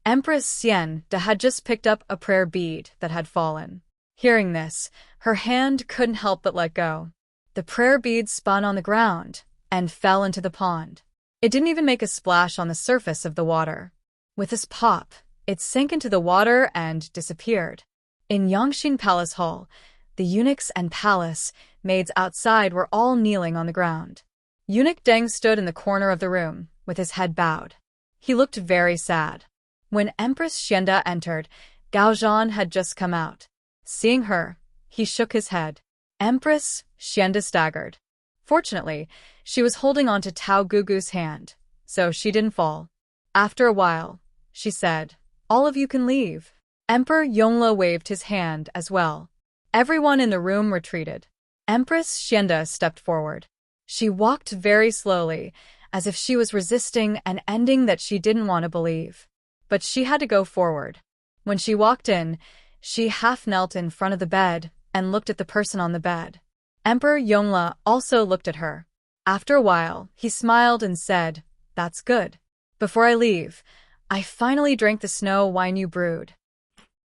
Empress Xianda had just picked up a prayer bead that had fallen. Hearing this, her hand couldn't help but let go. The prayer bead spun on the ground and fell into the pond. It didn't even make a splash on the surface of the water. With this pop, it sank into the water and disappeared. In Yangxin Palace Hall, the eunuchs and palace maids outside were all kneeling on the ground. Eunuch Deng stood in the corner of the room, with his head bowed. He looked very sad. When Empress Xianda entered, Gao Zhan had just come out. Seeing her, he shook his head. Empress Xianda staggered. Fortunately, she was holding on to Tao Gugu's hand, so she didn't fall. After a while, she said, "All of you can leave." Emperor Yongle waved his hand as well. Everyone in the room retreated. Empress Xianda stepped forward. She walked very slowly, as if she was resisting an ending that she didn't want to believe. But she had to go forward. When she walked in, she half knelt in front of the bed and looked at the person on the bed. Emperor Yongle also looked at her. After a while, he smiled and said, "That's good. Before I leave, I finally drank the snow wine you brewed."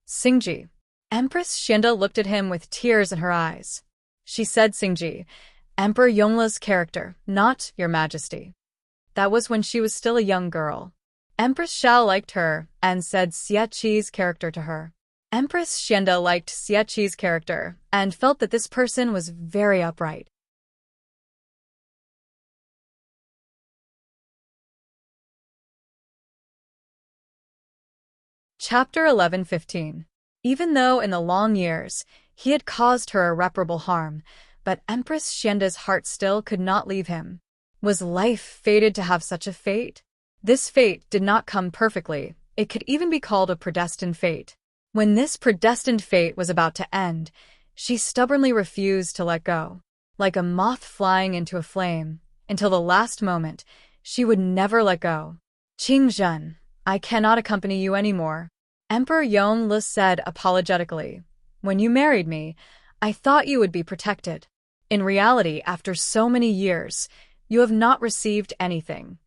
Xingji. Empress Xianda looked at him with tears in her eyes. She said, "Xingji, Emperor Yongle's character, not your majesty." That was when she was still a young girl. Empress Xiao liked her and said Xie Qi's character to her. Empress Xianda liked Xie Qi's character and felt that this person was very upright. Chapter 11:15. Even though in the long years he had caused her irreparable harm, but Empress Xianda's heart still could not leave him. Was life fated to have such a fate? This fate did not come perfectly. It could even be called a predestined fate. When this predestined fate was about to end, she stubbornly refused to let go. Like a moth flying into a flame, until the last moment, she would never let go. "Qingzhen, I cannot accompany you anymore," Emperor Yongle said apologetically. "When you married me, I thought you would be protected. In reality, after so many years, you have not received anything."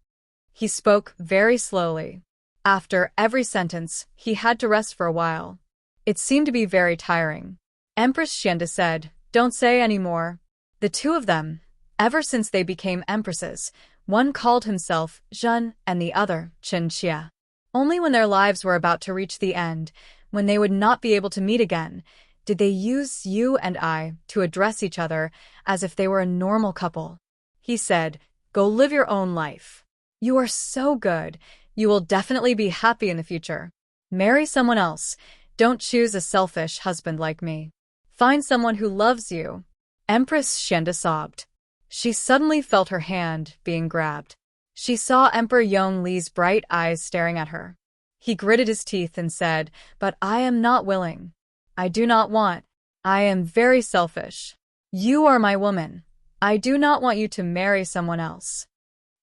He spoke very slowly. After every sentence, he had to rest for a while. It seemed to be very tiring. Empress Xianda said, "Don't say any more." The two of them, ever since they became empresses, one called himself Zhen and the other Chen Xia. Only when their lives were about to reach the end, when they would not be able to meet again, did they use you and I to address each other as if they were a normal couple. He said, "Go live your own life. You are so good. You will definitely be happy in the future. Marry someone else. Don't choose a selfish husband like me. Find someone who loves you." Empress Xianda sobbed. She suddenly felt her hand being grabbed. She saw Emperor Yongli's bright eyes staring at her. He gritted his teeth and said, "But I am not willing. I do not want. I am very selfish. You are my woman. I do not want you to marry someone else."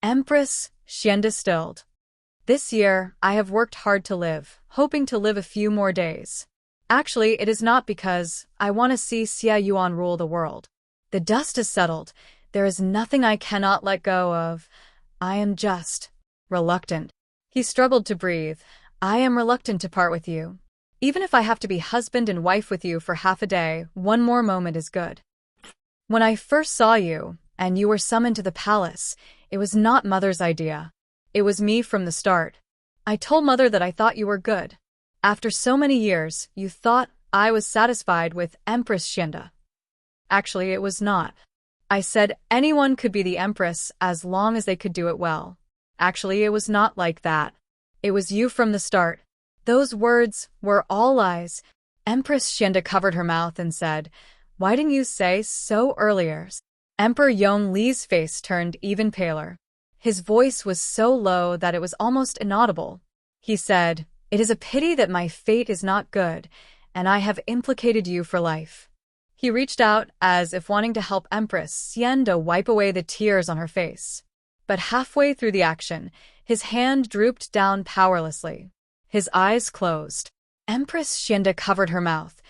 Empress Xianda stilled. "This year, I have worked hard to live, hoping to live a few more days. Actually, it is not because I want to see Xie Yuan rule the world. The dust is settled. There is nothing I cannot let go of. I am just reluctant." He struggled to breathe. I am reluctant to part with you. Even if I have to be husband and wife with you for half a day, one more moment is good. When I first saw you, and you were summoned to the palace, it was not Mother's idea. It was me from the start. I told Mother that I thought you were good. After so many years, you thought I was satisfied with Empress Xianda. Actually, it was not. I said anyone could be the Empress as long as they could do it well. Actually, it was not like that. It was you from the start. Those words were all lies. Empress Xianda covered her mouth and said, "Why didn't you say so earlier?" Emperor Yongli's face turned even paler. His voice was so low that it was almost inaudible. He said, "It is a pity that my fate is not good, and I have implicated you for life." He reached out as if wanting to help Empress Xianda wipe away the tears on her face. But halfway through the action, his hand drooped down powerlessly. His eyes closed. Empress Xianda covered her mouth,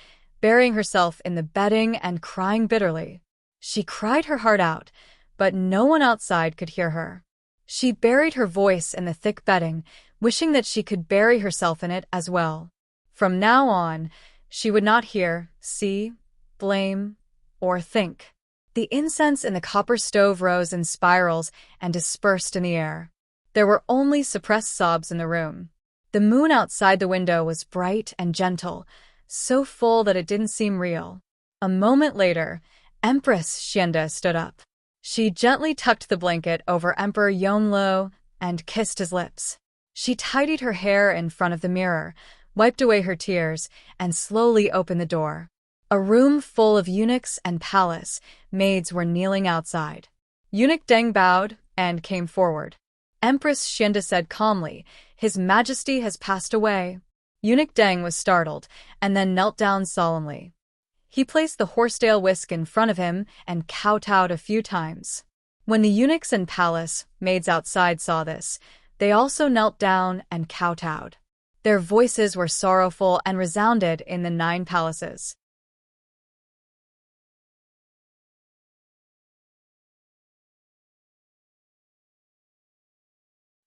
burying herself in the bedding and crying bitterly. She cried her heart out, but no one outside could hear her. She buried her voice in the thick bedding, wishing that she could bury herself in it as well. From now on, she would not hear, see, blame, or think. The incense in the copper stove rose in spirals and dispersed in the air. There were only suppressed sobs in the room. The moon outside the window was bright and gentle, so full that it didn't seem real. A moment later, Empress Xianda stood up. She gently tucked the blanket over Emperor Yonlo and kissed his lips. She tidied her hair in front of the mirror, wiped away her tears, and slowly opened the door. A room full of eunuchs and palace maids were kneeling outside. Eunuch Deng bowed and came forward. Empress Xianda said calmly, "His Majesty has passed away." Eunuch Deng was startled and then knelt down solemnly. He placed the horsetail whisk in front of him and kowtowed a few times. When the eunuchs and palace maids outside saw this, they also knelt down and kowtowed. Their voices were sorrowful and resounded in the 9 palaces.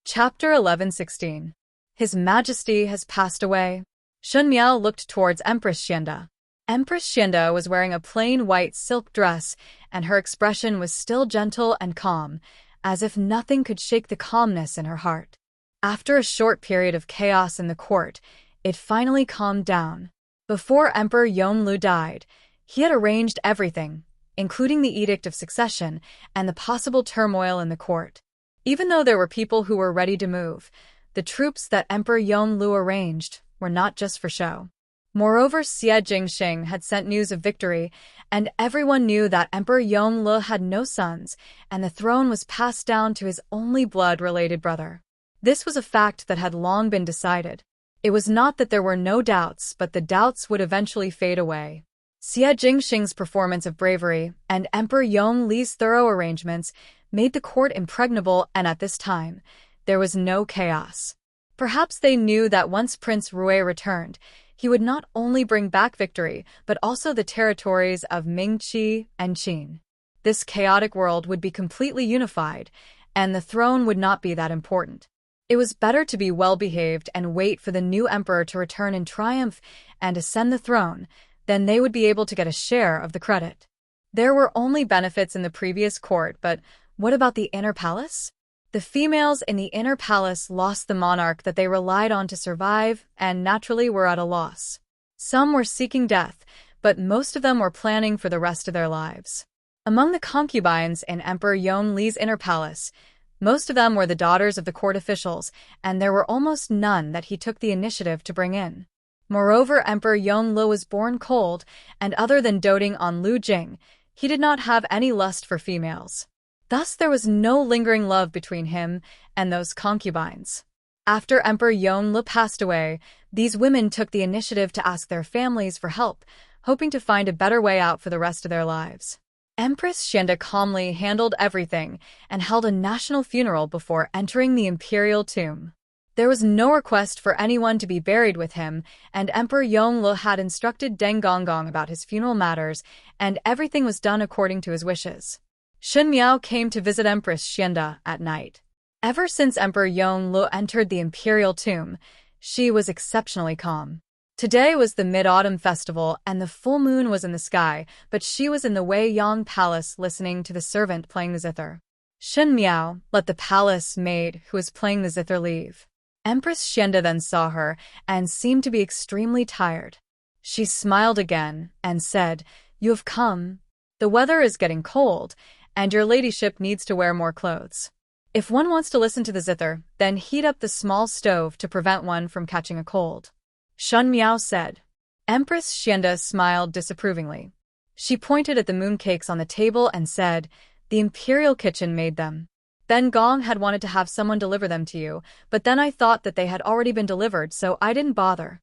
Chapter 1116. His Majesty has passed away. Shun Miao looked towards Empress Xianda. Empress Xianda was wearing a plain white silk dress, and her expression was still gentle and calm, as if nothing could shake the calmness in her heart. After a short period of chaos in the court, it finally calmed down. Before Emperor Yonlu died, he had arranged everything, including the Edict of Succession and the possible turmoil in the court. Even though there were people who were ready to move, the troops that Emperor Yonlu arranged were not just for show. Moreover, Xie Jingxing had sent news of victory, and everyone knew that Emperor Yonlu had no sons, and the throne was passed down to his only blood-related brother. This was a fact that had long been decided. It was not that there were no doubts, but the doubts would eventually fade away. Xie Jingxing's performance of bravery and Emperor Yongli's thorough arrangements made the court impregnable, and at this time, there was no chaos. Perhaps they knew that once Prince Rui returned, he would not only bring back victory, but also the territories of Mingqi and Qin. This chaotic world would be completely unified, and the throne would not be that important. It was better to be well-behaved and wait for the new emperor to return in triumph and ascend the throne, then they would be able to get a share of the credit. There were only benefits in the previous court, but what about the inner palace? The females in the inner palace lost the monarch that they relied on to survive and naturally were at a loss. Some were seeking death, but most of them were planning for the rest of their lives. Among the concubines in Emperor Yongli's inner palace, most of them were the daughters of the court officials, and there were almost none that he took the initiative to bring in. Moreover, Emperor Yongle was born cold, and other than doting on Lu Jing, he did not have any lust for females. Thus there was no lingering love between him and those concubines. After Emperor Yongle passed away, these women took the initiative to ask their families for help, hoping to find a better way out for the rest of their lives. Empress Xianda calmly handled everything and held a national funeral before entering the imperial tomb. There was no request for anyone to be buried with him, and Emperor Yongle had instructed Deng Gonggong about his funeral matters, and everything was done according to his wishes. Shun Miao came to visit Empress Xianda at night. Ever since Emperor Yongle entered the imperial tomb, she was exceptionally calm. Today was the Mid-Autumn Festival and the full moon was in the sky, but she was in the Wei Yang Palace listening to the servant playing the zither. Shen Miao let the palace maid who was playing the zither leave. Empress Xianda then saw her and seemed to be extremely tired. She smiled again and said, "You have come. The weather is getting cold, and your ladyship needs to wear more clothes. If one wants to listen to the zither, then heat up the small stove to prevent one from catching a cold," Shen Miao said. Empress Xianda smiled disapprovingly. She pointed at the mooncakes on the table and said, "The imperial kitchen made them. Ben Gong had wanted to have someone deliver them to you, but then I thought that they had already been delivered, so I didn't bother."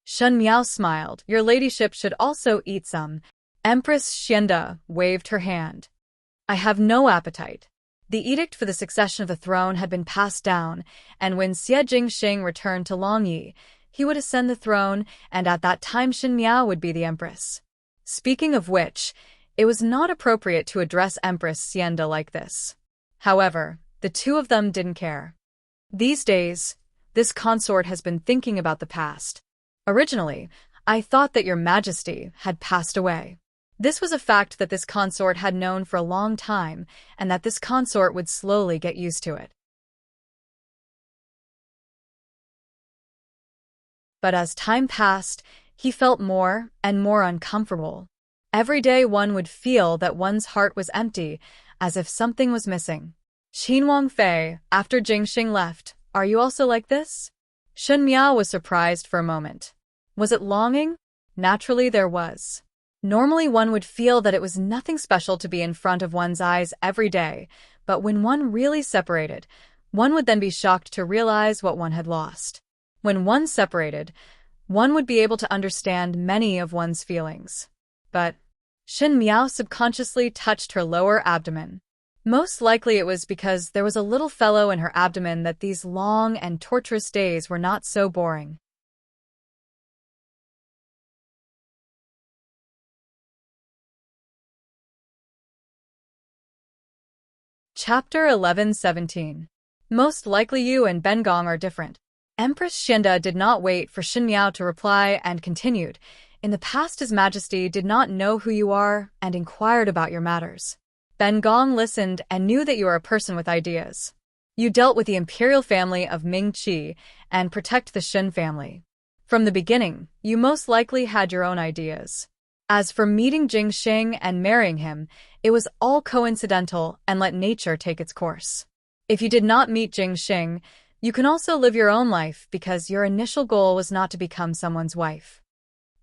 Shen Miao smiled. "Your ladyship should also eat some." Empress Xianda waved her hand. "I have no appetite." The edict for the succession of the throne had been passed down, and when Xie Jingxing returned to Longyi, he would ascend the throne, and at that time Shen Miao would be the empress. Speaking of which, it was not appropriate to address Empress Xianda like this. However, the two of them didn't care. These days, this consort has been thinking about the past. "Originally, I thought that your majesty had passed away." This was a fact that this consort had known for a long time, and that this consort would slowly get used to it. But as time passed, he felt more and more uncomfortable. Every day one would feel that one's heart was empty, as if something was missing. "Qin Wangfei, after Jingxing left, are you also like this?" Shen Miao was surprised for a moment. Was it longing? Naturally there was. Normally one would feel that it was nothing special to be in front of one's eyes every day, but when one really separated, one would then be shocked to realize what one had lost. When one separated, one would be able to understand many of one's feelings. But Shen Miao subconsciously touched her lower abdomen. Most likely it was because there was a little fellow in her abdomen that these long and torturous days were not so boring. Chapter 11-17. Most likely you and Ben Gong are different. Empress Xianda did not wait for Shen Miao to reply and continued, "In the past His Majesty did not know who you are and inquired about your matters. Ben Gong listened and knew that you are a person with ideas. You dealt with the imperial family of Ming Qi and protect the Shen family. From the beginning, you most likely had your own ideas. As for meeting Jingxing and marrying him, it was all coincidental and let nature take its course. If you did not meet Jingxing, you can also live your own life because your initial goal was not to become someone's wife.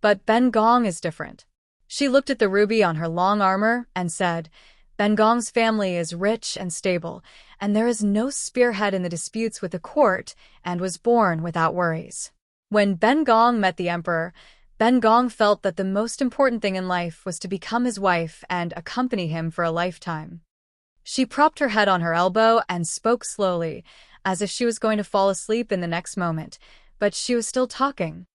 But Ben Gong is different." She looked at the ruby on her long armor and said, "Ben Gong's family is rich and stable, and there is no spearhead in the disputes with the court and was born without worries." When Ben Gong met the emperor, Ben Gong felt that the most important thing in life was to become his wife and accompany him for a lifetime. She propped her head on her elbow and spoke slowly, as if she was going to fall asleep in the next moment, but she was still talking.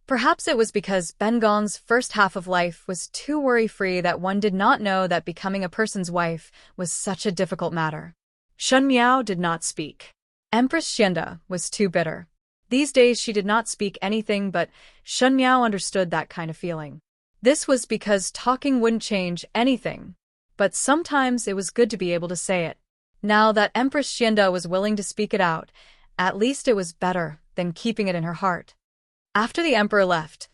Perhaps it was because Ben Gong's first half of life was too worry-free that one did not know that becoming a person's wife was such a difficult matter. Shen Miao did not speak. Empress Xianda was too bitter. These days she did not speak anything, but Shen Miao understood that kind of feeling. This was because talking wouldn't change anything, but sometimes it was good to be able to say it. Now that Empress Xianda was willing to speak it out, at least it was better than keeping it in her heart. After the emperor left,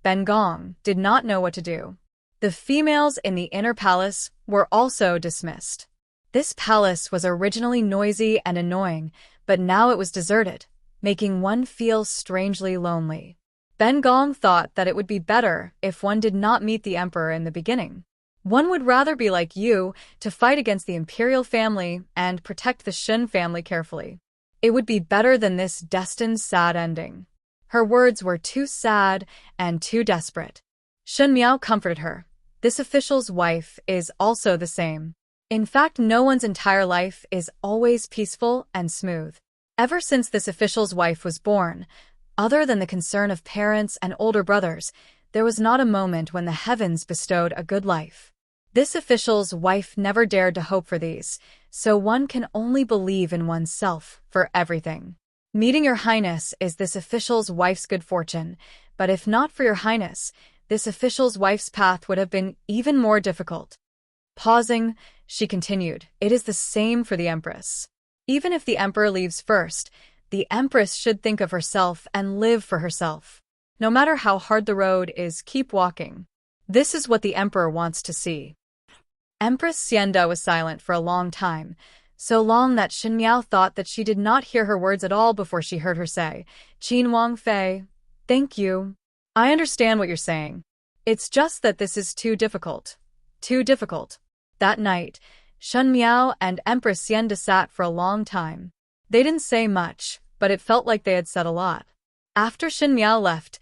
Ben Gong did not know what to do. The females in the inner palace were also dismissed. This palace was originally noisy and annoying, but now it was deserted, making one feel strangely lonely. Ben Gong thought that it would be better if one did not meet the emperor in the beginning. One would rather be like you, to fight against the imperial family and protect the Shen family carefully. It would be better than this destined sad ending. Her words were too sad and too desperate. Shen Miao comforted her. This official's wife is also the same. In fact, no one's entire life is always peaceful and smooth. Ever since this official's wife was born, other than the concern of parents and older brothers, there was not a moment when the heavens bestowed a good life. This official's wife never dared to hope for these, so one can only believe in oneself for everything. Meeting your highness is this official's wife's good fortune, but if not for your highness, this official's wife's path would have been even more difficult. Pausing, she continued, it is the same for the Empress. Even if the Emperor leaves first, the Empress should think of herself and live for herself. No matter how hard the road is, keep walking. This is what the Emperor wants to see. Empress Xianda was silent for a long time, so long that Shen Miao thought that she did not hear her words at all before she heard her say, Qin Wang Fei, thank you. I understand what you're saying. It's just that this is too difficult. Too difficult. That night, Shen Miao and Empress Xianda sat for a long time. They didn't say much, but it felt like they had said a lot. After Shen Miao left,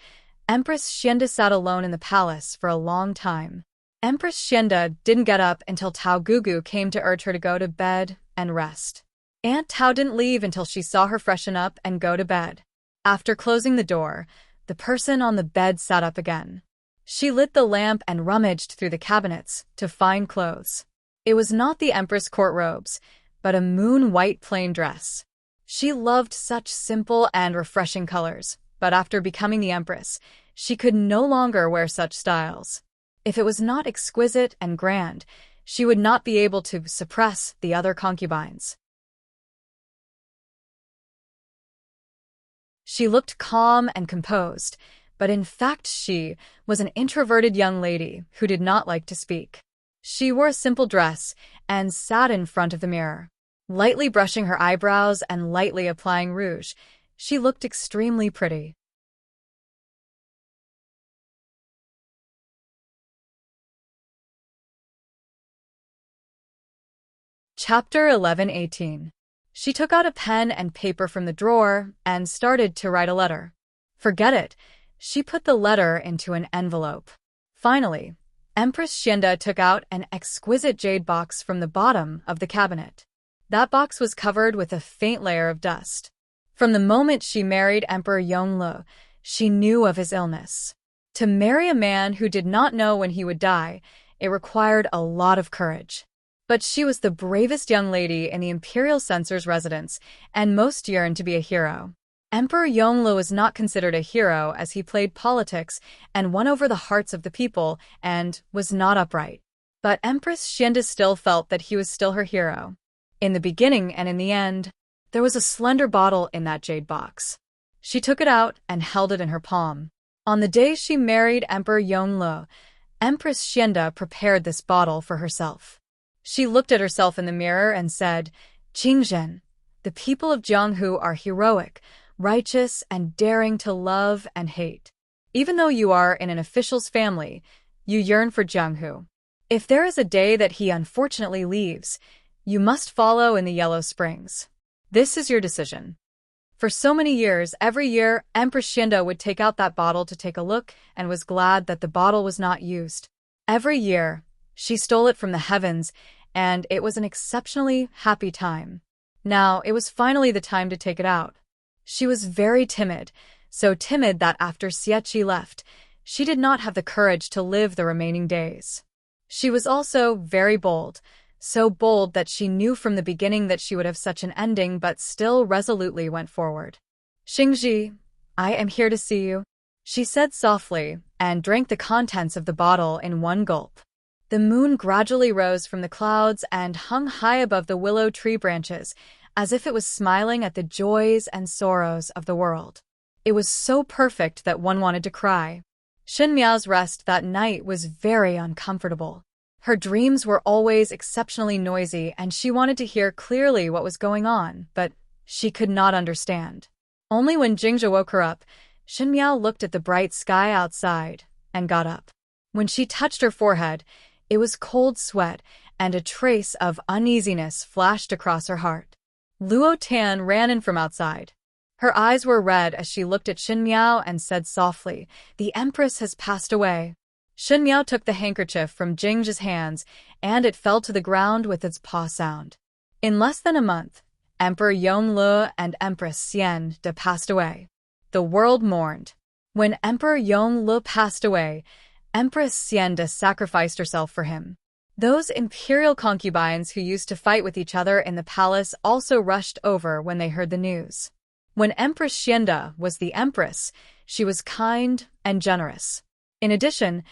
Empress Xianda sat alone in the palace for a long time. Empress Xianda didn't get up until Tao Gugu came to urge her to go to bed and rest. Aunt Tao didn't leave until she saw her freshen up and go to bed. After closing the door, the person on the bed sat up again. She lit the lamp and rummaged through the cabinets to find clothes. It was not the Empress court robes, but a moon-white plain dress. She loved such simple and refreshing colors, but after becoming the Empress, she could no longer wear such styles. If it was not exquisite and grand, she would not be able to suppress the other concubines. She looked calm and composed, but in fact she was an introverted young lady who did not like to speak. She wore a simple dress and sat in front of the mirror. Lightly brushing her eyebrows and lightly applying rouge, she looked extremely pretty. Chapter 11:18. She took out a pen and paper from the drawer and started to write a letter. Forget it. She put the letter into an envelope. Finally, Empress Xianda took out an exquisite jade box from the bottom of the cabinet. That box was covered with a faint layer of dust. From the moment she married Emperor Yongle, she knew of his illness. To marry a man who did not know when he would die, it required a lot of courage. But she was the bravest young lady in the imperial censor's residence, and most yearned to be a hero. Emperor Yongle was not considered a hero as he played politics and won over the hearts of the people and was not upright. But Empress Xianda still felt that he was still her hero. In the beginning and in the end, there was a slender bottle in that jade box. She took it out and held it in her palm. On the day she married Emperor Yongle, Empress Xianda prepared this bottle for herself. She looked at herself in the mirror and said, Qingzhen, the people of Jianghu are heroic, righteous, and daring to love and hate. Even though you are in an official's family, you yearn for Jianghu. If there is a day that he unfortunately leaves, you must follow in the Yellow Springs. This is your decision. For so many years, every year, Empress Xianda would take out that bottle to take a look and was glad that the bottle was not used. Every year, she stole it from the heavens, and it was an exceptionally happy time. Now, it was finally the time to take it out. She was very timid, so timid that after Xiechi left, she did not have the courage to live the remaining days. She was also very bold, so bold that she knew from the beginning that she would have such an ending but still resolutely went forward. Xingji, I am here to see you, she said softly, and drank the contents of the bottle in one gulp. The moon gradually rose from the clouds and hung high above the willow tree branches, as if it was smiling at the joys and sorrows of the world. It was so perfect that one wanted to cry. Shen Miao's rest that night was very uncomfortable. Her dreams were always exceptionally noisy, and she wanted to hear clearly what was going on, but she could not understand. Only when Jingzhe woke her up, Shen Miao looked at the bright sky outside and got up. When she touched her forehead, it was cold sweat, and a trace of uneasiness flashed across her heart. Luo Tan ran in from outside. Her eyes were red as she looked at Shen Miao and said softly, "The Empress has passed away." Shen Miao took the handkerchief from Jingzhe's hands, and it fell to the ground with its paw sound. In less than a month, Emperor Yongle and Empress Xianda passed away. The world mourned. When Emperor Yongle passed away, Empress Xianda sacrificed herself for him. Those imperial concubines who used to fight with each other in the palace also rushed over when they heard the news. When Empress Xianda was the empress, she was kind and generous. In addition,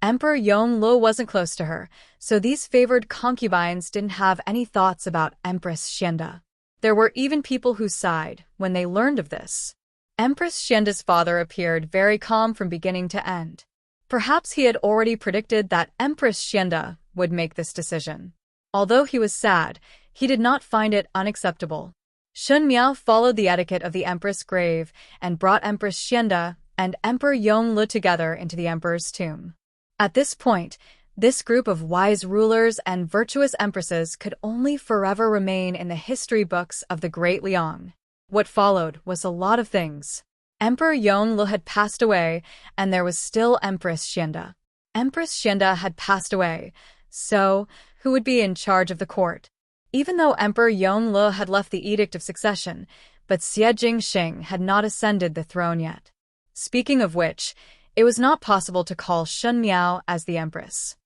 Emperor Yongle wasn't close to her, so these favored concubines didn't have any thoughts about Empress Xianda. There were even people who sighed when they learned of this. Empress Xianda's father appeared very calm from beginning to end. Perhaps he had already predicted that Empress Xianda would make this decision. Although he was sad, he did not find it unacceptable. Shun Miao followed the etiquette of the Empress' grave and brought Empress Xianda and Emperor Yongle together into the Emperor's tomb. At this point, this group of wise rulers and virtuous empresses could only forever remain in the history books of the Great Liang. What followed was a lot of things. Emperor Yongle had passed away, and there was still Empress Xianda. Empress Xianda had passed away, so who would be in charge of the court? Even though Emperor Yongle had left the Edict of Succession, but Xie Jingxing had not ascended the throne yet. Speaking of which, it was not possible to call Shun Miao as the empress.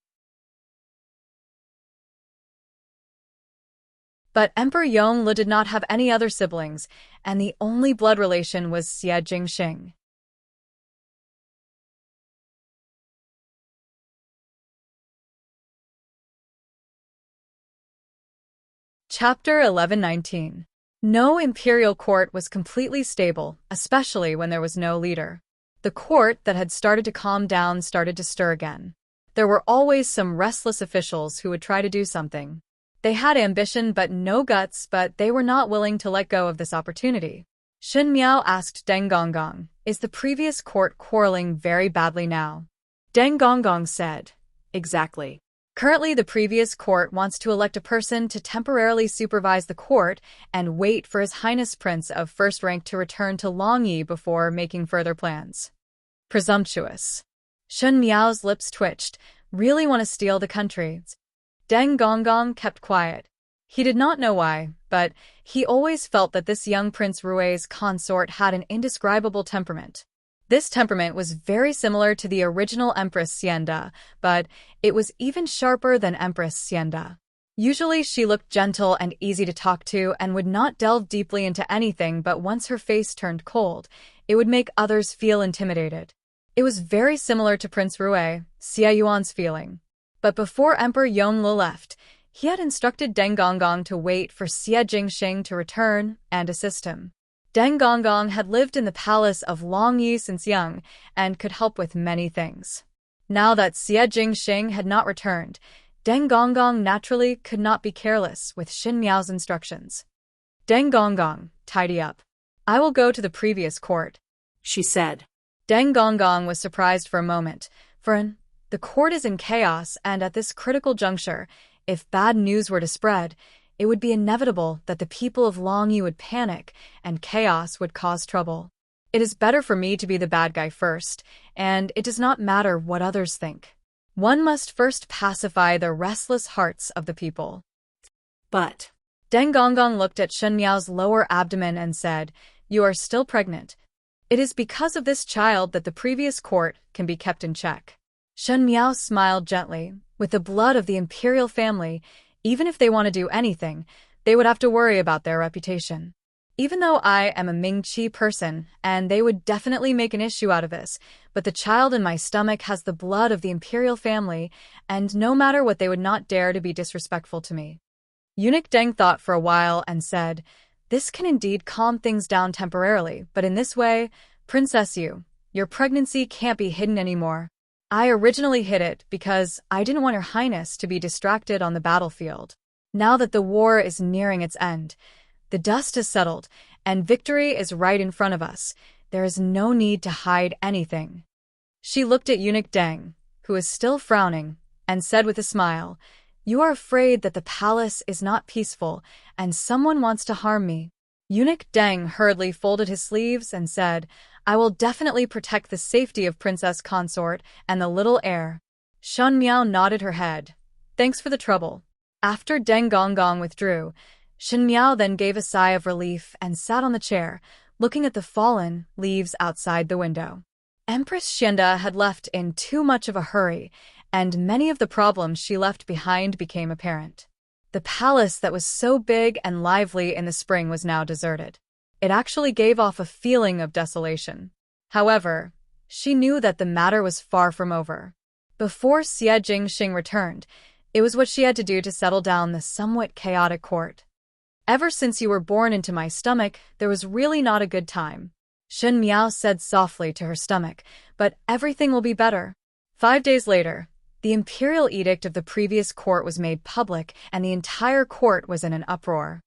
But Emperor Yongle did not have any other siblings, and the only blood relation was Xie Jingxing. Chapter 1119. No imperial court was completely stable, especially when there was no leader. The court that had started to calm down started to stir again. There were always some restless officials who would try to do something. They had ambition but no guts, but they were not willing to let go of this opportunity. Shun Miao asked Deng Gonggong, "Is the previous court quarreling very badly now?" Deng Gonggong said, "Exactly. Currently, the previous court wants to elect a person to temporarily supervise the court and wait for His Highness Prince of First Rank to return to Longyi before making further plans." Presumptuous. Shun Miao's lips twitched. Really want to steal the country? Deng Gonggong kept quiet. He did not know why, but he always felt that this young Prince Rui's consort had an indescribable temperament. This temperament was very similar to the original Empress Xianda, but it was even sharper than Empress Xianda. Usually she looked gentle and easy to talk to and would not delve deeply into anything, but once her face turned cold, it would make others feel intimidated. It was very similar to Prince Rui, Xie Yuan's feeling. But before Emperor Yongle left, he had instructed Deng Gonggong to wait for Xie Jingxing to return and assist him. Deng Gonggong had lived in the palace of Longyi since young and could help with many things. Now that Xie Jingxing had not returned, Deng Gonggong naturally could not be careless with Shun Miao's instructions. "Deng Gonggong, tidy up. I will go to the previous court," she said. Deng Gonggong was surprised for a moment, for the court is in chaos, and at this critical juncture, if bad news were to spread, it would be inevitable that the people of Longyi would panic, and chaos would cause trouble. It is better for me to be the bad guy first, and it does not matter what others think. One must first pacify the restless hearts of the people. But Deng Gonggong looked at Shun Miao's lower abdomen and said, "You are still pregnant. It is because of this child that the previous court can be kept in check." Shun Miao smiled gently. With the blood of the imperial family, even if they want to do anything, they would have to worry about their reputation. Even though I am a Ming-Chi person, and they would definitely make an issue out of this, but the child in my stomach has the blood of the imperial family, and no matter what, they would not dare to be disrespectful to me. Eunuch Deng thought for a while and said, "This can indeed calm things down temporarily, but in this way, Princess your pregnancy can't be hidden anymore. I originally hid it because I didn't want Your Highness to be distracted on the battlefield. Now that the war is nearing its end, the dust has settled, and victory is right in front of us, there is no need to hide anything." She looked at Eunuch Deng, who was still frowning, and said with a smile, "You are afraid that the palace is not peaceful, and someone wants to harm me." Eunuch Deng hurriedly folded his sleeves and said, "I will definitely protect the safety of Princess Consort and the little heir." Shun Miao nodded her head. "Thanks for the trouble." After Deng Gonggong withdrew, Shun Miao then gave a sigh of relief and sat on the chair, looking at the fallen leaves outside the window. Empress Xianda had left in too much of a hurry, and many of the problems she left behind became apparent. The palace that was so big and lively in the spring was now deserted. It actually gave off a feeling of desolation. However, she knew that the matter was far from over. Before Xie Jingxing returned, it was what she had to do to settle down the somewhat chaotic court. "Ever since you were born into my stomach, there was really not a good time," Shen Miao said softly to her stomach, "but everything will be better." 5 days later, the imperial edict of the previous court was made public, and the entire court was in an uproar.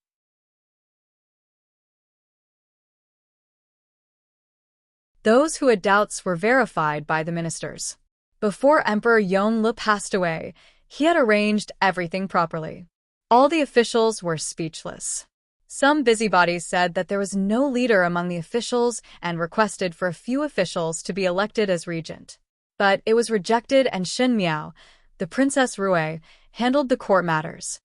Those who had doubts were verified by the ministers. Before Emperor Yongle passed away, he had arranged everything properly. All the officials were speechless. Some busybodies said that there was no leader among the officials and requested for a few officials to be elected as regent. But it was rejected, and Shen Miao, the Princess Rui, handled the court matters.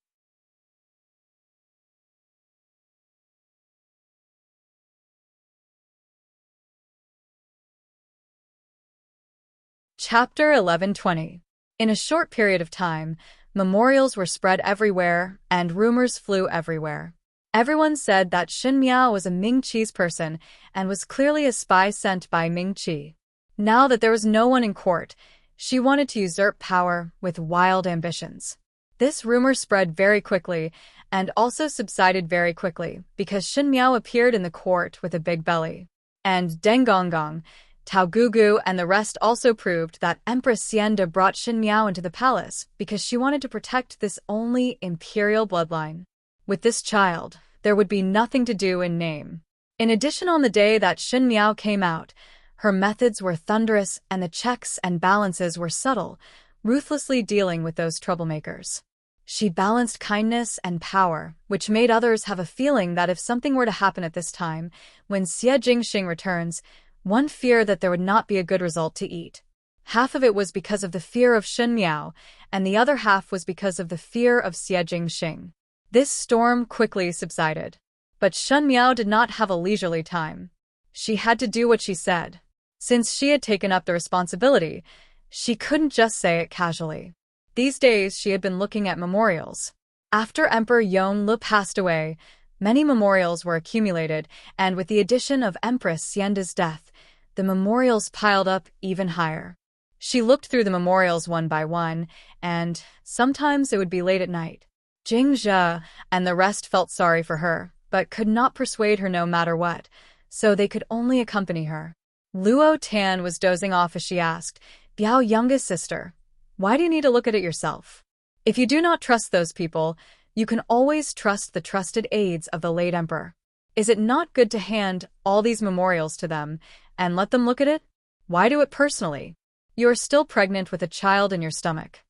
Chapter 1120. In a short period of time, memorials were spread everywhere, and rumors flew everywhere. Everyone said that Shen Miao was a Ming Qi's person and was clearly a spy sent by Ming Qi. Now that there was no one in court, she wanted to usurp power with wild ambitions. This rumor spread very quickly and also subsided very quickly because Shen Miao appeared in the court with a big belly. And Deng Gonggong, Tao Gugu, and the rest also proved that Empress Xianda brought Shen Miao into the palace because she wanted to protect this only imperial bloodline. With this child, there would be nothing to do in name. In addition, on the day that Shen Miao came out, her methods were thunderous and the checks and balances were subtle, ruthlessly dealing with those troublemakers. She balanced kindness and power, which made others have a feeling that if something were to happen at this time, when Xie Jingxing returns, one fear that there would not be a good result to eat. Half of it was because of the fear of Shen Miao, and the other half was because of the fear of Xie Jingxing. This storm quickly subsided. But Shen Miao did not have a leisurely time. She had to do what she said. Since she had taken up the responsibility, she couldn't just say it casually. These days she had been looking at memorials. After Emperor Yongle passed away, many memorials were accumulated, and with the addition of Empress Xianda's death, the memorials piled up even higher. She looked through the memorials one by one, and sometimes it would be late at night. Jing Zhe and the rest felt sorry for her, but could not persuade her no matter what, so they could only accompany her. Luo Tan was dozing off as she asked, "Biao, youngest sister, why do you need to look at it yourself? If you do not trust those people, you can always trust the trusted aides of the late emperor. Is it not good to hand all these memorials to them and let them look at it? Why do it personally? You are still pregnant with a child in your stomach."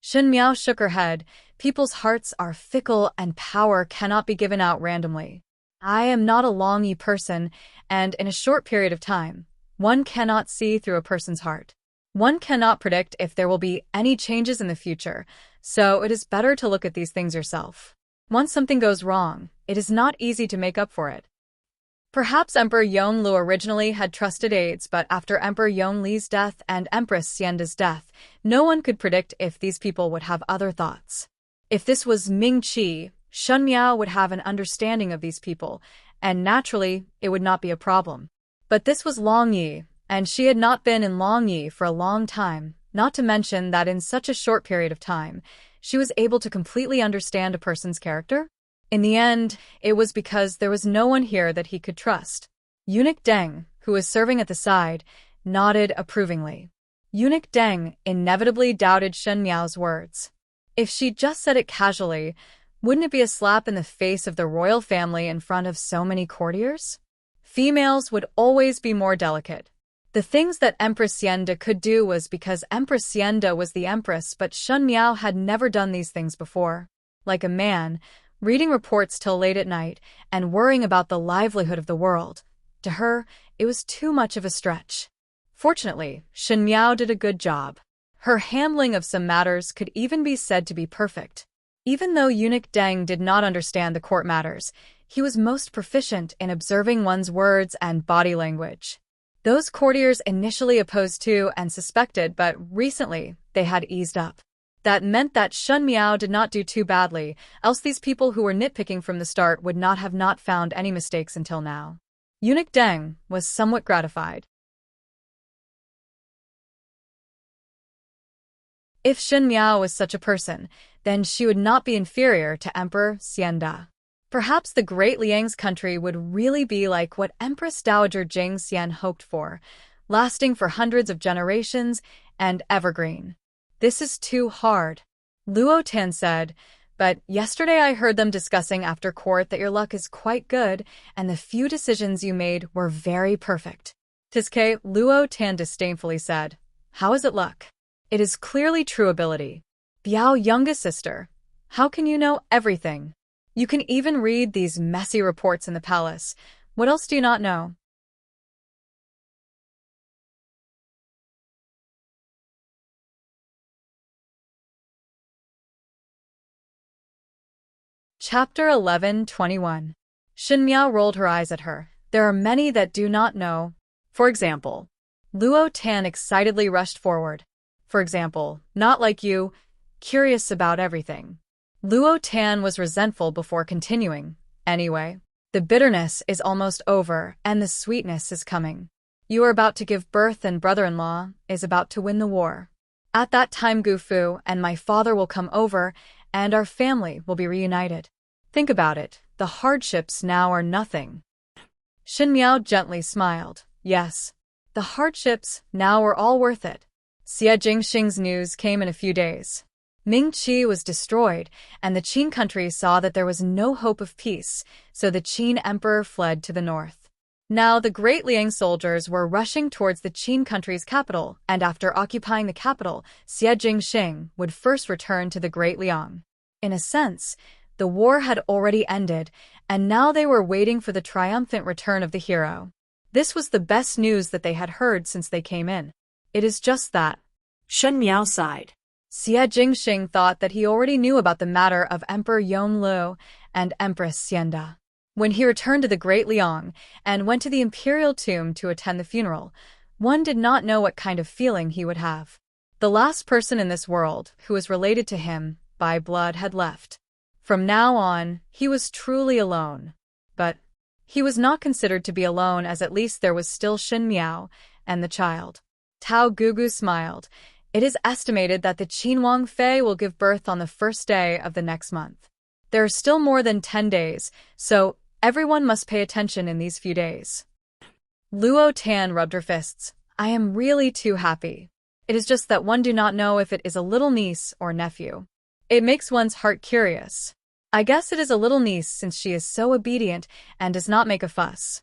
Shen Miao shook her head. "People's hearts are fickle and power cannot be given out randomly. I am not a Long-Yi person, and in a short period of time, one cannot see through a person's heart. One cannot predict if there will be any changes in the future, so it is better to look at these things yourself. Once something goes wrong, it is not easy to make up for it." Perhaps Emperor Yongle originally had trusted aides, but after Emperor Yongli's death and Empress Xianda's death, no one could predict if these people would have other thoughts. If this was Ming Qi, Shen Miao would have an understanding of these people, and naturally, it would not be a problem. But this was Long-Yi, and she had not been in Long-Yi for a long time, not to mention that in such a short period of time, she was able to completely understand a person's character. In the end, it was because there was no one here that he could trust. Eunuch Deng, who was serving at the side, nodded approvingly. Eunuch Deng inevitably doubted Shen Miao's words. If she just said it casually, wouldn't it be a slap in the face of the royal family in front of so many courtiers? Females would always be more delicate. The things that Empress Xianda could do was because Empress Xianda was the empress, but Shen Miao had never done these things before. Like a man, reading reports till late at night and worrying about the livelihood of the world. To her, it was too much of a stretch. Fortunately, Shen Miao did a good job. Her handling of some matters could even be said to be perfect. Even though Eunuch Deng did not understand the court matters, he was most proficient in observing one's words and body language. Those courtiers initially opposed to and suspected, but recently they had eased up. That meant that Shen Miao did not do too badly, else these people who were nitpicking from the start would not have not found any mistakes until now. Eunuch Deng was somewhat gratified. If Shen Miao was such a person, then she would not be inferior to Emperor Xianda. Perhaps the Great Liang's country would really be like what Empress Dowager Jing Xian hoped for, lasting for hundreds of generations and evergreen. This is too hard, Luo Tan said, but yesterday I heard them discussing after court that your luck is quite good and the few decisions you made were very perfect. Tiske, Luo Tan disdainfully said. How is it luck? It is clearly true ability. Biao, youngest sister, how can you know everything? You can even read these messy reports in the palace. What else do you not know? Chapter 11:21. Shen Miao rolled her eyes at her. There are many that do not know. For example, Luo Tan excitedly rushed forward. For example, not like you, curious about everything. Luo Tan was resentful before continuing. Anyway, the bitterness is almost over and the sweetness is coming. You are about to give birth and brother-in-law is about to win the war. At that time Gu Fu and my father will come over and our family will be reunited. Think about it, the hardships now are nothing. Shen Miao gently smiled. Yes, the hardships now are all worth it. Xie Jingxing's news came in a few days. Ming Qi was destroyed, and the Qin country saw that there was no hope of peace, so the Qin emperor fled to the north. Now the Great Liang soldiers were rushing towards the Qin country's capital, and after occupying the capital, Xie Jingxing would first return to the Great Liang. In a sense, the war had already ended, and now they were waiting for the triumphant return of the hero. This was the best news that they had heard since they came in. It is just that. Shen Miao sighed. Xie Jingxing thought that he already knew about the matter of Emperor Yonlu and Empress Xianda. When he returned to the Great Liang and went to the imperial tomb to attend the funeral, one did not know what kind of feeling he would have. The last person in this world who was related to him by blood had left. From now on, he was truly alone. But he was not considered to be alone, as at least there was still Shen Miao and the child. Tao Gugu smiled. It is estimated that the Qinhuang Fei will give birth on the first day of the next month. There are still more than 10 days, so everyone must pay attention in these few days. Luo Tan rubbed her fists. I am really too happy. It is just that one do not know if it is a little niece or nephew. It makes one's heart curious. I guess it is a little niece since she is so obedient and does not make a fuss.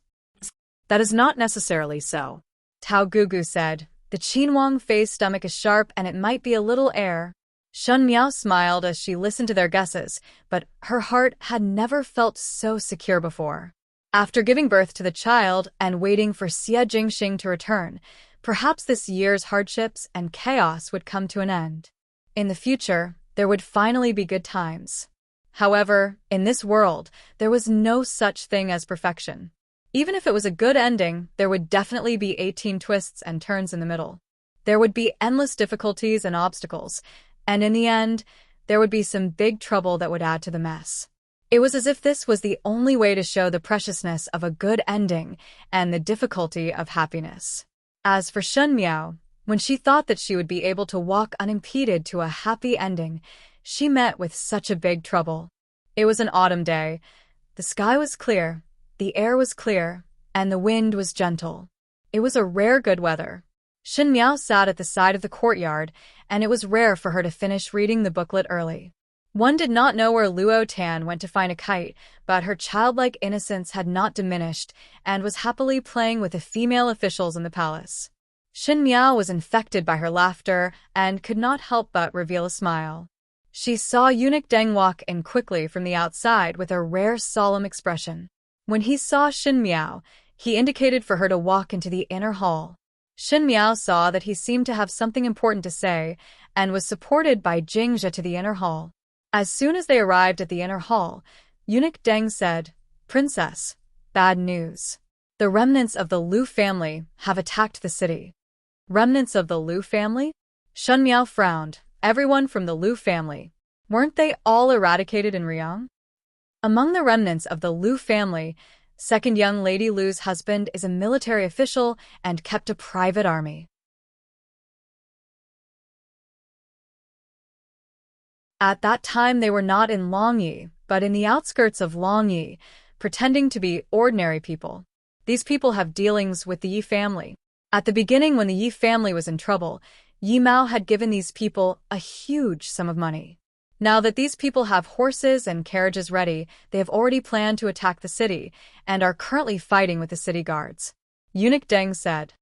That is not necessarily so, Tao Gugu said. The Qinhuang Fei's stomach is sharp and it might be a little air. Shen Miao smiled as she listened to their guesses, but her heart had never felt so secure before. After giving birth to the child and waiting for Xie Jingxing to return, perhaps this year's hardships and chaos would come to an end. In the future, there would finally be good times. However, in this world, there was no such thing as perfection. Even if it was a good ending, there would definitely be 18 twists and turns in the middle. There would be endless difficulties and obstacles, and in the end, there would be some big trouble that would add to the mess. It was as if this was the only way to show the preciousness of a good ending and the difficulty of happiness. As for Shen Miao, when she thought that she would be able to walk unimpeded to a happy ending, she met with such a big trouble. It was an autumn day. The sky was clear. The air was clear, and the wind was gentle. It was a rare good weather. Shen Miao sat at the side of the courtyard, and it was rare for her to finish reading the booklet early. One did not know where Luo Tan went to find a kite, but her childlike innocence had not diminished and was happily playing with the female officials in the palace. Shen Miao was infected by her laughter and could not help but reveal a smile. She saw Eunuch Deng walk in quickly from the outside with a rare solemn expression. When he saw Shen Miao, he indicated for her to walk into the inner hall. Shen Miao saw that he seemed to have something important to say and was supported by Jingzhe to the inner hall. As soon as they arrived at the inner hall, Eunuch Deng said, Princess, bad news. The remnants of the Liu family have attacked the city. Remnants of the Liu family? Shen Miao frowned. Everyone from the Liu family. Weren't they all eradicated in Riyang? Among the remnants of the Liu family, second young Lady Liu's husband is a military official and kept a private army. At that time they were not in Longyi, but in the outskirts of Longyi, pretending to be ordinary people. These people have dealings with the Yi family. At the beginning, when the Yi family was in trouble, Yi Mao had given these people a huge sum of money. Now that these people have horses and carriages ready, they have already planned to attack the city and are currently fighting with the city guards. Eunuch Deng said.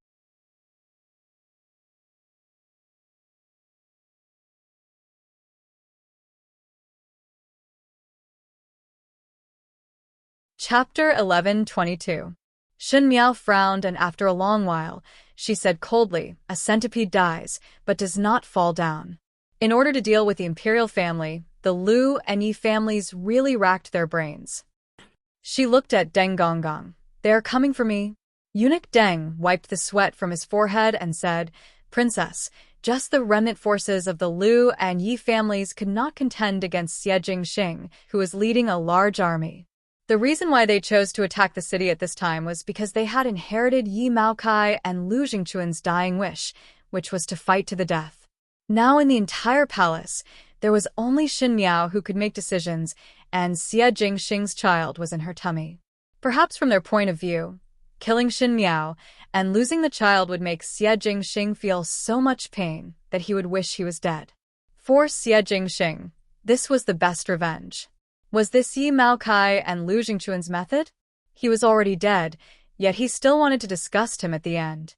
Chapter 11:22. Shen Miao frowned, and after a long while, she said coldly, "A centipede dies, but does not fall down." In order to deal with the imperial family, the Liu and Yi families really racked their brains. She looked at Deng Gonggong. "They are coming for me." Eunuch Deng wiped the sweat from his forehead and said, "Princess, just the remnant forces of the Liu and Yi families could not contend against Xie Jingxing, who is leading a large army." The reason why they chose to attack the city at this time was because they had inherited Yi Maokai and Lu Jingquan's dying wish, which was to fight to the death. Now in the entire palace, there was only Shen Miao who could make decisions, and Xie Jingxing's child was in her tummy. Perhaps from their point of view, killing Shen Miao and losing the child would make Xie Jingxing feel so much pain that he would wish he was dead. For Xie Jingxing, this was the best revenge. Was this Yi Maokai and Lu Jingquan's method? He was already dead, yet he still wanted to disgust him at the end.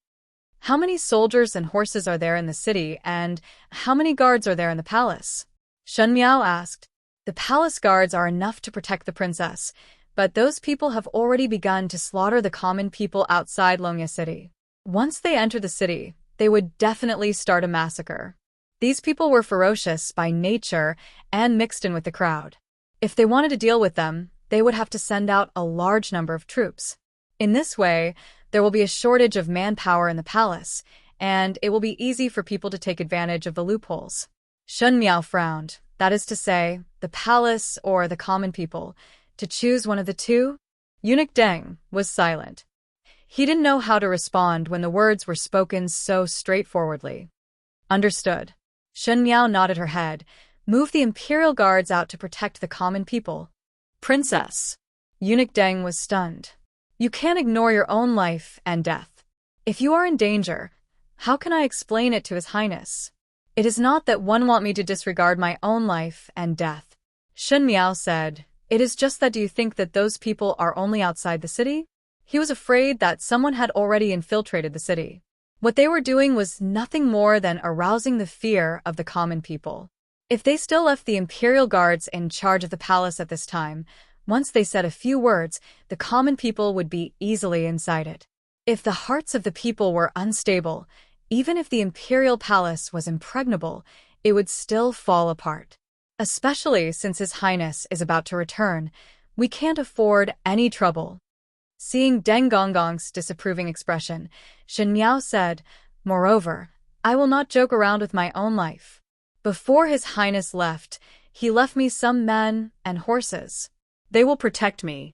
How many soldiers and horses are there in the city, and how many guards are there in the palace? Shen Miao asked. The palace guards are enough to protect the princess, but those people have already begun to slaughter the common people outside Longya City. Once they enter the city, they would definitely start a massacre. These people were ferocious by nature and mixed in with the crowd. If they wanted to deal with them, they would have to send out a large number of troops. In this way, there will be a shortage of manpower in the palace, and it will be easy for people to take advantage of the loopholes. Shen Miao frowned. That is to say, the palace or the common people. To choose one of the two? Eunuch Deng was silent. He didn't know how to respond when the words were spoken so straightforwardly. Understood. Shen Miao nodded her head. Move the imperial guards out to protect the common people. Princess. Eunuch Deng was stunned. You can't ignore your own life and death. If you are in danger, how can I explain it to His Highness? It is not that one want me to disregard my own life and death. Shen Miao said, it is just that do you think that those people are only outside the city? He was afraid that someone had already infiltrated the city. What they were doing was nothing more than arousing the fear of the common people. If they still left the imperial guards in charge of the palace at this time, once they said a few words, the common people would be easily incited. If the hearts of the people were unstable, even if the imperial palace was impregnable, it would still fall apart. Especially since His Highness is about to return, we can't afford any trouble. Seeing Deng Gonggong's disapproving expression, Shen Miao said, Moreover, I will not joke around with my own life. Before His Highness left, he left me some men and horses. They will protect me.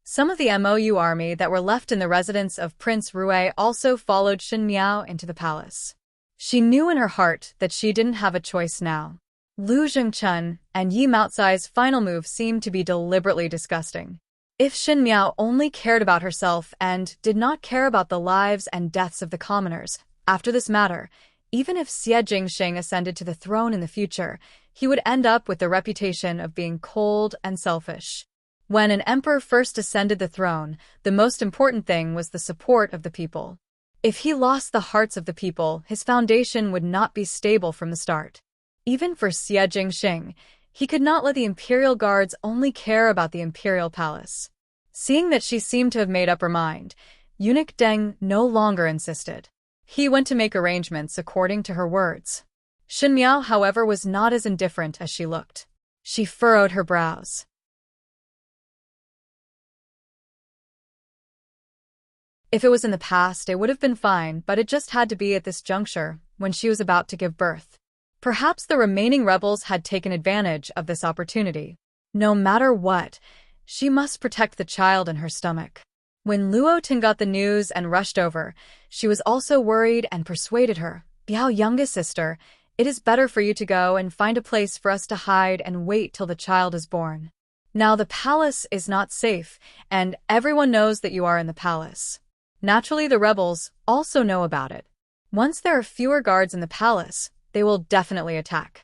Some of the MOU army that were left in the residence of Prince Rui also followed Shen Miao into the palace. She knew in her heart that she didn't have a choice now. Lu Jingquan and Yi Maocai's final move seemed to be deliberately disgusting. If Shen Miao only cared about herself and did not care about the lives and deaths of the commoners, after this matter, even if Xie Jingxing ascended to the throne in the future, he would end up with the reputation of being cold and selfish. When an emperor first ascended the throne, the most important thing was the support of the people. If he lost the hearts of the people, his foundation would not be stable from the start. Even for Xie Jingxing, he could not let the imperial guards only care about the imperial palace. Seeing that she seemed to have made up her mind, Eunuch Deng no longer insisted. He went to make arrangements according to her words. Shen Miao, however, was not as indifferent as she looked. She furrowed her brows. If it was in the past, it would have been fine, but it just had to be at this juncture, when she was about to give birth. Perhaps the remaining rebels had taken advantage of this opportunity. No matter what, she must protect the child in her stomach. When Luo Ting got the news and rushed over, she was also worried and persuaded her, "Biao, youngest sister, it is better for you to go and find a place for us to hide and wait till the child is born. Now the palace is not safe, and everyone knows that you are in the palace." Naturally, the rebels also know about it. Once there are fewer guards in the palace, they will definitely attack.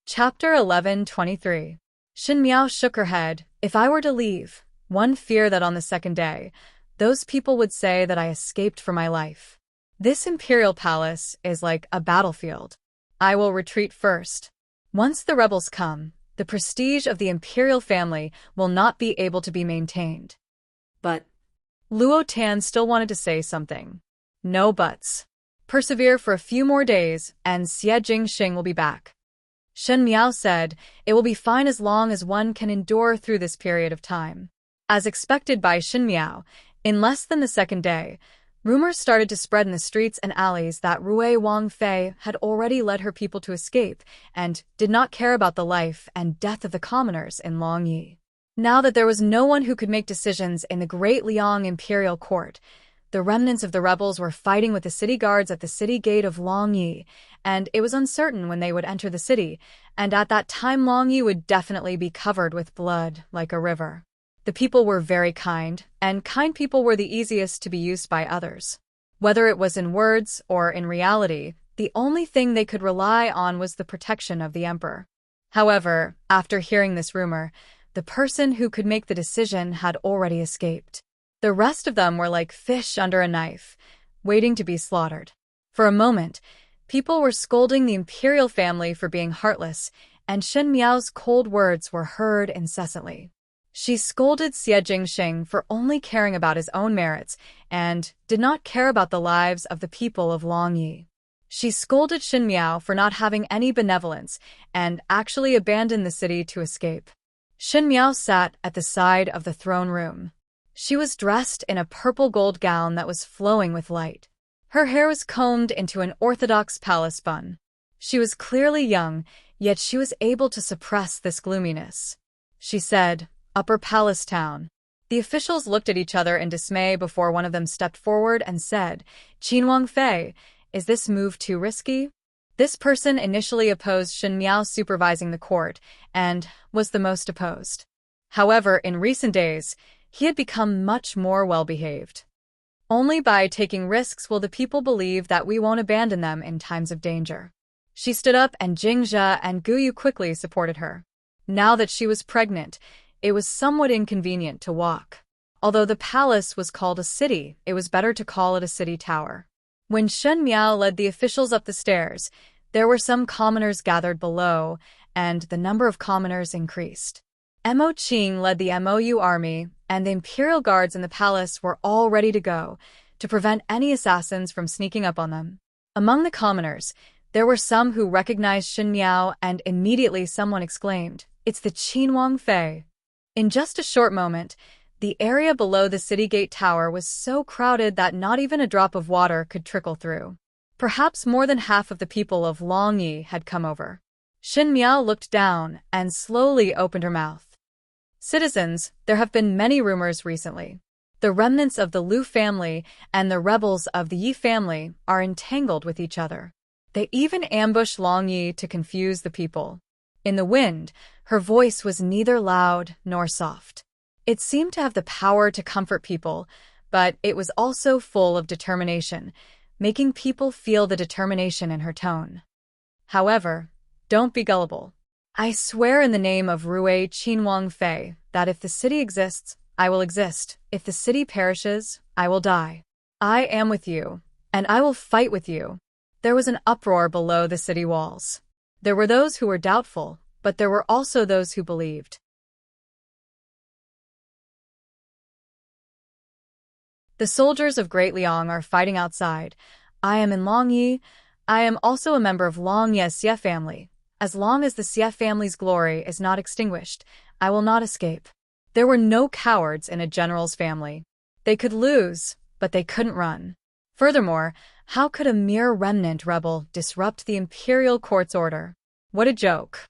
Chapter 11:23. Shin Miao shook her head. "If I were to leave, one fear that on the second day, those people would say that I escaped for my life. This imperial palace is like a battlefield. I will retreat first. Once the rebels come, the prestige of the imperial family will not be able to be maintained." But Luo Tan still wanted to say something. "No buts. Persevere for a few more days, and Xie Jingxing will be back." Shen Miao said, "It will be fine as long as one can endure through this period of time." As expected by Shen Miao, in less than the second day, rumors started to spread in the streets and alleys that Rui Wangfei had already led her people to escape and did not care about the life and death of the commoners in Longyi. Now that there was no one who could make decisions in the Great Liang Imperial Court, the remnants of the rebels were fighting with the city guards at the city gate of Longyi, and it was uncertain when they would enter the city, and at that time Longyi would definitely be covered with blood like a river. The people were very kind, and kind people were the easiest to be used by others. Whether it was in words or in reality, the only thing they could rely on was the protection of the emperor. However, after hearing this rumor, the person who could make the decision had already escaped. The rest of them were like fish under a knife, waiting to be slaughtered. For a moment, people were scolding the imperial family for being heartless, and Shen Miao's cold words were heard incessantly. She scolded Xie Jingxing for only caring about his own merits and did not care about the lives of the people of Longyi. She scolded Shen Miao for not having any benevolence and actually abandoned the city to escape. Shen Miao sat at the side of the throne room. She was dressed in a purple gold gown that was flowing with light. Her hair was combed into an orthodox palace bun. She was clearly young, yet she was able to suppress this gloominess. She said, "Upper Palace Town." The officials looked at each other in dismay before one of them stepped forward and said, "Qin Wangfei, is this move too risky?" This person initially opposed Shen Miao supervising the court and was the most opposed. However, in recent days, he had become much more well-behaved. "Only by taking risks will the people believe that we won't abandon them in times of danger." She stood up and Jingzhe and Guyu quickly supported her. Now that she was pregnant, it was somewhat inconvenient to walk. Although the palace was called a city, it was better to call it a city tower. When Shen Miao led the officials up the stairs, there were some commoners gathered below, and the number of commoners increased. Mo Qing led the MOU army, and the imperial guards in the palace were all ready to go, to prevent any assassins from sneaking up on them. Among the commoners, there were some who recognized Shen Miao, and immediately someone exclaimed, "It's the Qin Wangfei." In just a short moment, the area below the city gate tower was so crowded that not even a drop of water could trickle through. Perhaps more than half of the people of Longyi had come over. Shen Miao looked down and slowly opened her mouth. "Citizens, there have been many rumors recently. The remnants of the Lu family and the rebels of the Yi family are entangled with each other. They even ambush Longyi to confuse the people." In the wind, her voice was neither loud nor soft. It seemed to have the power to comfort people, but it was also full of determination, making people feel the determination in her tone. "However, don't be gullible. I swear in the name of Rui Qin Wangfei that if the city exists, I will exist. If the city perishes, I will die. I am with you, and I will fight with you." There was an uproar below the city walls. There were those who were doubtful, but there were also those who believed. "The soldiers of Great Liang are fighting outside. I am in Longyi. I am also a member of Longye's Xie family. As long as the Xie family's glory is not extinguished, I will not escape. There were no cowards in a general's family. They could lose, but they couldn't run. Furthermore, how could a mere remnant rebel disrupt the imperial court's order? What a joke.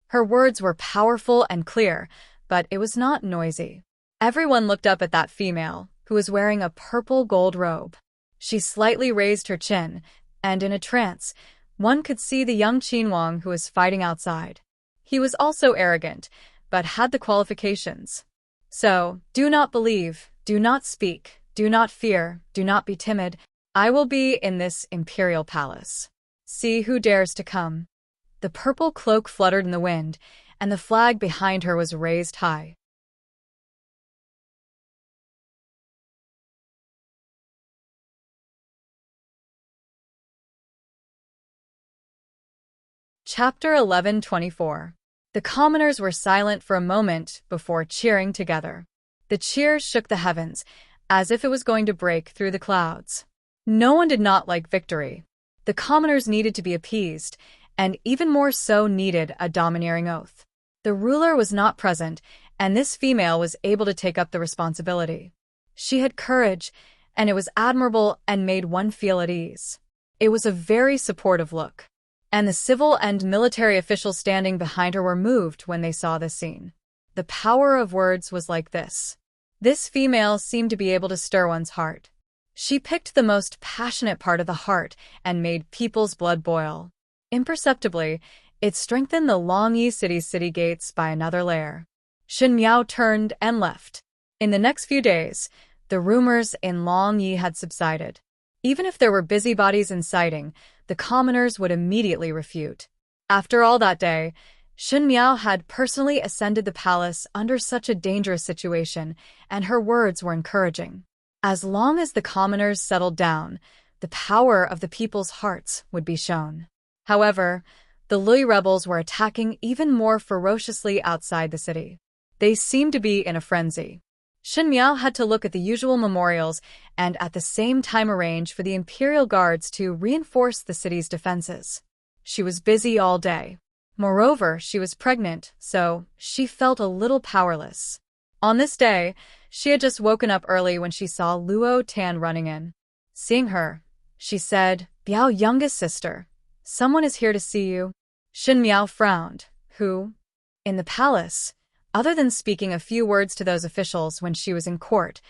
Her words were powerful and clear, but it was not noisy. Everyone looked up at that female, who was wearing a purple gold robe. She slightly raised her chin, and in a trance, one could see the young Qinhuang who was fighting outside. He was also arrogant, but had the qualifications. So, do not believe, do not speak, do not fear, do not be timid. I will be in this imperial palace. See who dares to come. The purple cloak fluttered in the wind, and the flag behind her was raised high. Chapter 11:24. The commoners were silent for a moment before cheering together. The cheers shook the heavens, as if it was going to break through the clouds. No one did not like victory. The commoners needed to be appeased, and even more so needed a domineering oath. The ruler was not present, and this female was able to take up the responsibility. She had courage, and it was admirable and made one feel at ease. It was a very supportive look. And the civil and military officials standing behind her were moved when they saw this scene. The power of words was like this. This female seemed to be able to stir one's heart. She picked the most passionate part of the heart and made people's blood boil. Imperceptibly, it strengthened the Longyi city's city gates by another layer. Shen Miao turned and left. In the next few days, the rumors in Longyi had subsided. Even if there were busybodies inciting, the commoners would immediately refute. After all that day, Shen Miao had personally ascended the palace under such a dangerous situation, and her words were encouraging. As long as the commoners settled down, the power of the people's hearts would be shown. However, the Lui rebels were attacking even more ferociously outside the city. They seemed to be in a frenzy. Shen Miao had to look at the usual memorials and at the same time arrange for the imperial guards to reinforce the city's defenses. She was busy all day. Moreover, she was pregnant, so she felt a little powerless. On this day, she had just woken up early when she saw Luo Tan running in. Seeing her, she said, "Biao, youngest sister, someone is here to see you." Shen Miao frowned. Who? In the palace, other than speaking a few words to those officials when she was in court,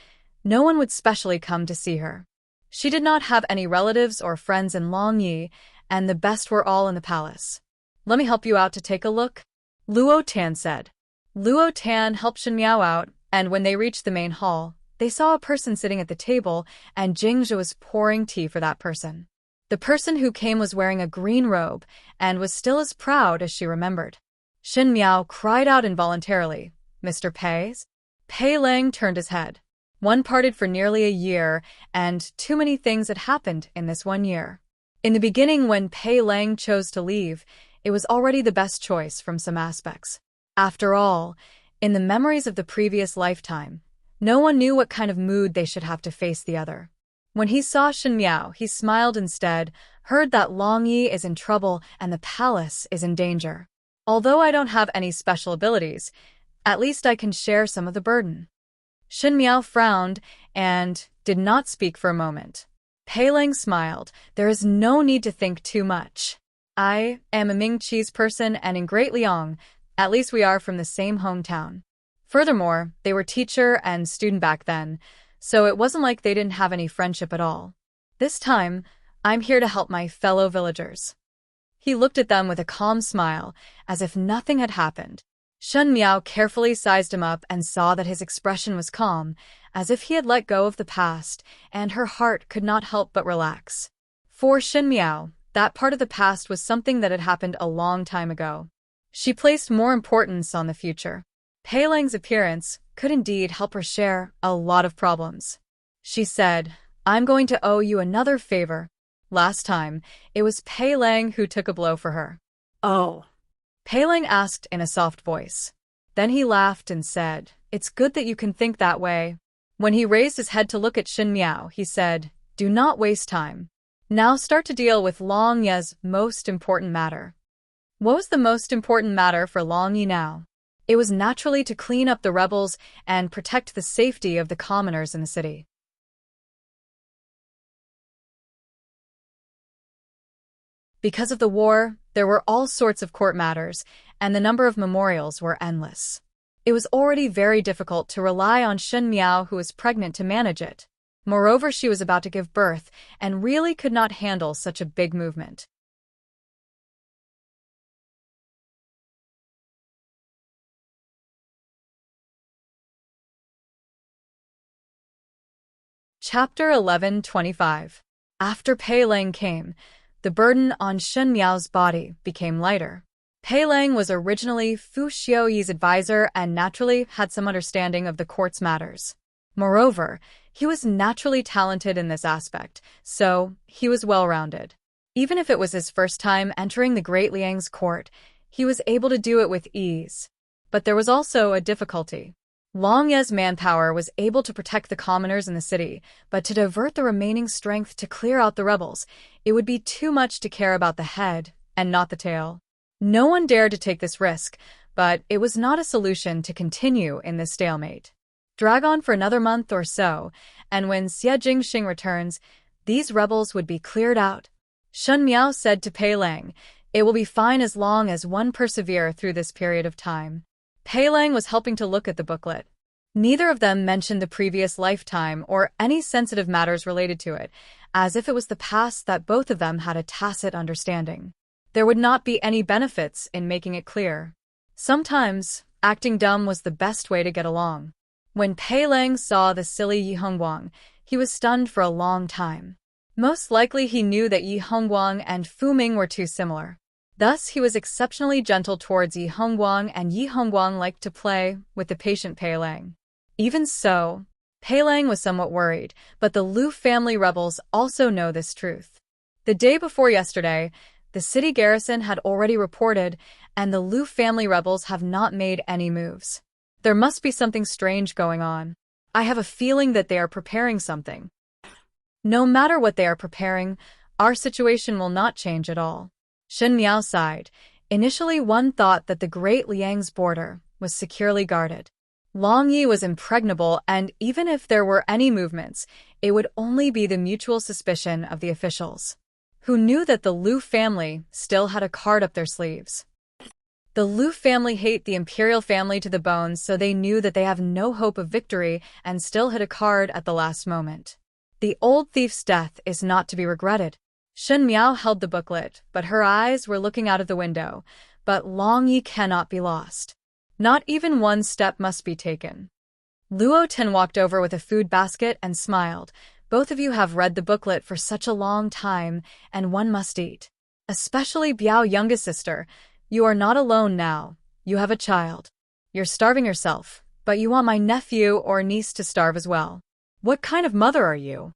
no one would specially come to see her. She did not have any relatives or friends in Longyi, and the best were all in the palace. "Let me help you out to take a look," Luo Tan said. Luo Tan helped Shen Miao out, and when they reached the main hall, they saw a person sitting at the table, and Jingzhe was pouring tea for that person. The person who came was wearing a green robe, and was still as proud as she remembered. Shen Miao cried out involuntarily, "Mr. Pei's?" Pei Lang turned his head. One parted for nearly a year, and too many things had happened in this 1 year. In the beginning, when Pei Lang chose to leave, it was already the best choice from some aspects. After all, in the memories of the previous lifetime, no one knew what kind of mood they should have to face the other. When he saw Shen Miao, he smiled instead, heard that Longyi is in trouble and the palace is in danger. Although I don't have any special abilities, at least I can share some of the burden. Shen Miao frowned and did not speak for a moment. Pei Lang smiled. There is no need to think too much. I am a Ming Qi's person, and in Great Liang, at least we are from the same hometown. Furthermore, they were teacher and student back then, so it wasn't like they didn't have any friendship at all. This time, I'm here to help my fellow villagers. He looked at them with a calm smile, as if nothing had happened. Shen Miao carefully sized him up and saw that his expression was calm, as if he had let go of the past, and her heart could not help but relax. For Shen Miao, that part of the past was something that had happened a long time ago. She placed more importance on the future. Pei Lang's appearance could indeed help her share a lot of problems. She said, "I'm going to owe you another favor." Last time, it was Pei Lang who took a blow for her. "Oh," Pei Lang asked in a soft voice. Then he laughed and said, "It's good that you can think that way." When he raised his head to look at Shen Miao, he said, "Do not waste time. Now start to deal with Long Ye's most important matter. What was the most important matter for Long Ye now? It was naturally to clean up the rebels and protect the safety of the commoners in the city. Because of the war, there were all sorts of court matters, and the number of memorials were endless. It was already very difficult to rely on Shen Miao, who was pregnant, to manage it. Moreover, she was about to give birth, and really could not handle such a big movement. Chapter 11:25. After Pei Lang came, the burden on Shen Miao's body became lighter. Pei Lang was originally Fu Xiuyi's advisor and naturally had some understanding of the court's matters. Moreover, he was naturally talented in this aspect, so he was well-rounded. Even if it was his first time entering the Great Liang's court, he was able to do it with ease. But there was also a difficulty. Long Ye's manpower was able to protect the commoners in the city, but to divert the remaining strength to clear out the rebels, it would be too much to care about the head and not the tail. No one dared to take this risk, but it was not a solution to continue in this stalemate. Drag on for another month or so, and when Xie Jingxing returns, these rebels would be cleared out. Shen Miao said to Pei Lang, "It will be fine as long as one persevere through this period of time." Pei Lang was helping to look at the booklet. Neither of them mentioned the previous lifetime or any sensitive matters related to it, as if it was the past that both of them had a tacit understanding. There would not be any benefits in making it clear. Sometimes, acting dumb was the best way to get along. When Pei Lang saw the silly Yi Hongguang, he was stunned for a long time. Most likely he knew that Yi Hongguang and Fu Ming were too similar. Thus, he was exceptionally gentle towards Yi Hongguang, and Yi Hongguang liked to play with the patient Pei Lang. Even so, Pei Lang was somewhat worried, but the Lu family rebels also know this truth. The day before yesterday, the city garrison had already reported, and the Lu family rebels have not made any moves. There must be something strange going on. I have a feeling that they are preparing something. No matter what they are preparing, our situation will not change at all. Shen Miao sighed. Initially, one thought that the Great Liang's border was securely guarded. Long Yi was impregnable, and even if there were any movements, it would only be the mutual suspicion of the officials, who knew that the Lu family still had a card up their sleeves. The Lu family hate the imperial family to the bone, so they knew that they have no hope of victory and still hit a card at the last moment. The old thief's death is not to be regretted. Shen Miao held the booklet, but her eyes were looking out of the window. But Long Yi cannot be lost. Not even one step must be taken. Luo Ten walked over with a food basket and smiled. Both of you have read the booklet for such a long time, and one must eat. Especially Biao, youngest sister. You are not alone now. You have a child. You're starving yourself, but you want my nephew or niece to starve as well. What kind of mother are you?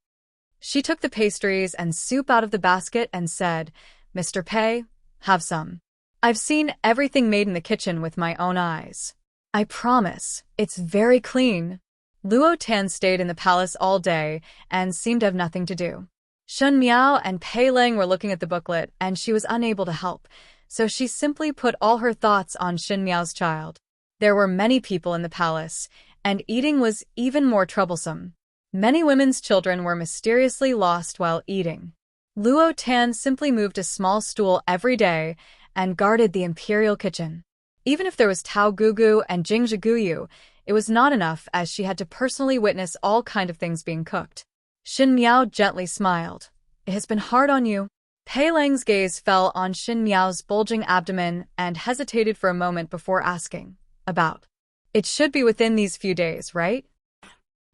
She took the pastries and soup out of the basket and said, "Mr. Pei, have some. I've seen everything made in the kitchen with my own eyes. I promise, it's very clean." Luo Tan stayed in the palace all day and seemed to have nothing to do. Shen Miao and Pei Lang were looking at the booklet, and she was unable to help, so she simply put all her thoughts on Shen Miao's child. There were many people in the palace, and eating was even more troublesome. Many women's children were mysteriously lost while eating. Luo Tan simply moved a small stool every day and guarded the imperial kitchen. Even if there was Tao Gugu and Jingzhi Guyu, it was not enough, as she had to personally witness all kinds of things being cooked. Shen Miao gently smiled. "It has been hard on you." Pei Lang's gaze fell on Shen Miao's bulging abdomen and hesitated for a moment before asking, "About? It should be within these few days, right?"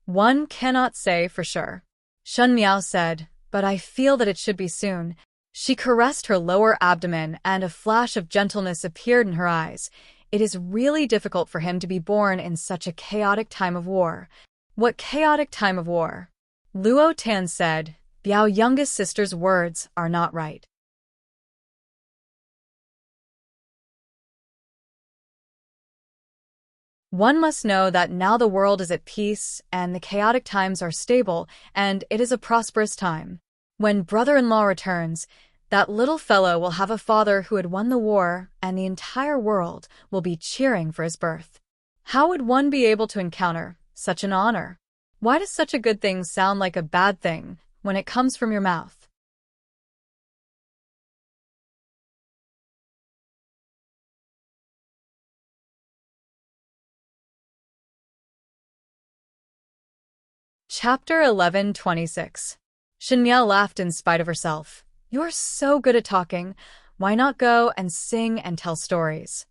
"One cannot say for sure," Shen Miao said, "but I feel that it should be soon." She caressed her lower abdomen, and a flash of gentleness appeared in her eyes. It is really difficult for him to be born in such a chaotic time of war. "What chaotic time of war?" Luo Tan said. Biao youngest sister's words are not right. One must know that now the world is at peace, and the chaotic times are stable, and it is a prosperous time. When brother-in-law returns, that little fellow will have a father who had won the war, and the entire world will be cheering for his birth. How would one be able to encounter such an honor? Why does such a good thing sound like a bad thing when it comes from your mouth? Chapter 11:26. Shenmiao laughed in spite of herself. You're so good at talking. Why not go and sing and tell stories?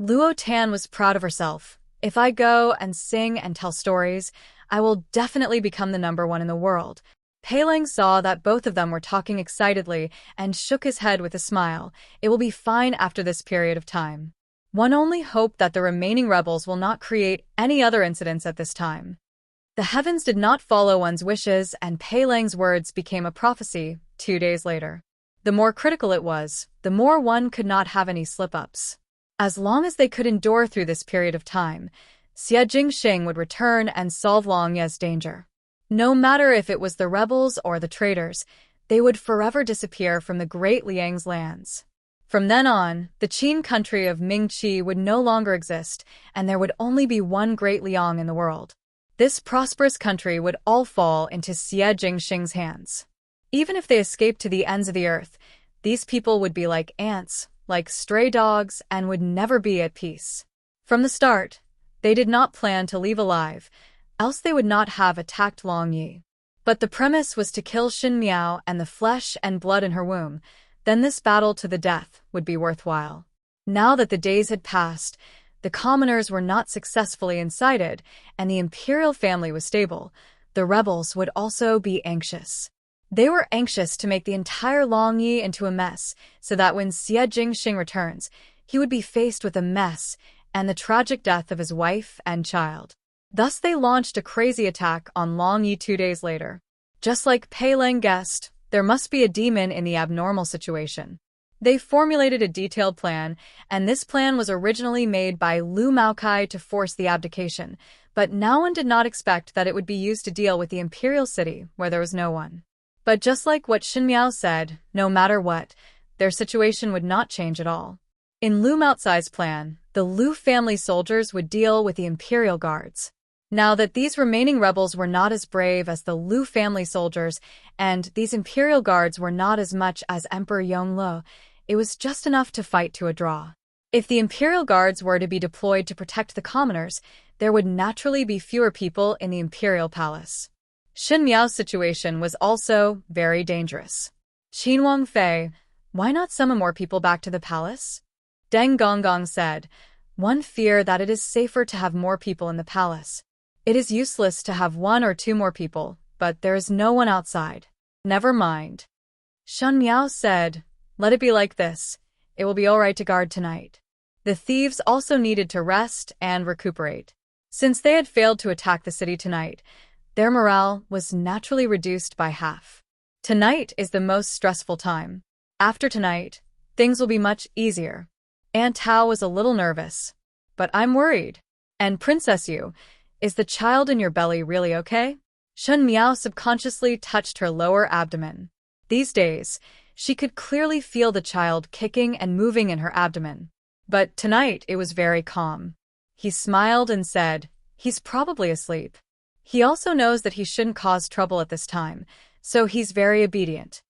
Luo Tan was proud of herself. If I go and sing and tell stories, I will definitely become the #1 in the world. Pei Ling saw that both of them were talking excitedly and shook his head with a smile. It will be fine after this period of time. One only hoped that the remaining rebels will not create any other incidents at this time. The heavens did not follow one's wishes, and Pei Ling's words became a prophecy 2 days later. The more critical it was, the more one could not have any slip-ups. As long as they could endure through this period of time, Xie Jingxing would return and solve Long Ye's danger. No matter if it was the rebels or the traitors, they would forever disappear from the great Liang's lands. From then on, the Qin country of Mingqi would no longer exist, and there would only be one great Liang in the world. This prosperous country would all fall into Xie Jingxing's hands. Even if they escaped to the ends of the earth, these people would be like ants, like stray dogs, and would never be at peace. From the start, they did not plan to leave alive, else they would not have attacked Long Yi. But the premise was to kill Xin Miao and the flesh and blood in her womb, then this battle to the death would be worthwhile. Now that the days had passed, the commoners were not successfully incited, and the imperial family was stable. The rebels would also be anxious. They were anxious to make the entire Long Yi into a mess, so that when Xie Jingxing returns, he would be faced with a mess and the tragic death of his wife and child. Thus they launched a crazy attack on Long Yi 2 days later. Just like Pei Ling guessed, there must be a demon in the abnormal situation. They formulated a detailed plan, and this plan was originally made by Lu Maokai to force the abdication, but no one did not expect that it would be used to deal with the imperial city where there was no one. But just like what Xin Miao said, no matter what, their situation would not change at all. In Lu Maocai's plan, the Lu family soldiers would deal with the imperial guards. Now that these remaining rebels were not as brave as the Lu family soldiers, and these imperial guards were not as much as Emperor Yongle, it was just enough to fight to a draw. If the imperial guards were to be deployed to protect the commoners, there would naturally be fewer people in the imperial palace. Xin Miao's situation was also very dangerous. Qin Wangfei, why not summon more people back to the palace? Deng Gonggong said, one fear that it is safer to have more people in the palace. It is useless to have 1 or 2 more people, but there is no one outside. Never mind. Shen Miao said, let it be like this. It will be all right to guard tonight. The thieves also needed to rest and recuperate. Since they had failed to attack the city tonight, their morale was naturally reduced by half. Tonight is the most stressful time. After tonight, things will be much easier. Aunt Tao was a little nervous. But I'm worried. And Princess Yu, is the child in your belly really okay? Shen Miao subconsciously touched her lower abdomen. These days, she could clearly feel the child kicking and moving in her abdomen. But tonight it was very calm. He smiled and said, he's probably asleep. He also knows that he shouldn't cause trouble at this time, so he's very obedient.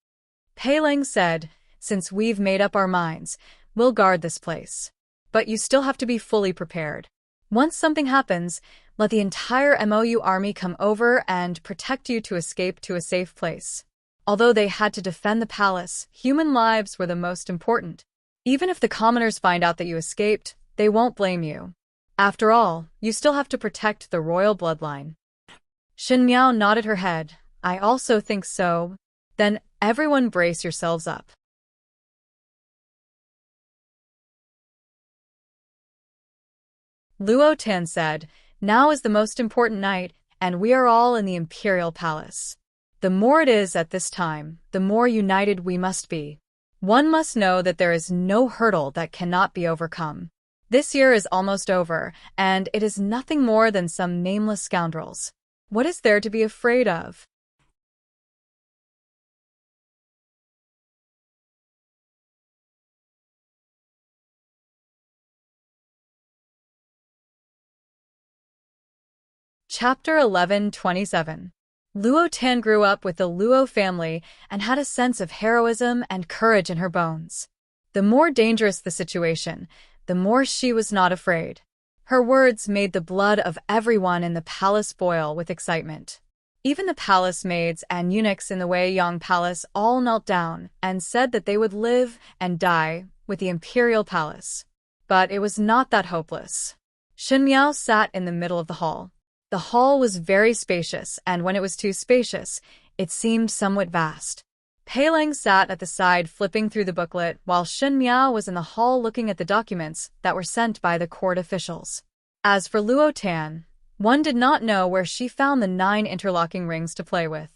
Pei Ling said, since we've made up our minds, we'll guard this place. But you still have to be fully prepared. Once something happens, let the entire MOU army come over and protect you to escape to a safe place. Although they had to defend the palace, human lives were the most important. Even if the commoners find out that you escaped, they won't blame you. After all, you still have to protect the royal bloodline. Xin Miao nodded her head. I also think so. Then everyone brace yourselves up. Luo Tan said, now is the most important night, and we are all in the imperial palace. The more it is at this time, the more united we must be. One must know that there is no hurdle that cannot be overcome. This year is almost over, and it is nothing more than some nameless scoundrels. What is there to be afraid of? Chapter 11:27. Luo Tan grew up with the Luo family and had a sense of heroism and courage in her bones. The more dangerous the situation, the more she was not afraid. Her words made the blood of everyone in the palace boil with excitement. Even the palace maids and eunuchs in the Weiyang Palace all knelt down and said that they would live and die with the imperial palace. But it was not that hopeless. Shen Miao sat in the middle of the hall. The hall was very spacious, and when it was too spacious, it seemed somewhat vast. Pei Lang sat at the side flipping through the booklet while Shen Miao was in the hall looking at the documents that were sent by the court officials. As for Luo Tan, one did not know where she found the 9 interlocking rings to play with.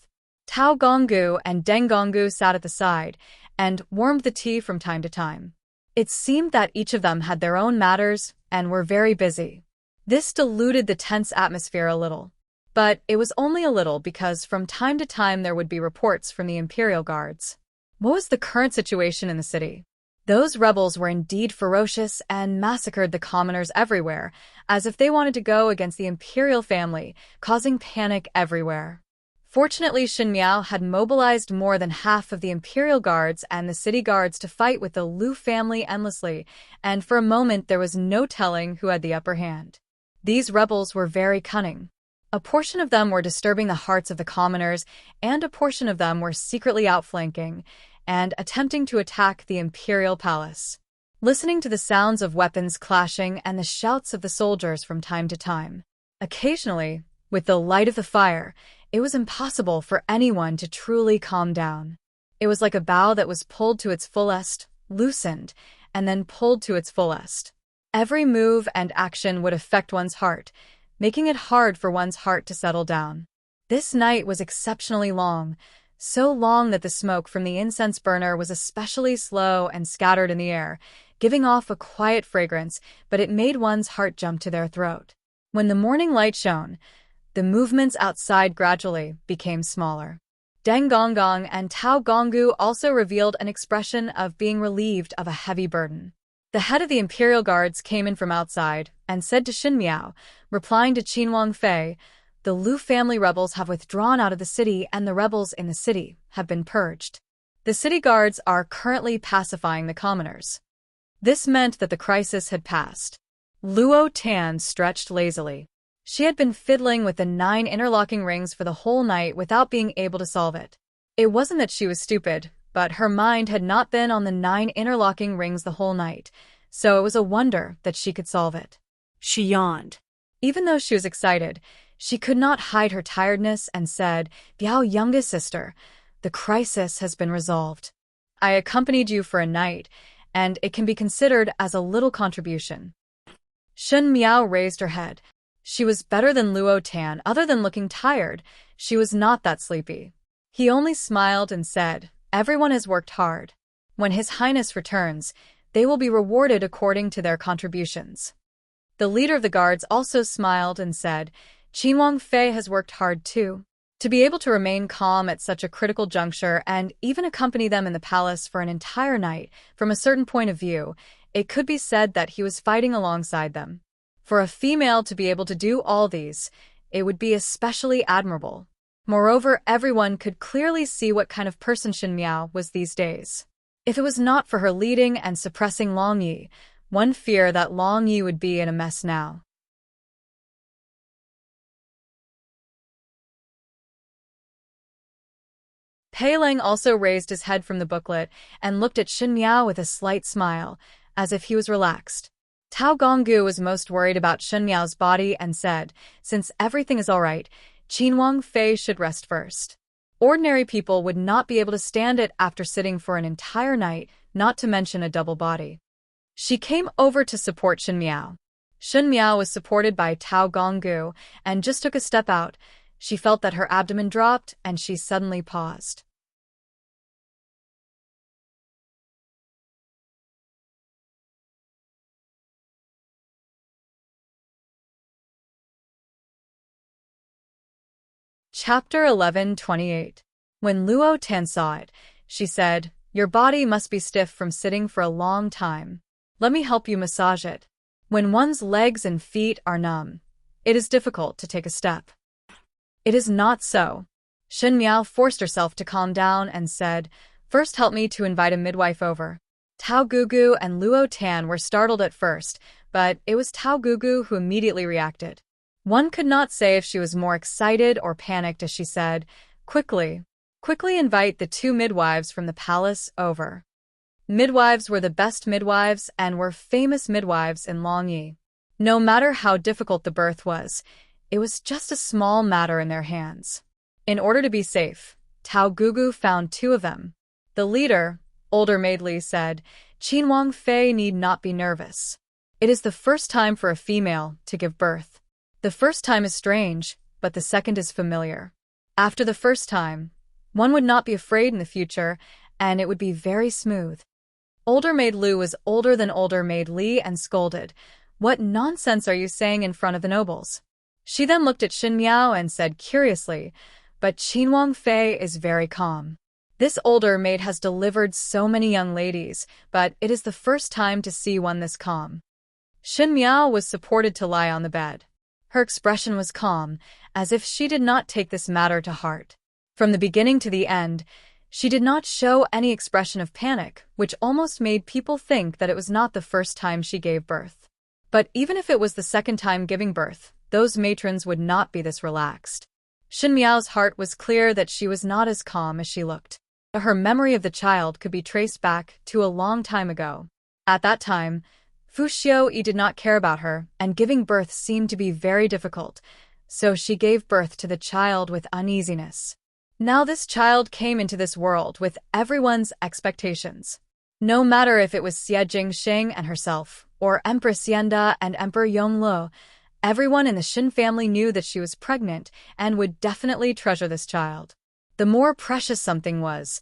Tao Gonggu and Deng Gonggu sat at the side and warmed the tea from time to time. It seemed that each of them had their own matters and were very busy. This diluted the tense atmosphere a little. But it was only a little because from time to time there would be reports from the Imperial Guards. What was the current situation in the city? Those rebels were indeed ferocious and massacred the commoners everywhere, as if they wanted to go against the Imperial family, causing panic everywhere. Fortunately, Shen Miao had mobilized more than half of the Imperial Guards and the city guards to fight with the Lu family endlessly, and for a moment there was no telling who had the upper hand. These rebels were very cunning. A portion of them were disturbing the hearts of the commoners, and a portion of them were secretly outflanking and attempting to attack the imperial palace. Listening to the sounds of weapons clashing and the shouts of the soldiers from time to time. Occasionally, with the light of the fire, it was impossible for anyone to truly calm down. It was like a bow that was pulled to its fullest, loosened, and then pulled to its fullest. Every move and action would affect one's heart, making it hard for one's heart to settle down. This night was exceptionally long, so long that the smoke from the incense burner was especially slow and scattered in the air, giving off a quiet fragrance, but it made one's heart jump to their throat. When the morning light shone, the movements outside gradually became smaller. Deng Gonggong and Tao Gonggu also revealed an expression of being relieved of a heavy burden. The head of the Imperial Guards came in from outside and said to Shen Miao, replying to Qin Wangfei, "The Lu family rebels have withdrawn out of the city and the rebels in the city have been purged. The city guards are currently pacifying the commoners." This meant that the crisis had passed. Luo Tan stretched lazily. She had been fiddling with the 9 interlocking rings for the whole night without being able to solve it. It wasn't that she was stupid, but her mind had not been on the 9 interlocking rings the whole night, so it was a wonder that she could solve it. She yawned. Even though she was excited, she could not hide her tiredness and said, "Biao, youngest sister, the crisis has been resolved. I accompanied you for a night, and it can be considered as a little contribution." Shen Miao raised her head. She was better than Luo Tan. Other than looking tired, she was not that sleepy. He only smiled and said, "Everyone has worked hard. When His Highness returns, they will be rewarded according to their contributions." The leader of the guards also smiled and said, "Qin Wangfei has worked hard too." To be able to remain calm at such a critical juncture and even accompany them in the palace for an entire night, from a certain point of view, it could be said that he was fighting alongside them. For a female to be able to do all these, it would be especially admirable. Moreover, everyone could clearly see what kind of person Shen Miao was these days. If it was not for her leading and suppressing Long Yi, one feared that Long Yi would be in a mess now. Pei Lang also raised his head from the booklet and looked at Shen Miao with a slight smile, as if he was relaxed. Tao Gonggu was most worried about Shen Miao's body and said, "Since everything is all right, Qin Wangfei should rest first. Ordinary people would not be able to stand it after sitting for an entire night, not to mention a double body." She came over to support Shen Miao. Shen Miao was supported by Tao Gonggu and just took a step out. She felt that her abdomen dropped and she suddenly paused. Chapter 11:28. When Luo Tan saw it, she said, "Your body must be stiff from sitting for a long time. Let me help you massage it." When one's legs and feet are numb, it is difficult to take a step. It is not so. Shen Miao forced herself to calm down and said, "First help me to invite a midwife over." Tao Gugu and Luo Tan were startled at first, but it was Tao Gugu who immediately reacted. One could not say if she was more excited or panicked as she said, Quickly invite the 2 midwives from the palace over." Midwives were the best midwives and were famous midwives in Longyi. No matter how difficult the birth was, it was just a small matter in their hands. In order to be safe, Tao Gugu found 2 of them. The leader, older maid Li, said, "Qin Wang Fei need not be nervous. It is the first time for a female to give birth. The first time is strange, but the second is familiar. After the first time, one would not be afraid in the future, and it would be very smooth." Older maid Lu was older than older maid Li and scolded, "What nonsense are you saying in front of the nobles?" She then looked at Shen Miao and said curiously, "But Qin Wang Fei is very calm. This older maid has delivered so many young ladies, but it is the first time to see one this calm." Shen Miao was supported to lie on the bed. Her expression was calm, as if she did not take this matter to heart. From the beginning to the end, she did not show any expression of panic, which almost made people think that it was not the first time she gave birth. But even if it was the second time giving birth, those matrons would not be this relaxed. Shen Miao's heart was clear that she was not as calm as she looked. Her memory of the child could be traced back to a long time ago. At that time, Fu Xiuyi did not care about her, and giving birth seemed to be very difficult, so she gave birth to the child with uneasiness. Now this child came into this world with everyone's expectations. No matter if it was Xie Jingxing and herself, or Empress Yenda and Emperor Yongluo, everyone in the Shen family knew that she was pregnant and would definitely treasure this child. The more precious something was,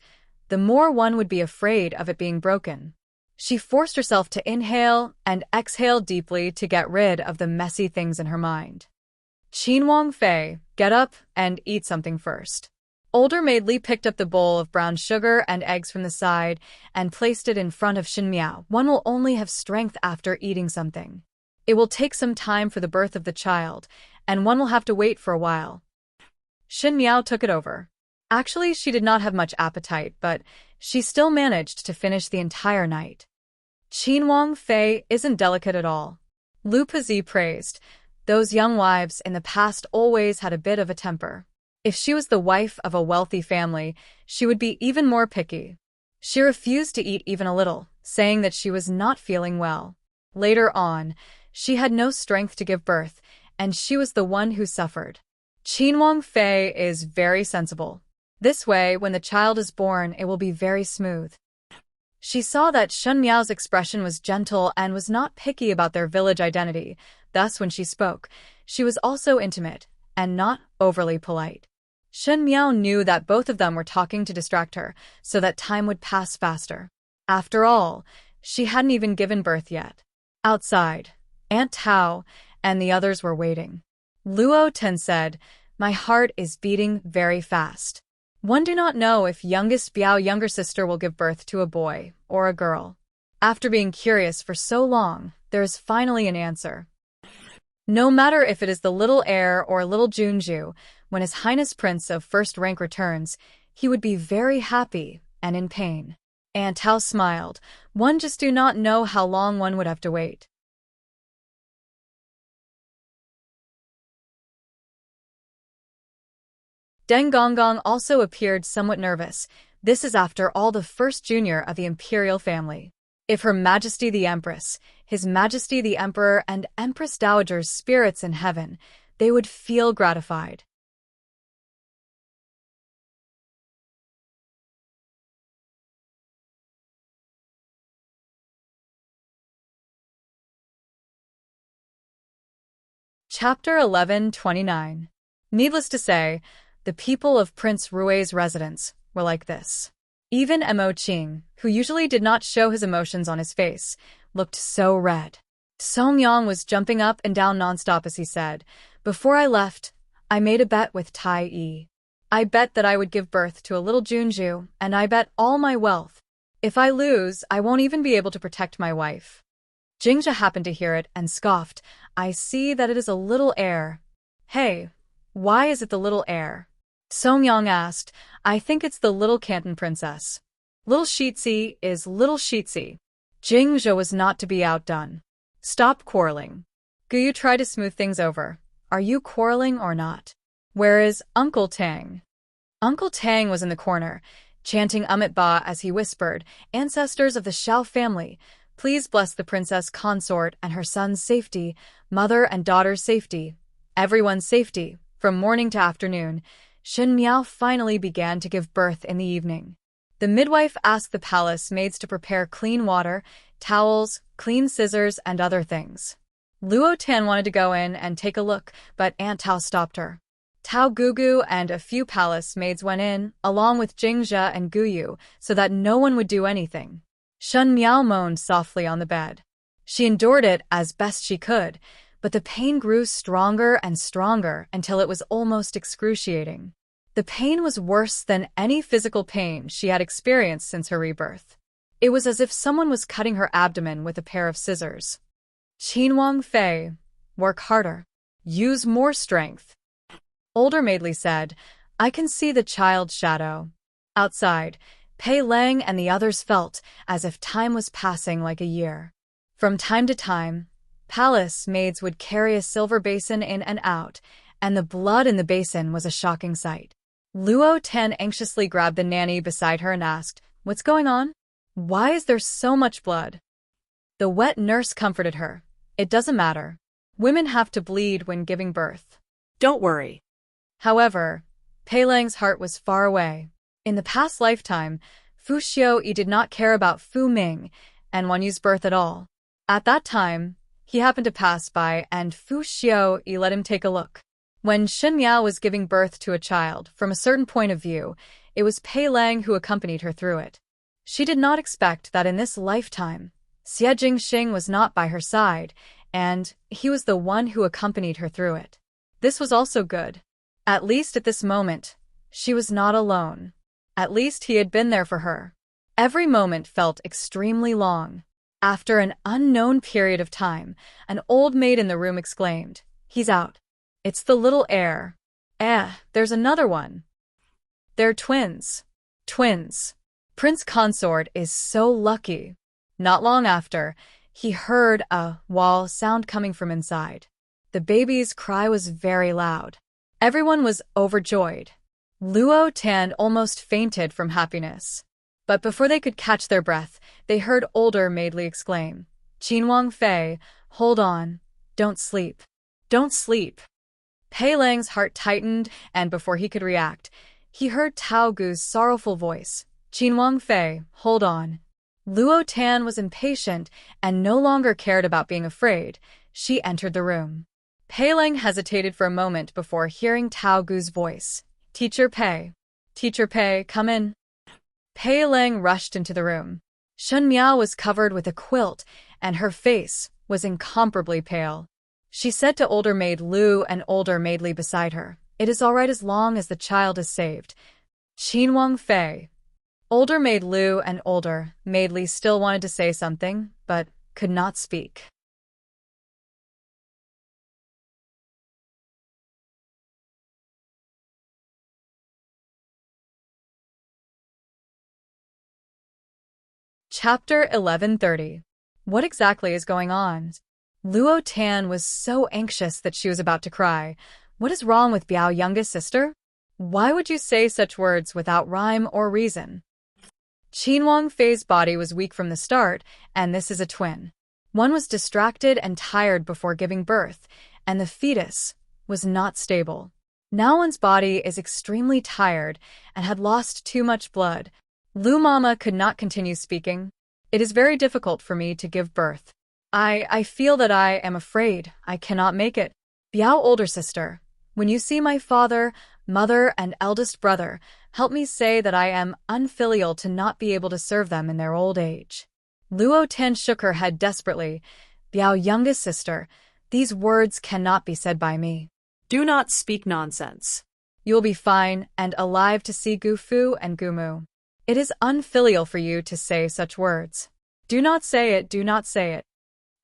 the more one would be afraid of it being broken. She forced herself to inhale and exhale deeply to get rid of the messy things in her mind. "Qin Wang Fei, get up and eat something first." Older maid Li picked up the bowl of brown sugar and eggs from the side and placed it in front of Shen Miao. "One will only have strength after eating something. It will take some time for the birth of the child, and one will have to wait for a while." Shen Miao took it over. Actually, she did not have much appetite, but she still managed to finish the entire night. "Qin Wang Fei isn't delicate at all," Lu Pazi praised. "Those young wives in the past always had a bit of a temper. If she was the wife of a wealthy family, she would be even more picky." She refused to eat even a little, saying that she was not feeling well. Later on, she had no strength to give birth, and she was the one who suffered. "Qin Wang Fei is very sensible. This way, when the child is born, it will be very smooth." She saw that Shen Miao's expression was gentle and was not picky about their village identity. Thus, when she spoke, she was also intimate and not overly polite. Shen Miao knew that both of them were talking to distract her, so that time would pass faster. After all, she hadn't even given birth yet. Outside, Aunt Tao and the others were waiting. Luo Ten said, "My heart is beating very fast. One do not know if youngest Biao younger sister will give birth to a boy or a girl." After being curious for so long, there is finally an answer. No matter if it is the little heir or little Junju, when His Highness Prince of First Rank returns, he would be very happy and in pain. Aunt Tao smiled. One just do not know how long one would have to wait. Deng Gonggong also appeared somewhat nervous. This is after all the first junior of the imperial family. If Her Majesty the Empress, His Majesty the Emperor and Empress Dowager's spirits in heaven, they would feel gratified. Chapter 11:29. Needless to say, the people of Prince Rui's residence were like this. Even Mo Qing, who usually did not show his emotions on his face, looked so red. Song Yang was jumping up and down nonstop as he said, "Before I left, I made a bet with Tai Yi. I bet that I would give birth to a little Junju, and I bet all my wealth. If I lose, I won't even be able to protect my wife." Jingzhe happened to hear it and scoffed, I see that it is a little heir. Hey, why is it the little heir? Songyang asked. I think it's the little Canton princess. Little Sheetzy is little Sheetzy. Jingzhe was not to be outdone. Stop quarreling. Guyu tried to smooth things over. Are you quarreling or not? Where is Uncle Tang? Uncle Tang was in the corner, chanting Amit Ba as he whispered, Ancestors of the Xiao family, please bless the princess consort and her son's safety, mother and daughter's safety, everyone's safety. From morning to afternoon, Shen Miao finally began to give birth in the evening. The midwife asked the palace maids to prepare clean water, towels, clean scissors, and other things. Luo Tan wanted to go in and take a look, but Aunt Tao stopped her. Tao Gugu and a few palace maids went in, along with Jingzhe and Guyu, so that no one would do anything. Shen Miao moaned softly on the bed. She endured it as best she could, but the pain grew stronger and stronger until it was almost excruciating. The pain was worse than any physical pain she had experienced since her rebirth. It was as if someone was cutting her abdomen with a pair of scissors. Qin Wang Fei, work harder. Use more strength. Older Maidly said, I can see the child's shadow. Outside, Pei Lang and the others felt as if time was passing like a year. From time to time, palace maids would carry a silver basin in and out, and the blood in the basin was a shocking sight. Luo Tan anxiously grabbed the nanny beside her and asked, What's going on? Why is there so much blood? The wet nurse comforted her. It doesn't matter. Women have to bleed when giving birth. Don't worry. However, Pei Lang's heart was far away. In the past lifetime, Fu Xiaoyi did not care about Fu Ming and Wan Yu's birth at all. At that time, he happened to pass by and Fu Xiaoyi let him take a look. When Shen Miao was giving birth to a child, from a certain point of view, it was Pei Lang who accompanied her through it. She did not expect that in this lifetime, Xie Jingxing was not by her side, and he was the one who accompanied her through it. This was also good. At least at this moment, she was not alone. At least he had been there for her. Every moment felt extremely long. After an unknown period of time, an old maid in the room exclaimed, He's out. It's the little heir. There's another one. They're twins. Twins. Prince Consort is so lucky. Not long after, he heard a wall sound coming from inside. The baby's cry was very loud. Everyone was overjoyed. Luo Tan almost fainted from happiness. But before they could catch their breath, they heard older Maidly exclaim, Qin Wang Fei, hold on. Don't sleep. Don't sleep. Pei Lang's heart tightened, and before he could react, he heard Tao Gu's sorrowful voice, Qin Wang Fei, hold on. Luo Tan was impatient and no longer cared about being afraid. She entered the room. Pei Lang hesitated for a moment before hearing Tao Gu's voice. Teacher Pei. Teacher Pei, come in. Pei Lang rushed into the room. Shen Miao was covered with a quilt, and her face was incomparably pale. She said to older maid Lu and older maidly beside her, It is all right as long as the child is saved. Qin Wang Fei. Older maid Lu and older maidly still wanted to say something, but could not speak. Chapter 1130. What exactly is going on? Luo Tan was so anxious that she was about to cry. What is wrong with Biao's youngest sister? Why would you say such words without rhyme or reason? Qin Wang Fei's body was weak from the start, and this is a twin. One was distracted and tired before giving birth, and the fetus was not stable. Now one's body is extremely tired and had lost too much blood. Lu Mama could not continue speaking. It is very difficult for me to give birth. I feel that I am afraid I cannot make it. Biao older sister, when you see my father, mother, and eldest brother, help me say that I am unfilial to not be able to serve them in their old age. Luo Tan shook her head desperately. Biao youngest sister, these words cannot be said by me. Do not speak nonsense. You will be fine and alive to see Gu Fu and Gu Mu. It is unfilial for you to say such words. Do not say it, do not say it.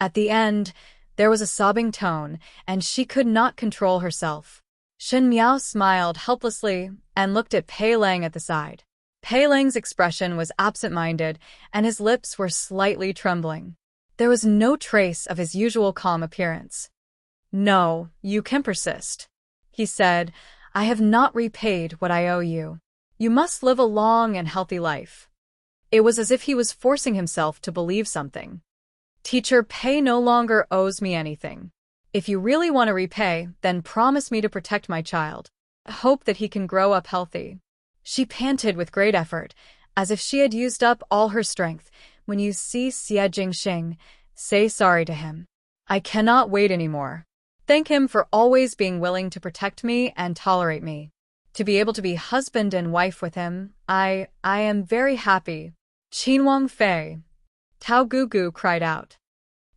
At the end, There was a sobbing tone, and she could not control herself. Shen Miao smiled helplessly and looked at Pei Lang at the side. Pei Lang's expression was absent-minded, and his lips were slightly trembling. There was no trace of his usual calm appearance. "No, you can persist," he said. "I have not repaid what I owe you. You must live a long and healthy life." It was as if he was forcing himself to believe something. "Teacher Pei no longer owes me anything. If you really want to repay, then promise me to protect my child. Hope that he can grow up healthy." She panted with great effort, as if she had used up all her strength. "When you see Xie Jingxing, say sorry to him. I cannot wait anymore. Thank him for always being willing to protect me and tolerate me. To be able to be husband and wife with him, I am very happy." "Qinwang Fei," Tao Gugu cried out.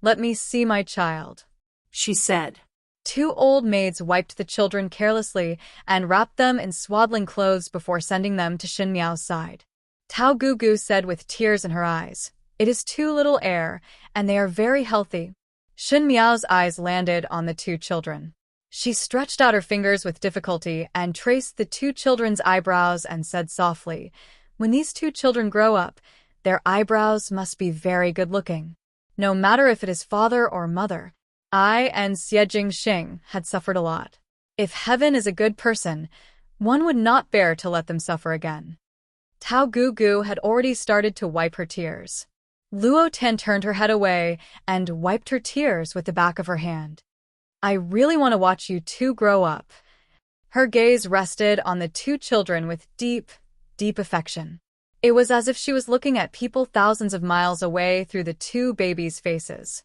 "Let me see my child," she said. 2 old maids wiped the children carelessly and wrapped them in swaddling clothes before sending them to Shen Miao's side. Tao Gugu said with tears in her eyes, "It is 2 little heir, and they are very healthy." Shen Miao's eyes landed on the 2 children. She stretched out her fingers with difficulty and traced the 2 children's eyebrows and said softly, "When these 2 children grow up, their eyebrows must be very good-looking. No matter if it is father or mother. I and Xie Jingxing had suffered a lot. If heaven is a good person, one would not bear to let them suffer again." Tao Gugu had already started to wipe her tears. Luo Tian turned her head away and wiped her tears with the back of her hand. "I really want to watch you 2 grow up." Her gaze rested on the 2 children with deep, deep affection. It was as if she was looking at people thousands of miles away through the 2 babies' faces.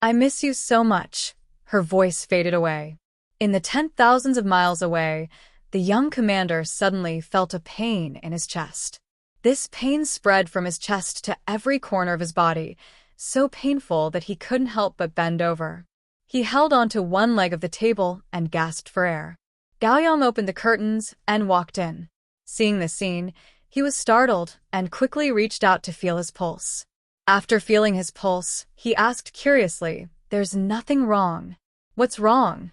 "I miss you so much." Her voice faded away. In the 10,000s of miles away, the young commander suddenly felt a pain in his chest. This pain spread from his chest to every corner of his body, so painful that he couldn't help but bend over. He held onto one leg of the table and gasped for air. Gaoyong opened the curtains and walked in. Seeing the scene, he was startled and quickly reached out to feel his pulse. After feeling his pulse, he asked curiously, "There's nothing wrong." "What's wrong?"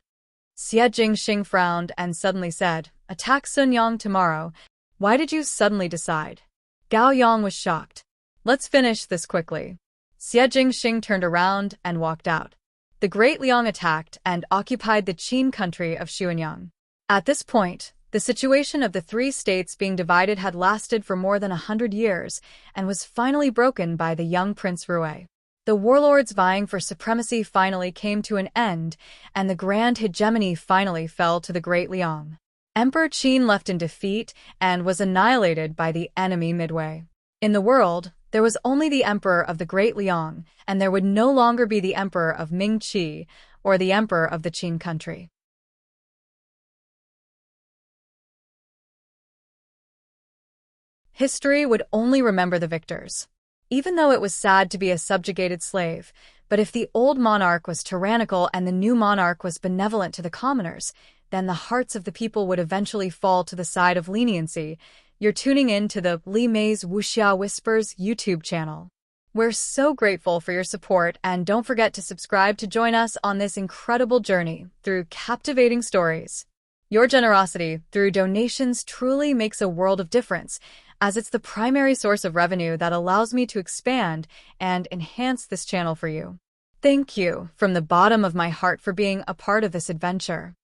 Xie Jingxing frowned and suddenly said, "Attack Sunyang tomorrow. Why did you suddenly decide?" Gaoyong was shocked. "Let's finish this quickly." Xie Jingxing turned around and walked out. The Great Liang attacked and occupied the Qin country of Xuanyang. At this point, the situation of the 3 states being divided had lasted for more than 100 years and was finally broken by the young Prince Rui. The warlords vying for supremacy finally came to an end, and the grand hegemony finally fell to the Great Liang. Emperor Qin left in defeat and was annihilated by the enemy midway. In the world, there was only the Emperor of the Great Liang, and there would no longer be the Emperor of Ming Qi or the Emperor of the Qin country. History would only remember the victors. Even though it was sad to be a subjugated slave, but if the old monarch was tyrannical and the new monarch was benevolent to the commoners, then the hearts of the people would eventually fall to the side of leniency. You're tuning in to the Li Mei's Wuxia Whispers YouTube channel. We're so grateful for your support, and don't forget to subscribe to join us on this incredible journey through captivating stories. Your generosity through donations truly makes a world of difference, as it's the primary source of revenue that allows me to expand and enhance this channel for you. Thank you from the bottom of my heart for being a part of this adventure.